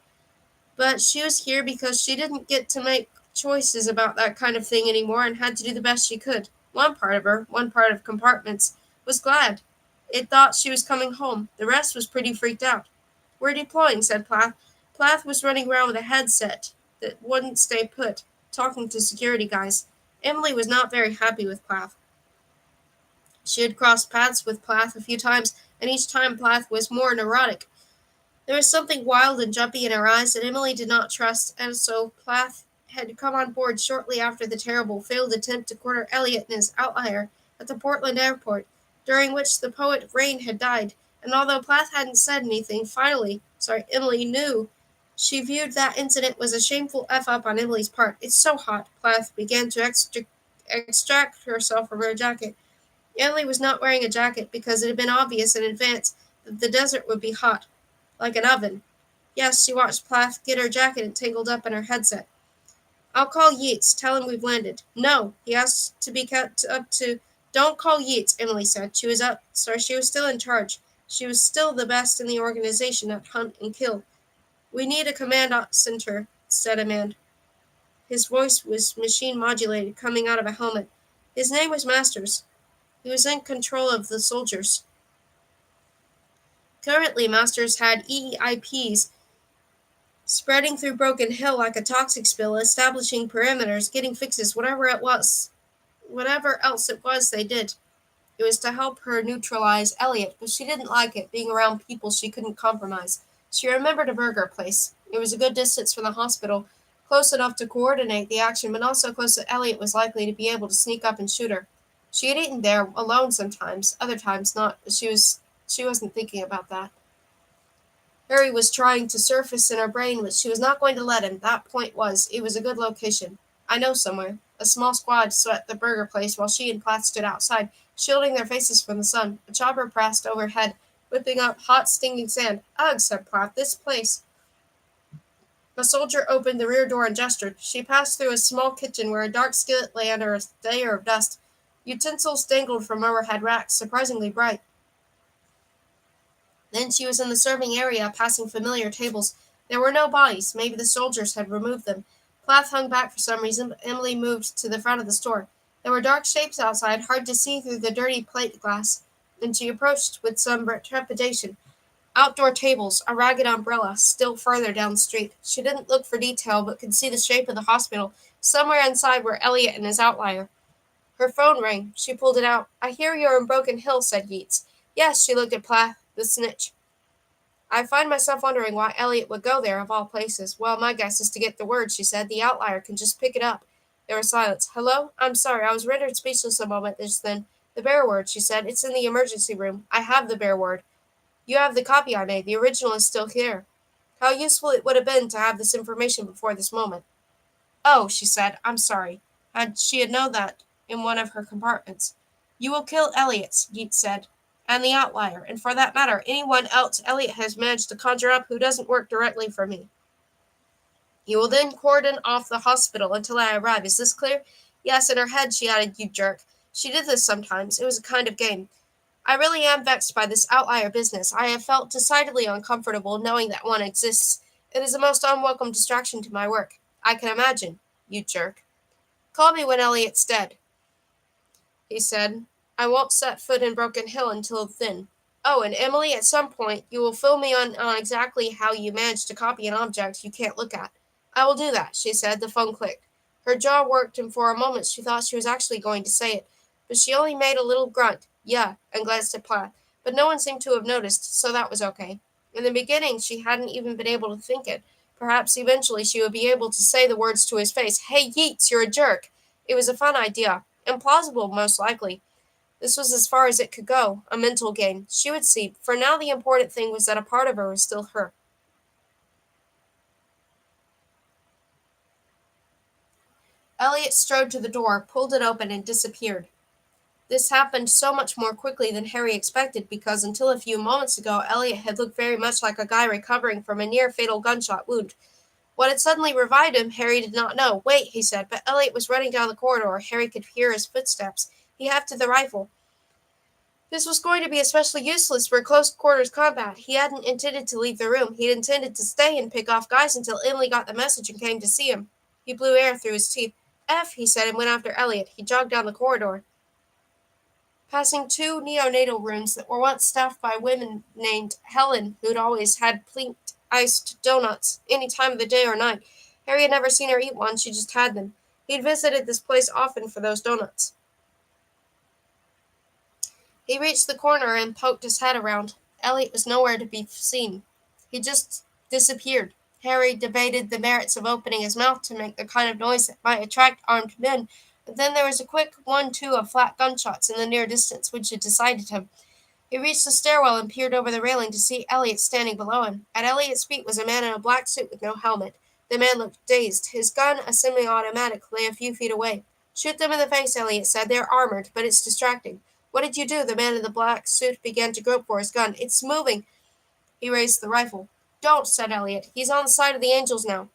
But she was here because she didn't get to make choices about that kind of thing anymore and had to do the best she could. One part of her, one part of compartments, was glad. It thought she was coming home. The rest was pretty freaked out. We're deploying, said Plath. Plath was running around with a headset that wouldn't stay put, talking to security guys. Emily was not very happy with Plath. She had crossed paths with Plath a few times, and each time Plath was more neurotic. There was something wild and jumpy in her eyes that Emily did not trust, and so Plath had come on board shortly after the terrible failed attempt to corner Elliot and his outlier at the Portland airport, during which the poet Rain had died, and although Plath hadn't said anything, Emily knew. She viewed that incident as a shameful F-up on Emily's part. It's so hot, Plath began to extract herself from her jacket. Emily was not wearing a jacket because it had been obvious in advance that the desert would be hot, like an oven. Yes, she watched Plath get her jacket entangled up in her headset. I'll call Yeats. Tell him we've landed. No, he has to be kept up to... Don't call Yeats, Emily said. She was still in charge. She was still the best in the organization at hunt and kill. We need a command center, said a man. His voice was machine-modulated, coming out of a helmet. His name was Masters. He was in control of the soldiers. Currently, Masters had EEIPs spreading through Broken Hill like a toxic spill, establishing perimeters, getting fixes, whatever else it was they did. It was to help her neutralize Elliot, but she didn't like it, being around people she couldn't compromise. She remembered a burger place. It was a good distance from the hospital, close enough to coordinate the action, but also close that Elliot was likely to be able to sneak up and shoot her. She had eaten there alone sometimes, other times not, but she wasn't thinking about that. Harry was trying to surface in her brain, but she was not going to let him. That point was, it was a good location. I know somewhere. A small squad swept the burger place while she and Plath stood outside, shielding their faces from the sun. A chopper passed overhead, whipping up hot, stinging sand. Ugh, said Plath, this place. A soldier opened the rear door and gestured. She passed through a small kitchen where a dark skillet lay under a layer of dust. Utensils dangled from overhead racks, surprisingly bright. Then she was in the serving area, passing familiar tables. There were no bodies. Maybe the soldiers had removed them. Plath hung back for some reason, but Emily moved to the front of the store. There were dark shapes outside, hard to see through the dirty plate glass, and she approached with some trepidation. Outdoor tables, a ragged umbrella, still further down the street. She didn't look for detail, but could see the shape of the hospital. Somewhere inside were Elliot and his outlier. Her phone rang. She pulled it out. I hear you're in Broken Hill, said Yeats. Yes, she looked at Plath, the snitch. I find myself wondering why Elliot would go there, of all places. Well, my guess is to get the word, she said. The outlier can just pick it up. There was silence. Hello? I'm sorry, I was rendered speechless a moment just then. The bear word, she said. It's in the emergency room. I have the bear word. You have the copy I made. The original is still here. How useful it would have been to have this information before this moment. Oh, she said. I'm sorry. She had known that in one of her compartments. You will kill Elliot, Yeats said. And the outlier, and for that matter, anyone else Elliot has managed to conjure up who doesn't work directly for me. You will then cordon off the hospital until I arrive. Is this clear? Yes, in her head, she added, you jerk. She did this sometimes. It was a kind of game. I really am vexed by this outlier business. I have felt decidedly uncomfortable knowing that one exists. It is a most unwelcome distraction to my work. I can imagine, you jerk. Call me when Elliot's dead, he said. I won't set foot in Broken Hill until then. Oh, and Emily, at some point, you will fill me on exactly how you managed to copy an object you can't look at. I will do that, she said. The phone clicked. Her jaw worked, and for a moment she thought she was actually going to say it, but she only made a little grunt, yeah, and glanced at Platt. But no one seemed to have noticed, so that was okay. In the beginning, she hadn't even been able to think it. Perhaps eventually she would be able to say the words to his face, Hey, Yeats, you're a jerk. It was a fun idea. Implausible, most likely. This was as far as it could go, a mental game. She would see. For now, the important thing was that a part of her was still her. Elliot strode to the door, pulled it open, and disappeared. This happened so much more quickly than Harry expected because until a few moments ago, Elliot had looked very much like a guy recovering from a near-fatal gunshot wound. What had suddenly revived him, Harry did not know. Wait, he said, but Elliot was running down the corridor. Harry could hear his footsteps. He hefted the rifle. This was going to be especially useless for close quarters combat. He hadn't intended to leave the room. He'd intended to stay and pick off guys until Emily got the message and came to see him. He blew air through his teeth. F, he said, and went after Elliot. He jogged down the corridor, passing two neonatal rooms that were once staffed by women named Helen, who'd always had plinked iced donuts any time of the day or night. Harry had never seen her eat one, she just had them. He'd visited this place often for those donuts. He reached the corner and poked his head around. Elliot was nowhere to be seen. He just disappeared. Harry debated the merits of opening his mouth to make the kind of noise that might attract armed men, but then there was a quick 1-2 of flat gunshots in the near distance which had decided him. He reached the stairwell and peered over the railing to see Elliot standing below him. At Elliot's feet was a man in a black suit with no helmet. The man looked dazed. His gun, a semi-automatic, lay a few feet away. Shoot them in the face, Elliot said. They're armored, but it's distracting. What did you do? The man in the black suit began to grope for his gun. It's moving. He raised the rifle. Don't, said Elliot. He's on the side of the angels now.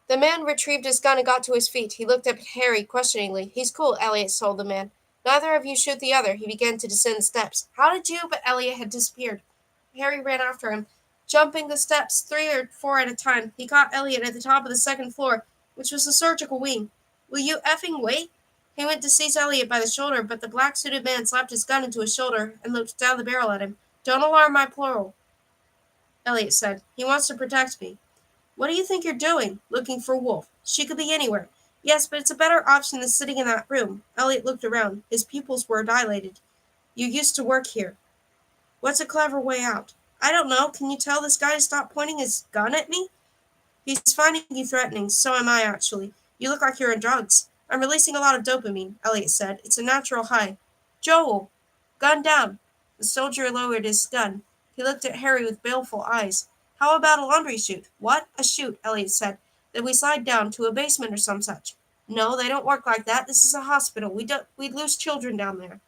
The man retrieved his gun and got to his feet. He looked up at Harry questioningly. He's cool, Elliot told the man. Neither of you shoot the other. He began to descend the steps. How did you? But Elliot had disappeared. Harry ran after him, jumping the steps 3 or 4 at a time. He caught Elliot at the top of the second floor, which was the surgical wing. Will you effing wait? He went to seize Elliot by the shoulder, but the black-suited man slapped his gun into his shoulder and looked down the barrel at him. Don't alarm my plural, Elliot said. He wants to protect me. What do you think you're doing? Looking for Wolf. She could be anywhere. Yes, but it's a better option than sitting in that room. Elliot looked around. His pupils were dilated. You used to work here. What's a clever way out? I don't know. Can you tell this guy to stop pointing his gun at me? He's finding you threatening. So am I, actually. You look like you're on drugs. I'm releasing a lot of dopamine, Elliot said. It's a natural high. Joel! Gun down. The soldier lowered his gun. He looked at Harry with baleful eyes. How about a laundry chute? What? A chute, Elliot said. Then we slide down to a basement or some such. No, they don't work like that. This is a hospital. We'd lose children down there.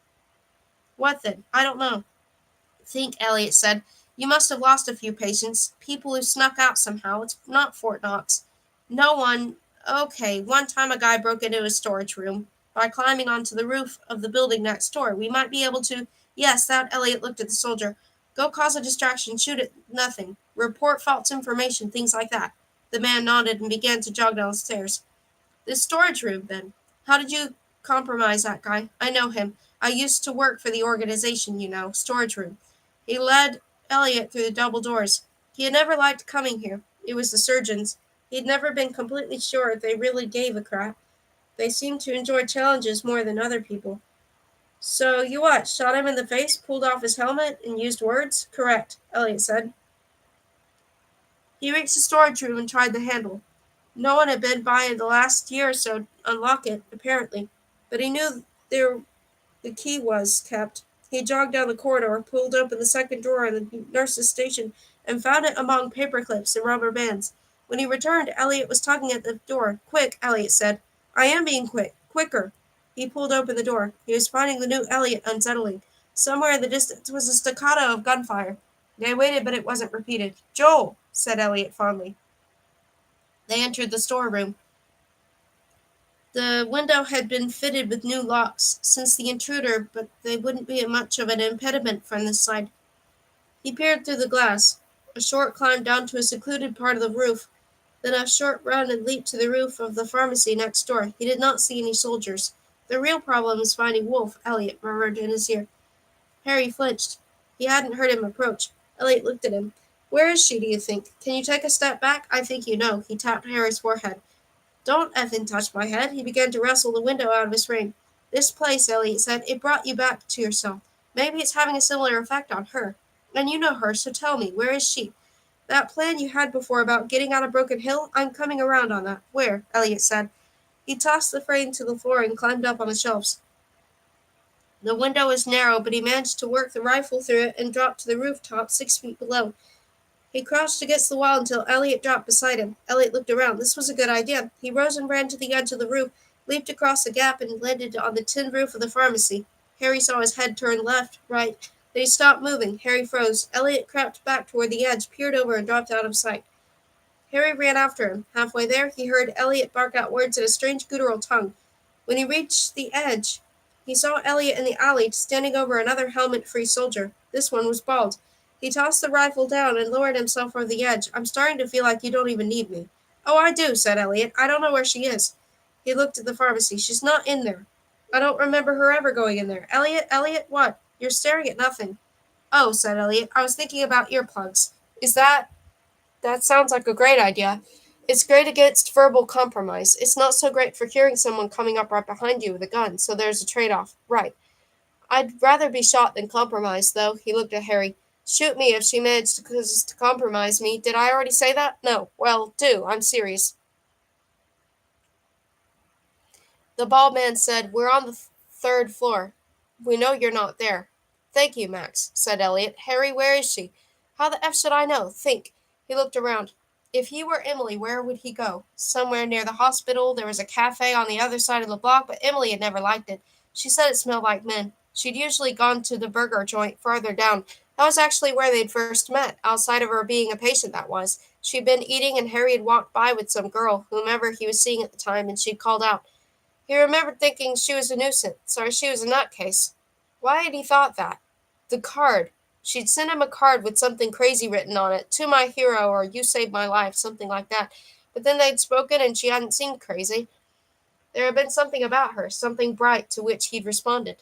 What then? I don't know. Think, Elliot said. You must have lost a few patients. People who snuck out somehow. It's not Fort Knox. No one. Okay, one time a guy broke into a storage room by climbing onto the roof of the building next door. We might be able to. Yes, that. Elliot looked at the soldier. Go cause a distraction, shoot at nothing. Report false information, things like that. The man nodded and began to jog down the stairs. This storage room, then. How did you compromise that guy? I know him. I used to work for the organization, you know. Storage room. He led Elliot through the double doors. He had never liked coming here. It was the surgeons. He'd never been completely sure if they really gave a crap. They seemed to enjoy challenges more than other people. So, you what, shot him in the face, pulled off his helmet, and used words? Correct, Elliot said. He reached the storage room and tried the handle. No one had been by in the last year or so to unlock it, apparently, but he knew there the key was kept. He jogged down the corridor, pulled open the second drawer in the nurse's station, and found it among paper clips and rubber bands. When he returned, Elliot was tugging at the door. Quick, Elliot said. I am being quick. Quicker. He pulled open the door. He was finding the new Elliot unsettling. Somewhere in the distance was a staccato of gunfire. They waited, but it wasn't repeated. Joel, said Elliot fondly. They entered the storeroom. The window had been fitted with new locks since the intruder, but they wouldn't be much of an impediment from this side. He peered through the glass. A short climb down to a secluded part of the roof, then a short run and leap to the roof of the pharmacy next door. He did not see any soldiers. The real problem is finding Wolf, Elliot murmured in his ear. Harry flinched. He hadn't heard him approach. Elliot looked at him. Where is she, do you think? Can you take a step back? I think you know. He tapped Harry's forehead. Don't effing touch my head. He began to wrestle the window out of his frame. This place, Elliot said, it brought you back to yourself. Maybe it's having a similar effect on her. And you know her, so tell me, where is she? That plan you had before about getting out of Broken Hill, I'm coming around on that. Where? Elliot said. He tossed the frame to the floor and climbed up on the shelves. The window was narrow, but he managed to work the rifle through it and dropped to the rooftop 6 feet below. He crouched against the wall until Elliot dropped beside him. Elliot looked around. This was a good idea. He rose and ran to the edge of the roof, leaped across the gap, and landed on the tin roof of the pharmacy. Harry saw his head turn left, right. Then he stopped moving. Harry froze. Elliot crept back toward the edge, peered over, and dropped out of sight. Harry ran after him. Halfway there, he heard Elliot bark out words in a strange guttural tongue. When he reached the edge, he saw Elliot in the alley, standing over another helmet-free soldier. This one was bald. He tossed the rifle down and lowered himself over the edge. I'm starting to feel like you don't even need me. Oh, I do, said Elliot. I don't know where she is. He looked at the pharmacy. She's not in there. I don't remember her ever going in there. Elliot, what? You're staring at nothing. Oh, said Elliot. I was thinking about earplugs. Is that... That sounds like a great idea. It's great against verbal compromise. It's not so great for hearing someone coming up right behind you with a gun, so there's a trade-off. Right. I'd rather be shot than compromised, though. He looked at Harry. Shoot me if she managed to compromise me. Did I already say that? No. Well, do. I'm serious. The bald man said, We're on the third floor. We know you're not there. Thank you, Max, said Elliot. Harry, where is she? How the F should I know? Think. He looked around. If he were Emily, where would he go? Somewhere near the hospital. There was a cafe on the other side of the block, but Emily had never liked it. She said it smelled like men. She'd usually gone to the burger joint farther down. That was actually where they'd first met, outside of her being a patient, that was. She'd been eating, and Harry had walked by with some girl, whomever he was seeing at the time, and she'd called out. He remembered thinking she was a nuisance, or she was a nutcase. Why had he thought that? The card. She'd sent him a card with something crazy written on it, to my hero, or you saved my life, something like that. But then they'd spoken, and she hadn't seemed crazy. There had been something about her, something bright, to which he'd responded.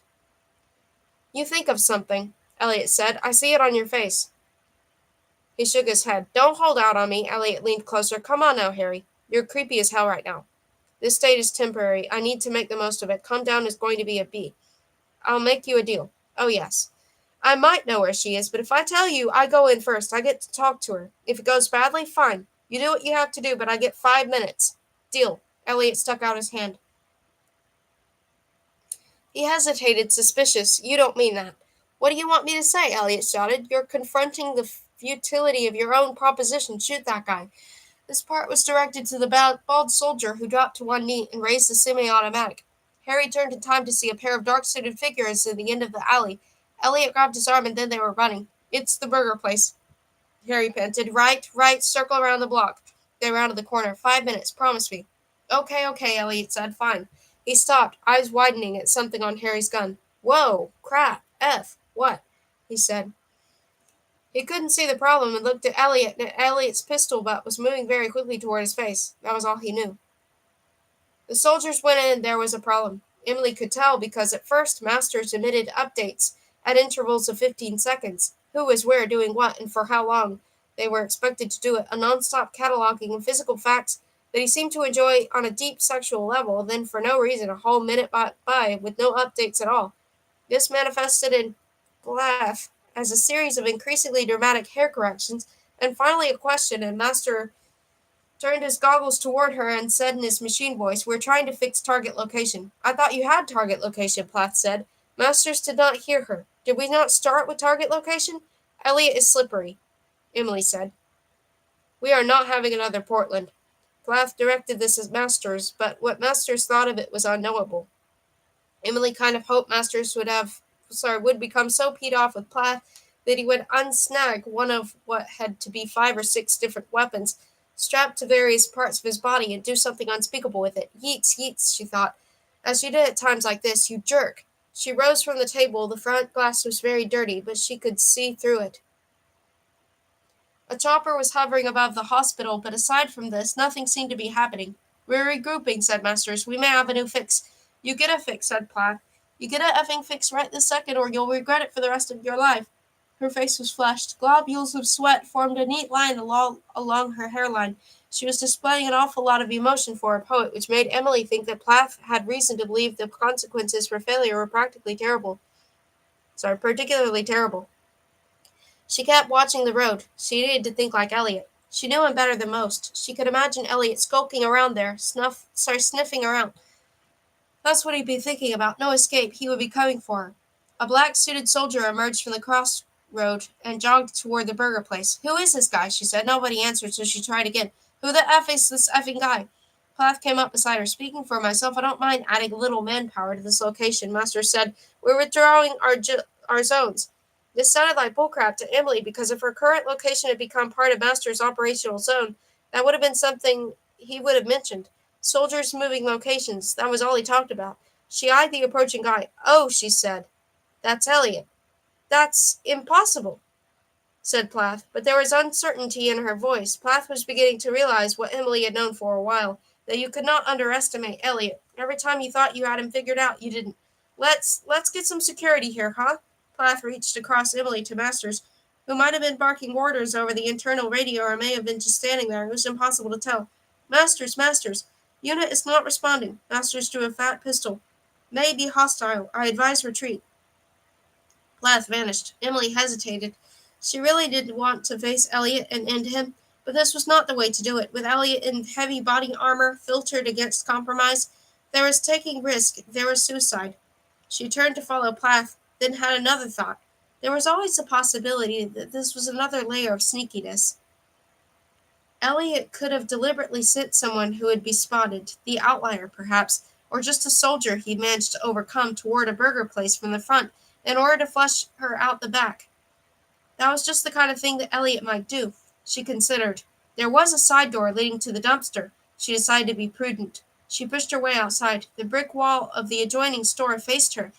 You think of something, Elliot said. I see it on your face. He shook his head. Don't hold out on me. Elliot leaned closer. Come on now, Harry. You're creepy as hell right now. This state is temporary. I need to make the most of it. Come down is going to be a B. I'll make you a deal. Oh, yes. I might know where she is, but if I tell you, I go in first. I get to talk to her. If it goes badly, fine. You do what you have to do, but I get 5 minutes. Deal. Elliot stuck out his hand. He hesitated, suspicious. You don't mean that. What do you want me to say? Elliot shouted. You're confronting the futility of your own proposition. Shoot that guy. This part was directed to the bald soldier, who dropped to one knee and raised the semi-automatic. Harry turned in time to see a pair of dark-suited figures at the end of the alley. Elliot grabbed his arm, and then they were running. It's the burger place, Harry panted. Right, circle around the block. They rounded the corner. 5 minutes, promise me. Okay, Elliot said. Fine. He stopped, eyes widening at something on Harry's gun. Whoa, crap, F, what? He said. He couldn't see the problem and looked at Elliot, and Elliot's pistol butt was moving very quickly toward his face. That was all he knew. The soldiers went in, and there was a problem. Emily could tell because at first Masters emitted updates at intervals of 15 seconds. Who was where, doing what, and for how long they were expected to do it. A non-stop cataloging of physical facts that he seemed to enjoy on a deep sexual level, then for no reason a whole minute by with no updates at all. This manifested in Blythe as a series of increasingly dramatic hair corrections, and finally a question, and Master turned his goggles toward her and said in his machine voice, We're trying to fix target location. I thought you had target location, Plath said. Masters did not hear her. Did we not start with target location? Elliot is slippery, Emily said. We are not having another Portland. Plath directed this at Masters, but what Masters thought of it was unknowable. Emily kind of hoped Masters would become so peed off with Plath that he would unsnag one of what had to be 5 or 6 different weapons strapped to various parts of his body and do something unspeakable with it. Yeets, she thought. As she did at times like this, you jerk. She rose from the table. The front glass was very dirty, but she could see through it. A chopper was hovering above the hospital, but aside from this, nothing seemed to be happening. We're regrouping, said Masters. We may have a new fix. You get a fix, said Plath. You get a effing fix right this second, or you'll regret it for the rest of your life. Her face was flushed. Globules of sweat formed a neat line along her hairline. She was displaying an awful lot of emotion for a poet, which made Emily think that Plath had reason to believe the consequences for failure were particularly terrible. She kept watching the road. She needed to think like Elliot. She knew him better than most. She could imagine Elliot skulking around there, sniffing around. That's what he'd be thinking about. No escape. He would be coming for her. A black-suited soldier emerged from the crossroad and jogged toward the burger place. Who is this guy? She said. Nobody answered, so she tried again. Who the F is this effing guy? Plath came up beside her. Speaking for myself, I don't mind adding a little manpower to this location. Masters said, we're withdrawing our zones. This sounded like bullcrap to Emily because if her current location had become part of Masters' operational zone, that would have been something he would have mentioned. Soldiers moving locations. That was all he talked about. She eyed the approaching guy. Oh, she said. That's Elliot. That's impossible, said Plath, but there was uncertainty in her voice. Plath was beginning to realize what Emily had known for a while, that you could not underestimate Elliot. Every time you thought you had him figured out, you didn't. Let's get some security here, huh? Plath reached across Emily to Masters, who might have been barking orders over the internal radio or may have been just standing there. It was impossible to tell. Masters. Unit is not responding. Masters drew a fat pistol. May be hostile. I advise retreat. Plath vanished. Emily hesitated. She really didn't want to face Elliot and end him, but this was not the way to do it. With Elliot in heavy body armor, filtered against compromise, there was taking risk, there was suicide. She turned to follow Plath, then had another thought. There was always a possibility that this was another layer of sneakiness. Elliot could have deliberately sent someone who would be spotted, the outlier perhaps, or just a soldier he'd managed to overcome toward a burger place from the front in order to flush her out the back. That was just the kind of thing that Elliot might do, she considered. There was a side door leading to the dumpster. She decided to be prudent. She pushed her way outside. The brick wall of the adjoining store faced her.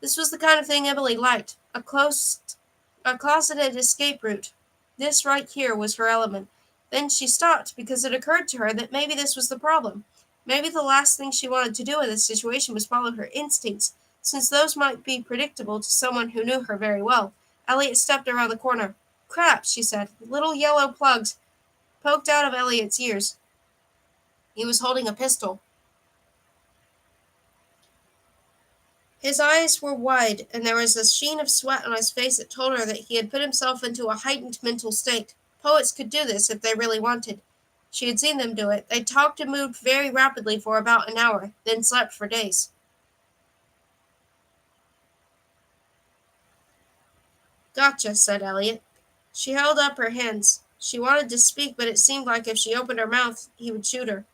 This was the kind of thing Emily liked, a closeted escape route. This right here was her element. Then she stopped because it occurred to her that maybe this was the problem. Maybe the last thing she wanted to do in this situation was follow her instincts, since those might be predictable to someone who knew her very well. Elliot stepped around the corner. Crap, she said. Little yellow plugs poked out of Elliot's ears. He was holding a pistol. His eyes were wide, and there was a sheen of sweat on his face that told her that he had put himself into a heightened mental state. Poets could do this if they really wanted. She had seen them do it. They talked and moved very rapidly for about an hour, then slept for days. Gotcha, said Elliot. She held up her hands. She wanted to speak, but it seemed like if she opened her mouth, he would shoot her.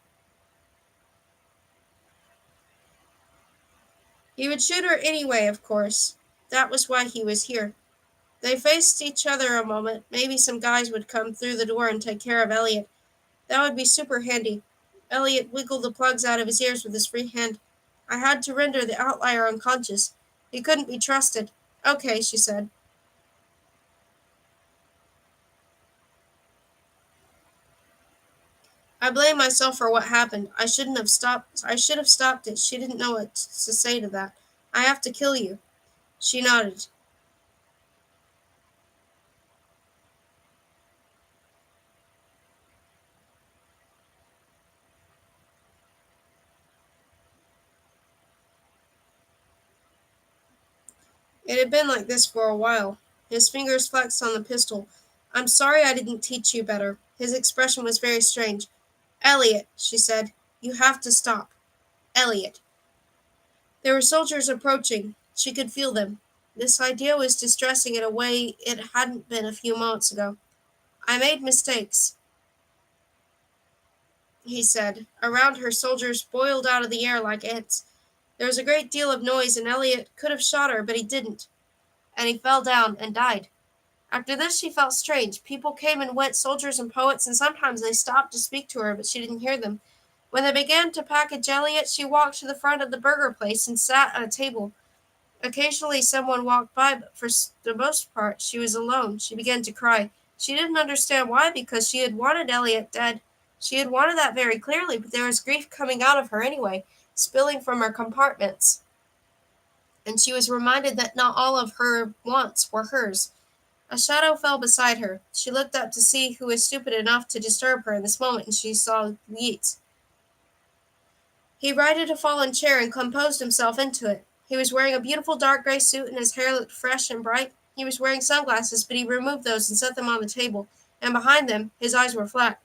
He would shoot her anyway, of course. That was why he was here. They faced each other a moment. Maybe some guys would come through the door and take care of Elliot. That would be super handy. Elliot wiggled the plugs out of his ears with his free hand. I had to render the outlier unconscious. He couldn't be trusted. Okay, she said. I blame myself for what happened. I should have stopped it. She didn't know what to say to that. I have to kill you. She nodded. It had been like this for a while. His fingers flexed on the pistol. I'm sorry I didn't teach you better. His expression was very strange. Elliot, she said, you have to stop. Elliot. There were soldiers approaching. She could feel them. This idea was distressing in a way it hadn't been a few moments ago. I made mistakes, he said. Around her, soldiers boiled out of the air like ants. There was a great deal of noise, and Elliot could have shot her, but he didn't. And he fell down and died. After this, she felt strange. People came and went, soldiers and poets, and sometimes they stopped to speak to her, but she didn't hear them. When they began to package Elliot, she walked to the front of the burger place and sat at a table. Occasionally someone walked by, but for the most part, she was alone. She began to cry. She didn't understand why, because she had wanted Elliot dead. She had wanted that very clearly, but there was grief coming out of her anyway. spilling from her compartments, and she was reminded that not all of her wants were hers. A shadow fell beside her. She looked up to see who was stupid enough to disturb her in this moment, and she saw Yeats. He righted a fallen chair and composed himself into it. He was wearing a beautiful dark gray suit, and his hair looked fresh and bright. He was wearing sunglasses, but he removed those and set them on the table, and behind them his eyes were flat.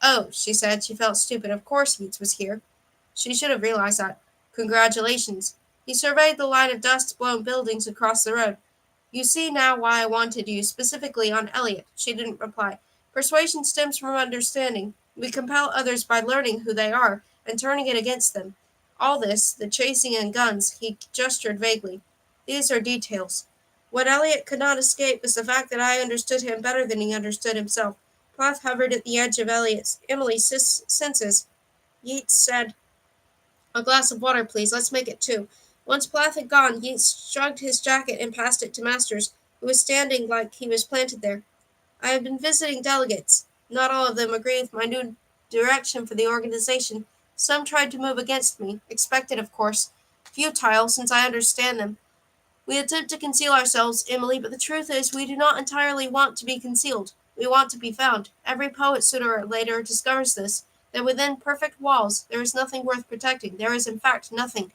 "Oh," she said. She felt stupid. Of course Yeats was here. She should have realized that. "Congratulations." He surveyed the line of dust-blown buildings across the road. "You see now why I wanted you, specifically on Elliot." She didn't reply. "Persuasion stems from understanding. We compel others by learning who they are, and turning it against them. All this, the chasing and guns," he gestured vaguely. "These are details. What Elliot could not escape is the fact that I understood him better than he understood himself." Plath hovered at the edge of Emily's senses. Yeats said, "A glass of water, please. Let's make it two." Once Plath had gone, Yeats shrugged his jacket and passed it to Masters, who was standing like he was planted there. "I have been visiting delegates. Not all of them agree with my new direction for the organization. Some tried to move against me. Expected, of course. Futile, since I understand them. We attempt to conceal ourselves, Emily, but the truth is we do not entirely want to be concealed. We want to be found. Every poet sooner or later discovers this, that within perfect walls there is nothing worth protecting. There is, in fact, nothing.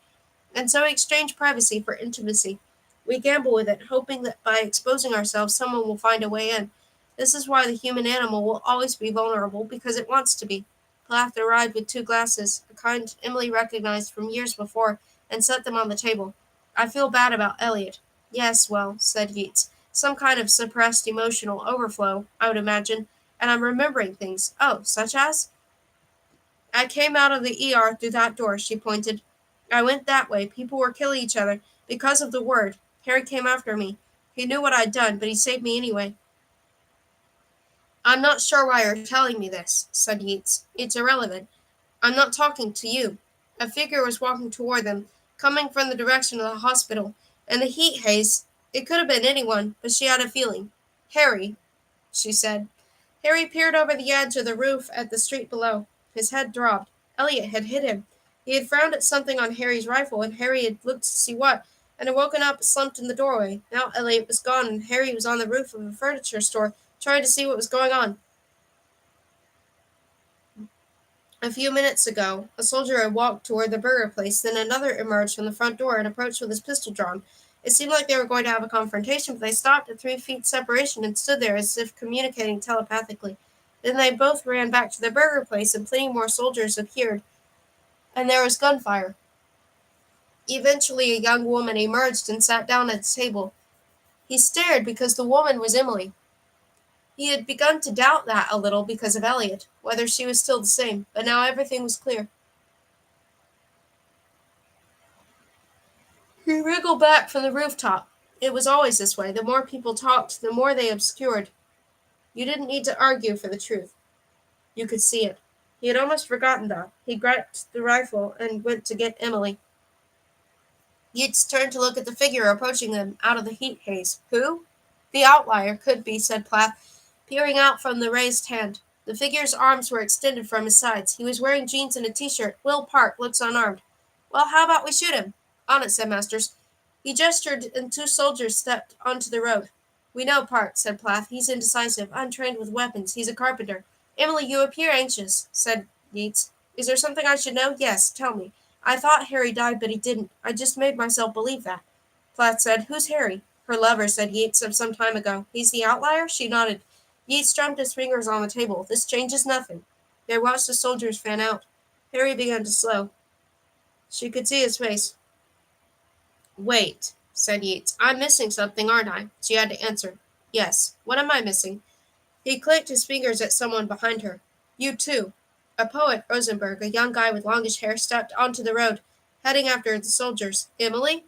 And so we exchange privacy for intimacy. We gamble with it, hoping that by exposing ourselves someone will find a way in. This is why the human animal will always be vulnerable, because it wants to be." Plath arrived with two glasses, a kind Emily recognized from years before, and set them on the table. "I feel bad about Elliot." "Yes, well," said Yeats, "some kind of suppressed emotional overflow, I would imagine, and I'm remembering things." "Oh, such as?" "I came out of the ER through that door," she pointed. "I went that way. People were killing each other because of the word. Harry came after me. He knew what I'd done, but he saved me anyway." "I'm not sure why you're telling me this," said Yeats. "It's irrelevant. I'm not talking to you." A figure was walking toward them, coming from the direction of the hospital. In the heat haze, it could have been anyone, but she had a feeling. "Harry," she said. Harry peered over the edge of the roof at the street below. His head dropped. Elliot had hit him. He had frowned at something on Harry's rifle, and Harry had looked to see what, and had woken up slumped in the doorway. Now Elliot was gone, and Harry was on the roof of a furniture store, trying to see what was going on. A few minutes ago, a soldier had walked toward the burger place, then another emerged from the front door and approached with his pistol drawn. It seemed like they were going to have a confrontation, but they stopped at 3 feet separation and stood there as if communicating telepathically. Then they both ran back to the burger place, and plenty more soldiers appeared, and there was gunfire. Eventually, a young woman emerged and sat down at the table. He stared because the woman was Emily. He had begun to doubt that a little because of Elliot, whether she was still the same, but now everything was clear. He wriggled back from the rooftop. It was always this way. The more people talked, the more they obscured. You didn't need to argue for the truth. You could see it. He had almost forgotten that. He grabbed the rifle and went to get Emily. Yeats turned to look at the figure approaching them out of the heat haze. "Who?" "The outlier, could be," said Plath, peering out from the raised hand. The figure's arms were extended from his sides. He was wearing jeans and a t-shirt. "Will Park looks unarmed." "Well, how about we shoot him?" "On it," said Masters. He gestured, and two soldiers stepped onto the road. "We know Park," said Plath. "He's indecisive, untrained with weapons. He's a carpenter." "Emily, you appear anxious," said Yeats. "Is there something I should know?" "Yes, tell me." "I thought Harry died, but he didn't. I just made myself believe that." Plath said, "Who's Harry?" "Her lover," said Yeats, "of some time ago." "He's the outlier?" She nodded. Yeats drummed his fingers on the table. "This changes nothing." They watched the soldiers fan out. Harry began to slow. She could see his face. "Wait," said Yeats. "I'm missing something, aren't I?" She had to answer. "Yes. What am I missing?" He clicked his fingers at someone behind her. "You too." A poet, Rosenberg, a young guy with longish hair, stepped onto the road, heading after the soldiers. "Emily?"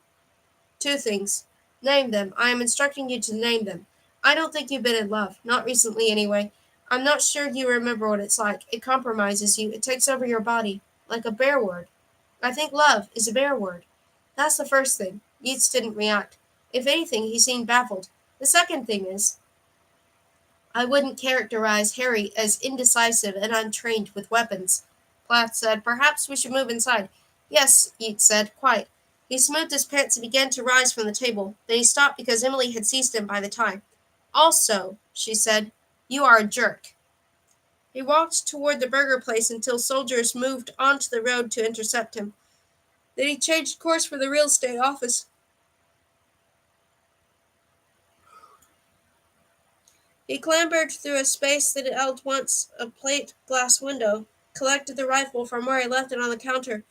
"Two things." "Name them. I am instructing you to name them." "I don't think you've been in love. Not recently, anyway. I'm not sure you remember what it's like. It compromises you. It takes over your body. Like a bear word." "I think love is a bear word." "That's the first thing." Yeats didn't react. If anything, he seemed baffled. "The second thing is, I wouldn't characterize Harry as indecisive and untrained with weapons." Plath said, "Perhaps we should move inside." Yes, Yeats said, quite. He smoothed his pants and began to rise from the table. Then he stopped because Emily had seized him by the tie. Also, she said, you are a jerk. He walked toward the burger place until soldiers moved onto the road to intercept him. Then he changed course for the real estate office. He clambered through a space that had held once a plate glass window, collected the rifle from where he left it on the counter,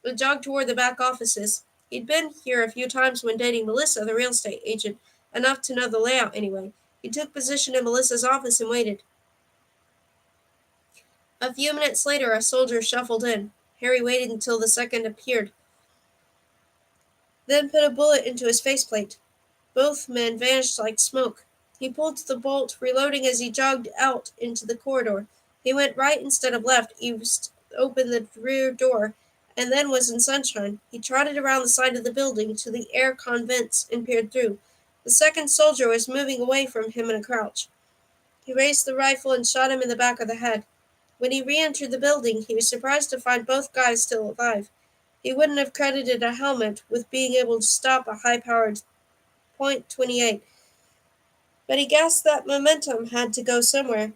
and jogged toward the back offices. He'd been here a few times when dating Melissa, the real estate agent, enough to know the layout anyway. He took position in Melissa's office and waited. A few minutes later, a soldier shuffled in. Harry waited until the second appeared, then put a bullet into his faceplate. Both men vanished like smoke. He pulled the bolt, reloading as he jogged out into the corridor. He went right instead of left, eavesed opened the rear door, and then was in sunshine. He trotted around the side of the building to the air-con vents and peered through. The second soldier was moving away from him in a crouch. He raised the rifle and shot him in the back of the head. When he re-entered the building, he was surprised to find both guys still alive. He wouldn't have credited a helmet with being able to stop a high-powered .28, but he guessed that momentum had to go somewhere.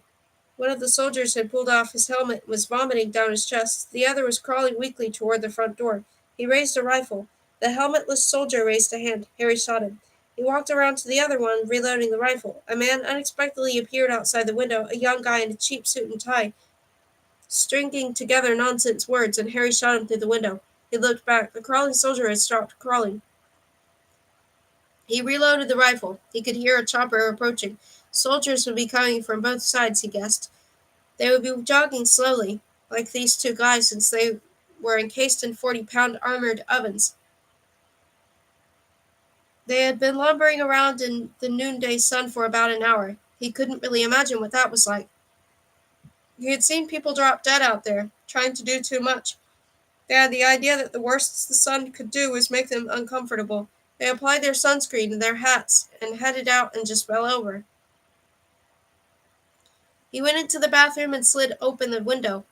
One of the soldiers had pulled off his helmet and was vomiting down his chest. The other was crawling weakly toward the front door. He raised a rifle. The helmetless soldier raised a hand. Harry shot him. He walked around to the other one, reloading the rifle. A man unexpectedly appeared outside the window, a young guy in a cheap suit and tie, stringing together nonsense words, and Harry shot him through the window. He looked back. The crawling soldier had stopped crawling. He reloaded the rifle. He could hear a chopper approaching. Soldiers would be coming from both sides, he guessed. They would be jogging slowly, like these two guys, since they were encased in 40-pound armored ovens. They had been lumbering around in the noonday sun for about an hour. He couldn't really imagine what that was like. He had seen people drop dead out there, trying to do too much. They had the idea that the worst the sun could do was make them uncomfortable. They applied their sunscreen to their hats and headed out and just fell over. He went into the bathroom and slid open the window.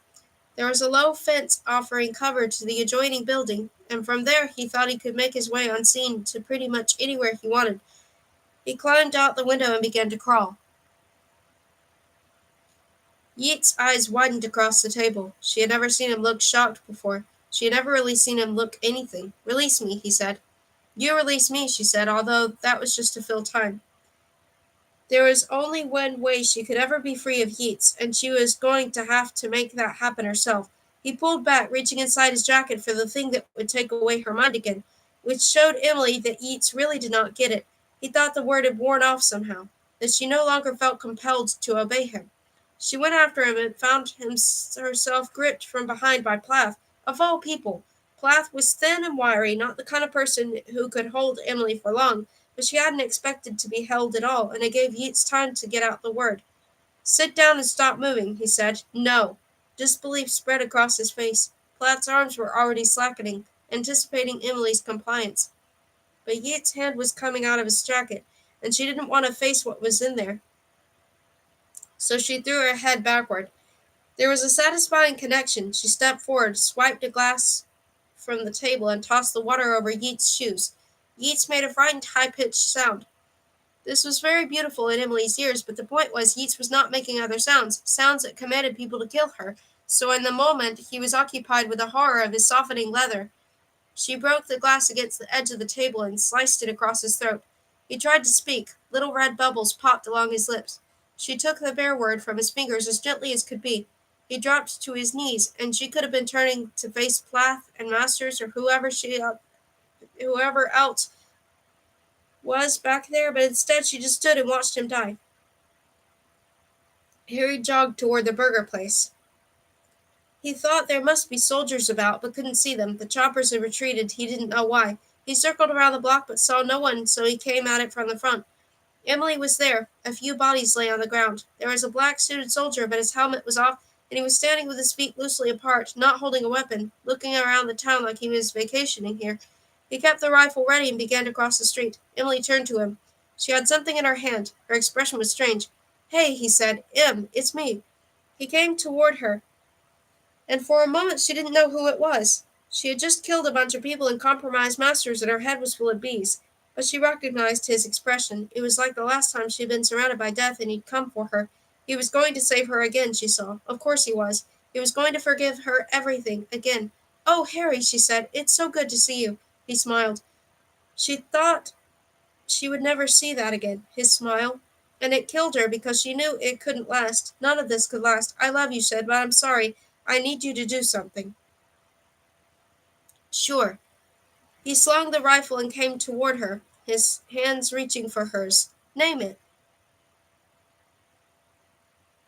There was a low fence offering cover to the adjoining building, and from there he thought he could make his way unseen to pretty much anywhere he wanted. He climbed out the window and began to crawl. Yeats' eyes widened across the table. She had never seen him look shocked before. She had never really seen him look anything. "Release me," he said. "You release me," she said, although that was just to fill time. There was only one way she could ever be free of Yeats, and she was going to have to make that happen herself. He pulled back, reaching inside his jacket for the thing that would take away her mind again, which showed Emily that Yeats really did not get it. He thought the word had worn off somehow, that she no longer felt compelled to obey him. She went after him and found herself gripped from behind by Plath. Of all people! Plath was thin and wiry, not the kind of person who could hold Emily for long, but she hadn't expected to be held at all, and it gave Yeats time to get out the word. "Sit down and stop moving," he said. "No." Disbelief spread across his face. Plath's arms were already slackening, anticipating Emily's compliance. But Yeats' hand was coming out of his jacket, and she didn't want to face what was in there. So she threw her head backward. There was a satisfying connection. She stepped forward, swiped a glass from the table, and tossed the water over Yeats' shoes. Yeats made a frightened, high-pitched sound. This was very beautiful in Emily's ears, but the point was Yeats was not making other sounds that commanded people to kill her, so in the moment he was occupied with the horror of his softening leather. She broke the glass against the edge of the table and sliced it across his throat. He tried to speak. Little red bubbles popped along his lips. She took the bare word from his fingers as gently as could be. He dropped to his knees, and she could have been turning to face Plath and Masters or whoever else was back there, but instead she just stood and watched him die. Harry jogged toward the burger place. He thought there must be soldiers about, but couldn't see them. The choppers had retreated, he didn't know why. He circled around the block, but saw no one, so he came at it from the front. Emily was there. A few bodies lay on the ground. There was a black-suited soldier, but his helmet was off, and he was standing with his feet loosely apart, not holding a weapon, looking around the town like he was vacationing here. He kept the rifle ready and began to cross the street. Emily turned to him. She had something in her hand. Her expression was strange. "Hey," he said. "Em, it's me." He came toward her, and for a moment she didn't know who it was. She had just killed a bunch of people and compromised masters, and her head was full of bees. But she recognized his expression. It was like the last time she had been surrounded by death, and he'd come for her. He was going to save her again, she saw. Of course he was. He was going to forgive her everything, again. "Oh, Harry," she said, "it's so good to see you." He smiled. She thought she would never see that again, his smile. And it killed her because she knew it couldn't last. None of this could last. "I love you," she said, "but I'm sorry. I need you to do something." "Sure." He slung the rifle and came toward her, his hands reaching for hers. "Name it."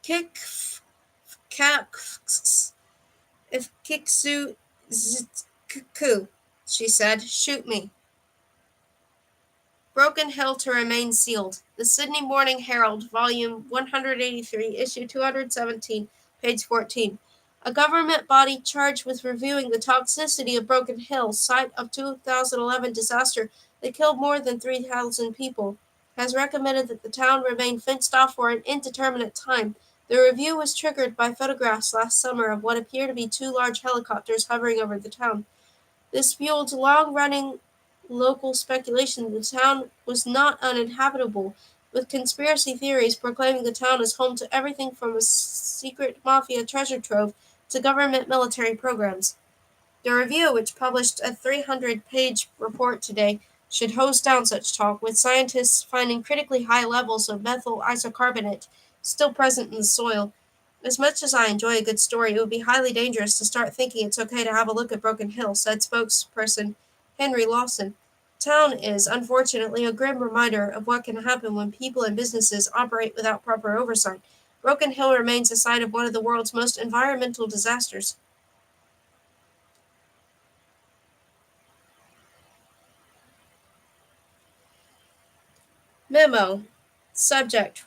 "Kick kak if kiksu zku," she said. "Shoot me." Broken Hill to remain sealed. The Sydney Morning Herald, volume 183, issue 217, page 14. A government body charged with reviewing the toxicity of Broken Hill, site of 2011 disaster that killed more than 3,000 people, has recommended that the town remain fenced off for an indeterminate time. The review was triggered by photographs last summer of what appear to be two large helicopters hovering over the town. This fueled long-running local speculation that the town was not uninhabitable, with conspiracy theories proclaiming the town as home to everything from a secret mafia treasure trove to government military programs. The review, which published a 300-page report today, should hose down such talk, with scientists finding critically high levels of methyl isocarbonate still present in the soil. "As much as I enjoy a good story, it would be highly dangerous to start thinking it's okay to have a look at Broken Hill," said spokesperson Henry Lawson. "Town is, unfortunately, a grim reminder of what can happen when people and businesses operate without proper oversight. Broken Hill remains the site of one of the world's most environmental disasters." Memo. Subject: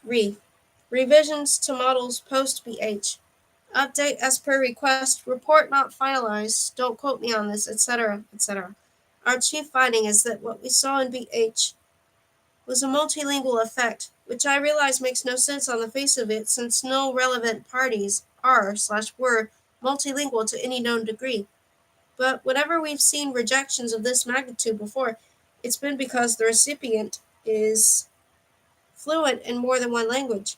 Revisions to models post-BH. Update as per request. Report not finalized. Don't quote me on this, etc., etc. Our chief finding is that what we saw in BH was a multilingual effect, which I realize makes no sense on the face of it, since no relevant parties are/were multilingual to any known degree. But whenever we've seen rejections of this magnitude before, it's been because the recipient is fluent in more than one language,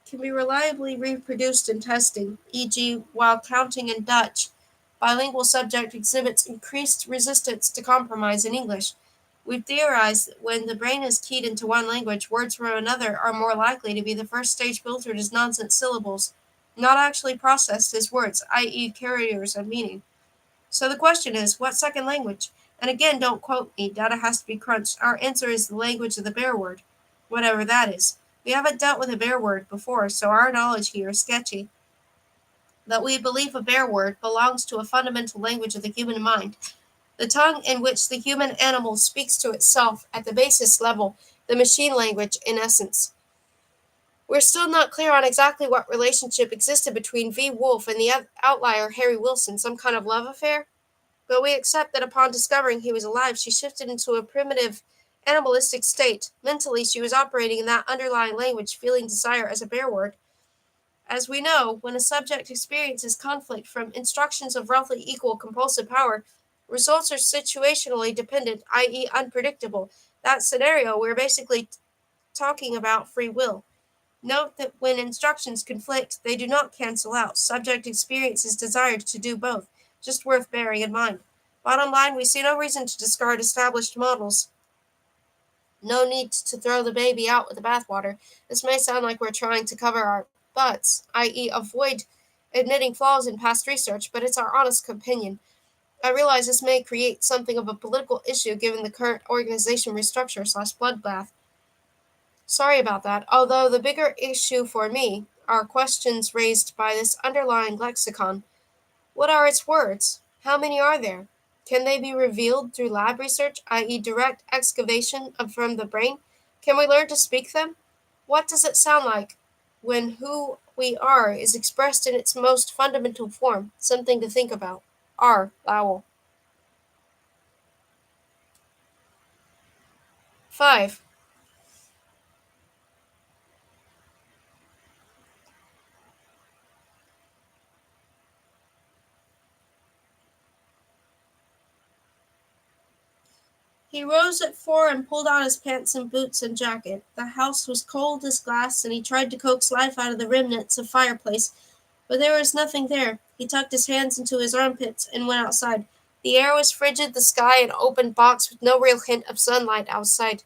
can be reliably reproduced in testing, e.g., while counting in Dutch. Bilingual subject exhibits increased resistance to compromise in English. We've theorized that when the brain is keyed into one language, words from another are more likely to be the first stage filtered as nonsense syllables, not actually processed as words, i.e., carriers of meaning. So the question is, what second language? And again, don't quote me, data has to be crunched. Our answer is the language of the bear word, whatever that is. We haven't dealt with a bear word before, so our knowledge here is sketchy. But we believe a bear word belongs to a fundamental language of the human mind, the tongue in which the human animal speaks to itself at the basis level, the machine language in essence. We're still not clear on exactly what relationship existed between V. Wolf and the outlier Harry Wilson, some kind of love affair? But we accept that upon discovering he was alive, she shifted into a primitive, animalistic state. Mentally, she was operating in that underlying language, feeling desire as a bear word. As we know, when a subject experiences conflict from instructions of roughly equal compulsive power, results are situationally dependent, i.e., unpredictable. That scenario, we're basically talking about free will. Note that when instructions conflict, they do not cancel out. Subject experiences desire to do both, just worth bearing in mind. Bottom line, we see no reason to discard established models. No need to throw the baby out with the bathwater. This may sound like we're trying to cover our butts, i.e., avoid admitting flaws in past research, but it's our honest opinion. I realize this may create something of a political issue given the current organization restructure/bloodbath. Sorry about that, although the bigger issue for me are questions raised by this underlying lexicon. What are its words? How many are there? Can they be revealed through lab research, i.e., direct excavation from the brain? Can we learn to speak them? What does it sound like when who we are is expressed in its most fundamental form? Something to think about. R. Lowell. 5. He rose at 4 and pulled on his pants and boots and jacket. The house was cold as glass, and he tried to coax life out of the remnants of fireplace, but there was nothing there. He tucked his hands into his armpits and went outside. The air was frigid, the sky an open box with no real hint of sunlight outside.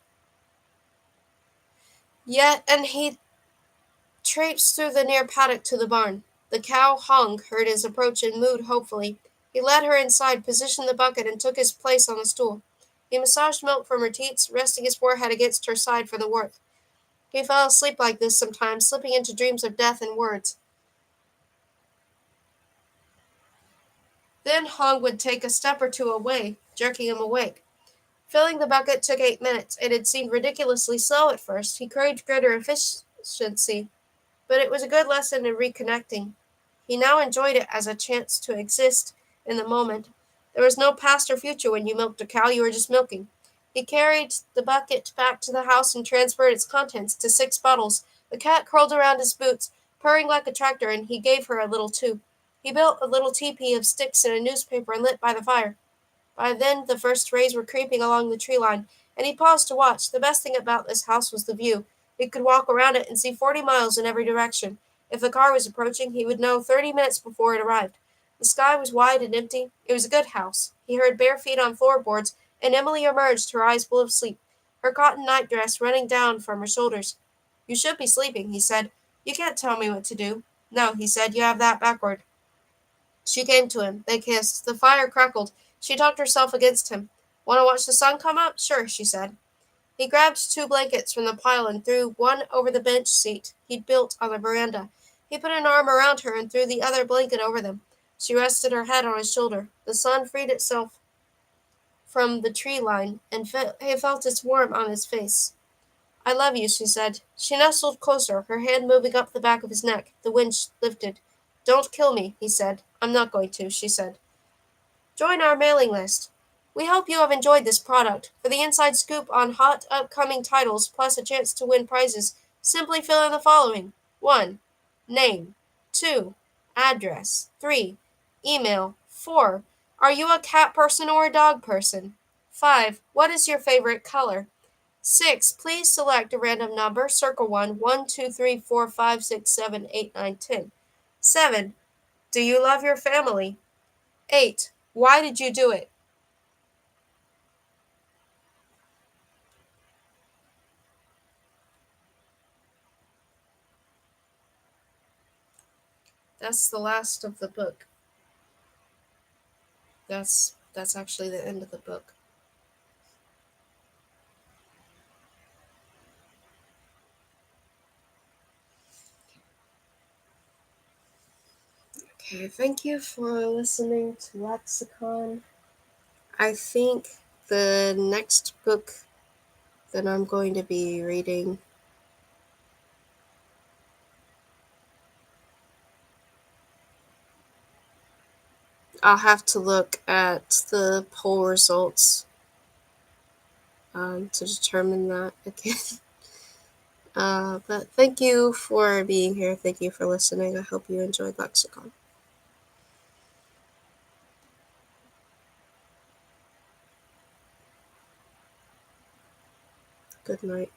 And he traipsed through the near paddock to the barn. The cow Hung heard his approach and mooed hopefully. He led her inside, positioned the bucket, and took his place on the stool. He massaged milk from her teats, resting his forehead against her side for the warmth. He fell asleep like this sometimes, slipping into dreams of death and words. Then Hong would take a step or two away, jerking him awake. Filling the bucket took 8 minutes. It had seemed ridiculously slow at first. He craved greater efficiency, but it was a good lesson in reconnecting. He now enjoyed it as a chance to exist in the moment. There was no past or future when you milked a cow, you were just milking. He carried the bucket back to the house and transferred its contents to 6 bottles. The cat curled around his boots, purring like a tractor, and he gave her a little too. He built a little teepee of sticks and a newspaper and lit by the fire. By then the first rays were creeping along the tree line, and he paused to watch. The best thing about this house was the view. He could walk around it and see 40 miles in every direction. If a car was approaching, he would know 30 minutes before it arrived. The sky was wide and empty. It was a good house. He heard bare feet on floorboards, and Emily emerged, her eyes full of sleep, her cotton nightdress running down from her shoulders. "You should be sleeping," he said. "You can't tell me what to do." "No," he said, "you have that backward." She came to him. They kissed. The fire crackled. She tucked herself against him. "Want to watch the sun come up?" "Sure," she said. He grabbed 2 blankets from the pile and threw one over the bench seat he'd built on the veranda. He put an arm around her and threw the other blanket over them. She rested her head on his shoulder. The sun freed itself from the tree line, and he felt its warmth on his face. "I love you," she said. She nestled closer, her hand moving up the back of his neck. The wind lifted. "Don't kill me," he said. "I'm not going to," she said. Join our mailing list. We hope you have enjoyed this product. For the inside scoop on hot upcoming titles plus a chance to win prizes, simply fill in the following: 1. Name. 2. Address. 3. Email. 4. Are you a cat person or a dog person? 5. What is your favorite color? 6. Please select a random number, circle 1, 1, 2, 3, 4, 5, 6, 7, 8, 9, 10. 7. Do you love your family? 8. Why did you do it? That's the last of the book. That's actually the end of the book. Okay, thank you for listening to Lexicon. I think the next book that I'm going to be reading I'll have to look at the poll results to determine that again. But thank you for being here. Thank you for listening. I hope you enjoyed Lexicon. Good night.